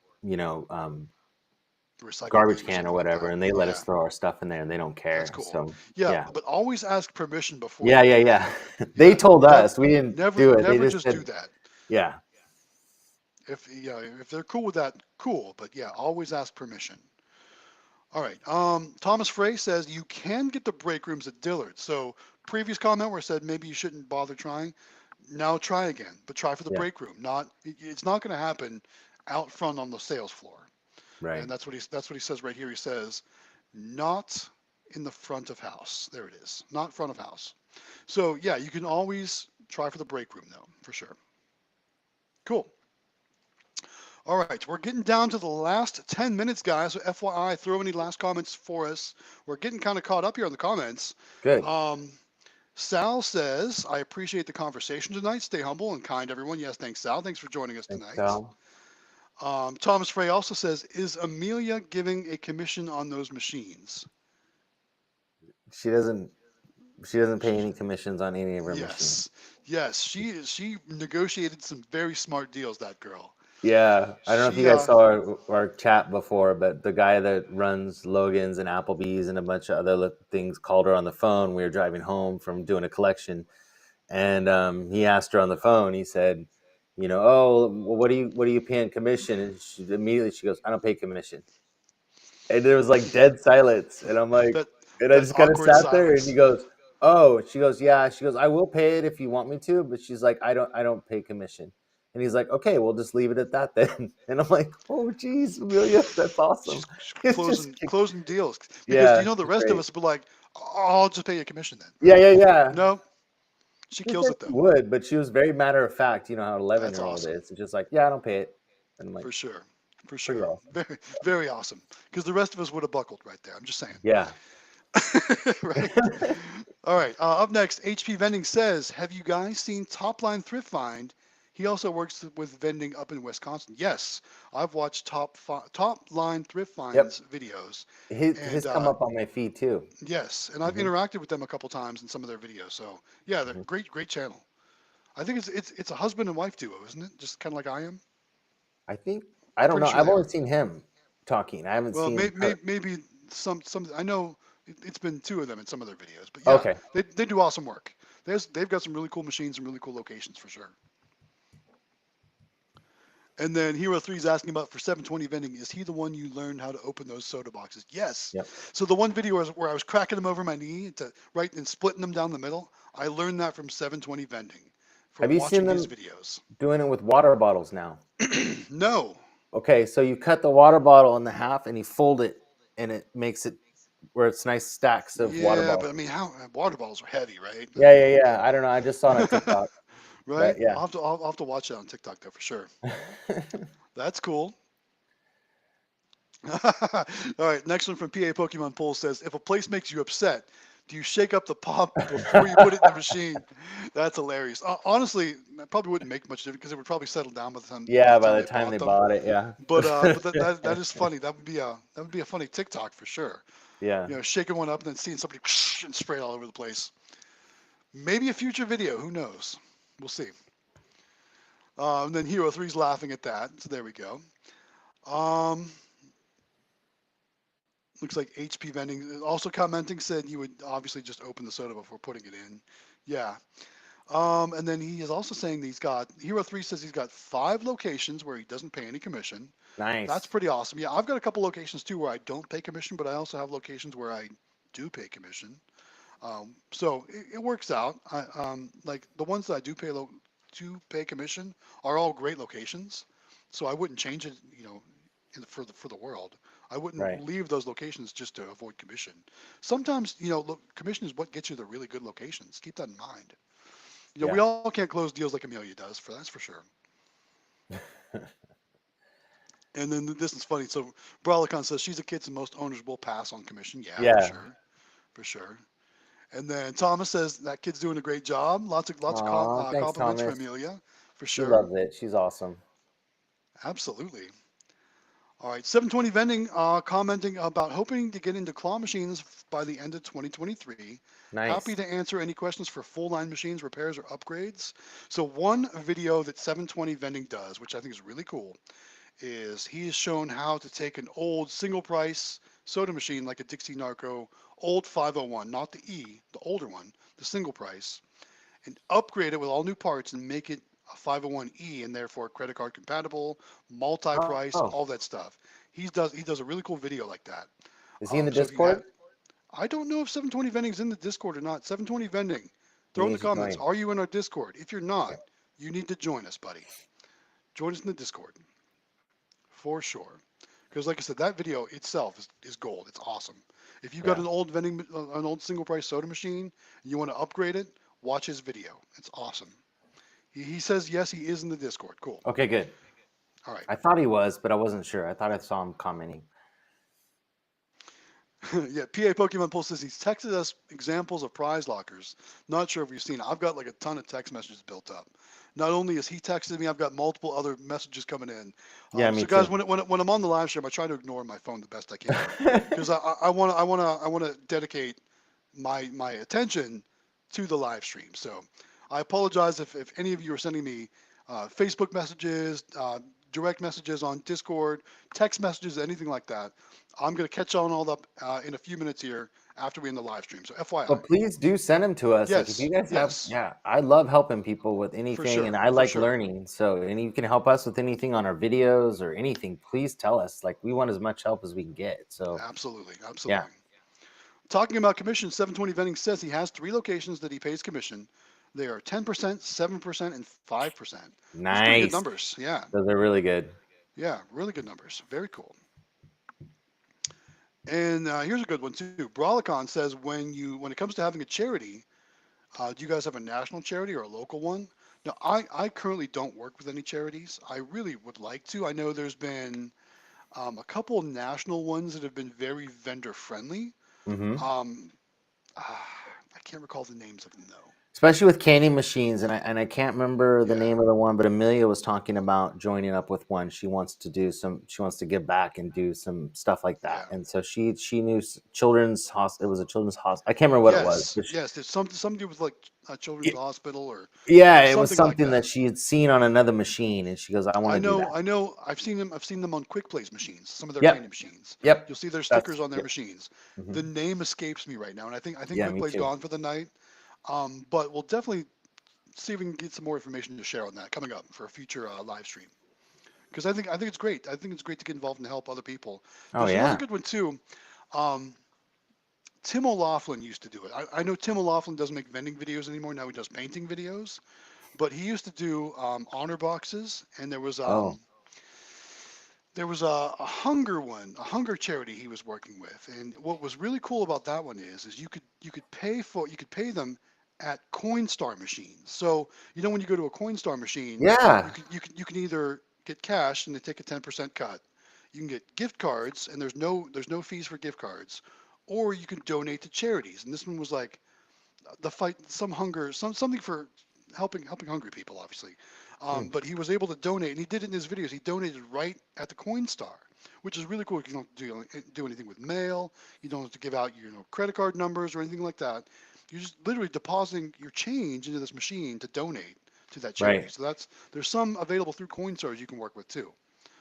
recycle garbage bin or can or something like whatever, that. and they let Yeah, us throw our stuff in there, and they don't that's care. cool. So Yeah, yeah, but always ask permission before yeah, you yeah, do yeah. that. They Yeah, told never, us we didn't never, do it. They never just just do said, that. yeah, If they're cool with that, cool. But yeah, always ask permission. All right. Thomas Frey says you can get the break rooms at Dillard. So previous comment where I said maybe you shouldn't bother trying. Now try again, but try for the yeah, break room. It's not going to happen out front on the sales floor. right. And that's what he says right here. He says not in the front of house. There it is. Not front of house. So yeah, you can always try for the break room though, for sure. Cool. All right, we're getting down to the last 10 minutes, guys. So FYI, throw any last comments for us. We're getting kind of caught up here on the comments. Good. Um, Sal says, I appreciate the conversation tonight. Stay humble and kind, everyone. Yes, thanks, Sal. Thanks for joining us Thanks, tonight. Sal. Thomas Frey also says, is Amelia giving a commission on those machines? She doesn't. She doesn't pay She, any commissions on any of her machines. yes, yes, she negotiated some very smart deals. That girl. Yeah, I don't know if you She guys saw our chat before, but the guy that runs Logan's and Applebee's and a bunch of other things called her on the phone. We were driving home from doing a collection, and he asked her on the phone. He said, "Oh, well, what are you paying commission?" And she goes, "I don't pay commission." And there was like dead silence, and I'm like, that and I that just kind of awkward sat there, and he silence. goes, "Oh," she goes, "Yeah," she goes, "I will pay it if you want me to," but she's like, "I don't pay commission." And he's like, "Okay, we'll just leave it at that then." And I'm like, "Oh, geez, Amelia, that's awesome." She's It's just, closing deals because yeah, the she's rest of great. us would be like, oh, I'll just pay you a commission then. Yeah, yeah, yeah. No, she She kills said it she though. would, but she was very matter of fact. You know how an That's 11-year-old awesome is. It's just like, yeah, I don't pay it, and I'm like, for sure, for pretty sure. awesome. Very awesome because the rest of us would have buckled right there. I'm just saying, Yeah. right? All right. Up next, HP Vending says, have you guys seen Top Line Thrift Find? He also works with vending up in Wisconsin. Yes, I've watched Top Line Thrift Yep. Finds videos, His and come up on my feed too. yes, and I've Hmm. interacted with them a couple times in some of their videos. So yeah, they're Hmm. great channel. I think it's a husband and wife duo, isn't it? Just kind of like I am. I think I I'm don't pretty know. sure I've they only are. seen him talking. I haven't Well, seen her. maybe some. I know it's been two of them in some of their videos, but yeah, Okay. they do awesome work. They've got some really cool machines and really cool locations for sure. And then Hero 3 is asking about for 720 vending. Is he the one you learned how to open those soda boxes? Yes. Yep. So the one video where I was cracking them over my knee to right and splitting them down the middle, I learned that from 720 vending Have from you seen watching his them videos. doing it with water bottles now? No. Okay, so you cut the water bottle in the half and you fold it, and it makes it where it's nice stacks of water Yeah, but bottles. I mean, how water bottles are heavy, right? I Yeah, mean, yeah, yeah. I don't know. I just saw it on TikTok, right? but yeah. I'll have to watch that on TikTok though for sure. That's cool. All right, next one from PA Pokemon Poll says, if a place makes you upset, do you shake up the pop before you put it in the machine? That's hilarious. Honestly, that probably wouldn't make much difference because it would probably settle down by the time Yeah, by the they time they bought them. bought it, yeah. But that is funny. That would be a funny TikTok for sure. Yeah. You know, shaking one up and then seeing somebody and spray it all over the place. Maybe a future video. Who knows? We'll see. And then Hero 3's laughing at that. So there we go. Um, Looks like HP Vending also commenting said you would obviously just open the soda before putting it in. Yeah. And then he is also saying that he's got Hero 3 says he's got 5 locations where he doesn't pay any commission. That's Nice. pretty awesome. Yeah, I've got a couple locations too where I don't pay commission, but I also have locations where I do pay commission. So it works out. Like the ones that I do pay commission are all great locations. So I wouldn't change it, for the world. I Right. wouldn't leave those locations just to avoid commission. Sometimes, look, commission is what gets you the really good locations. Keep that in mind. We Yeah. all can't close deals like Amelia does, that's for sure. And then this is funny. So Brawlicon says she's a kid and most owners will pass on commission. Yeah, for Yeah. sure, for sure. And then Thomas says that kid's doing a great job. Lots of Aw, thanks, compliments for Thomas. Amelia. for She sure. loves it. She's awesome. Absolutely. All right, 720 Vending commenting about hoping to get into claw machines by the end of 2023. Happy Nice. to answer any questions for full line machines, repairs, or upgrades. So, one video that 720 Vending does, which I think is really cool, is he has shown how to take an old single price soda machine like a Dixie Narco, old 501, not the E, the older one, the single price, and upgrade it with all new parts and make it a 501E and therefore credit card compatible, multi-price, Oh, all that stuff. He does a really cool video like that. is he in the So if you have, Discord? I don't know if 720 Vending is in the Discord or not. 720 Vending, He throw in the needs to comments. join. Are you in our Discord? If you're not, Okay. you need to join us, buddy. Join us in the Discord for sure. Because like I said, that video itself is gold. It's awesome. If you got Yeah. an old an old single price soda machine, and you want to upgrade it, watch his video. It's awesome. He says yes, he is in the Discord. Cool. Okay, good. All right. I thought he was, but I wasn't sure. I thought I saw him commenting. Yeah, PA Pokemon Pulse says he's texted us examples of prize lockers. Not sure if you've seen it. I've got like a ton of text messages built up. Not only has he texted me, I've got multiple other messages coming in. Yeah, me So guys, too. when I'm on the live stream, I try to ignore my phone the best I can because I want to dedicate my attention to the live stream. So I apologize if any of you are sending me Facebook messages, direct messages on Discord, text messages, anything like that. I'm going to catch on all up in a few minutes here after we end the live stream. So FYI. But please do send them to us. Like if you Yes, guys have, yes, yeah, I love helping people with for anything, and sure, I for like sure. learning. So, and you can help us with anything on our videos or anything. Please tell us. Like we want as much help as we can get. So, Absolutely, yeah, absolutely. Talking about commission, 720 Vending says he has 3 locations that he pays commission. They are 10%, 7%, and 5%. Those are pretty good nice. numbers. Yeah, Those are really good. yeah, really good numbers. Very cool. And here's a good one too. Brawlicon says when it comes to having a charity, do you guys have a national charity or a local one? Now, I currently don't work with any charities. I really would like to. I know there's been a couple national ones that have been very vendor friendly. Hmm. Um, I can't recall the names of them though. Especially with candy machines, and I can't remember the Yeah, name of the one, but Amelia was talking about joining up with one. She wants to do some. She wants to give back and do some stuff like that. yeah. And so she knew children's hospital. It was a children's hospital. I can't remember what it was. Yes, yes. There's something with like a children's It- hospital yeah, or it was something like something that. that she had seen on another machine, and she goes, "I want I to do know, that." I know. I've seen them. I've seen them on Quick Plays machines. Some of their candy Yep, machines. yep. You'll see their That's stickers on their yep. machines. Hmm. The name escapes me right now, and I think Yeah, Quick me Play's too. gone for the night. But we'll definitely see if we can get some more information to share on that coming up for a future live stream. Because I think it's great. I think it's great to get involved and help other people. Oh There's another yeah. good one too. Um, Tim O'Laughlin used to do it. I know Tim O'Laughlin doesn't make vending videos anymore. Now he does painting videos. But he used to do honor boxes, and Oh there was a hunger one, a hunger charity he was working with. And what was really cool about that one is you could pay them at Coinstar machines. So when you go to a Coinstar machine, yeah. you can either get cash and they take a 10% cut. You can get gift cards and there's no fees for gift cards, or you can donate to charities. And this one was like the fight, some hunger, something for helping hungry people, obviously. Hmm. But he was able to donate, and he did it in his videos. He donated right at the Coinstar, which is really cool. You don't do anything with mail. You don't have to give out your credit card numbers or anything like that. You're just literally depositing your change into this machine to donate to that charity. Right. So there's some available through Coinstars you can work with too.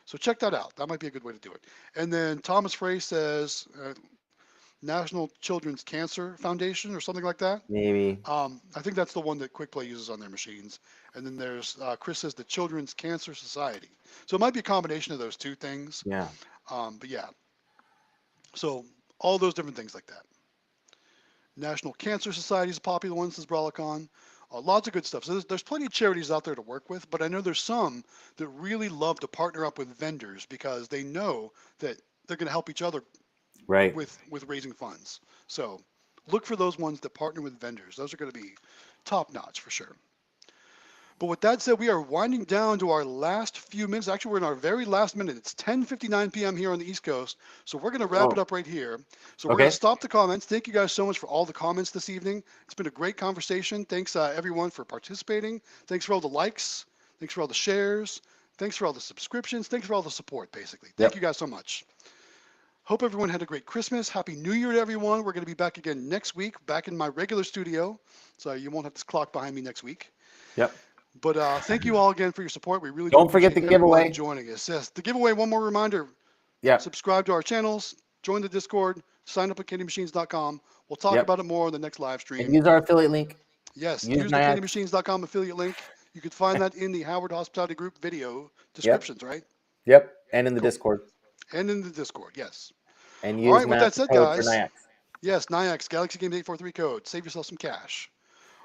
So check that out. That might be a good way to do it. And then Thomas Frey says National Children's Cancer Foundation or something like that. Maybe. I think that's the one that Quick Play uses on their machines. And then there's Chris says the Children's Cancer Society. So it might be a combination of those two things. Yeah. But yeah, so all those different things like that. National Cancer Society is a popular one, says Brawlicon. Lots of good stuff. So there's plenty of charities out there to work with, but I know there's some that really love to partner up with vendors because they know that they're going to help each other Right. with raising funds. So look for those ones that partner with vendors. Those are going to be top notch for sure. But with that said, we are winding down to our last few minutes. Actually, we're in our very last minute. It's 10:59 p.m. here on the East Coast, so we're going to wrap it Oh. up right here. So we're going to Okay. stop the comments. Thank you guys so much for all the comments this evening. It's been a great conversation. Thanks everyone for participating. Thanks for all the likes. Thanks for all the shares. Thanks for all the subscriptions. Thanks for all the support, basically. Thank Yep. you guys so much. Hope everyone had a great Christmas. Happy New Year to everyone. We're going to be back again next week, back in my regular studio. So you won't have this clock behind me next week. Yep. But thank you all again for your support. We really do Don't forget appreciate the everyone giveaway. joining us. Yes, the giveaway, one more reminder. Yep. Subscribe to our channels, join the Discord, sign up at candymachines.com. We'll talk Yep. about it more on the next live stream. And use our affiliate link. Yes, Use use the Nyax. candymachines.com affiliate link. You can find that in the Howard Hospitality Group video descriptions, right? Yep. And in the Cool. Discord. And in the Discord, yes. And All use right, with that said, code for guys, Nyax. yes, Nyax, Galaxy Games 843 code. Save yourself some cash.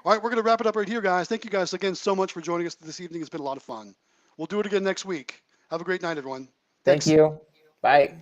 All right, we're going to wrap it up right here, guys. Thank you guys again so much for joining us this evening. It's been a lot of fun. We'll do it again next week. Have a great night, everyone. Thank Thanks. you. Bye.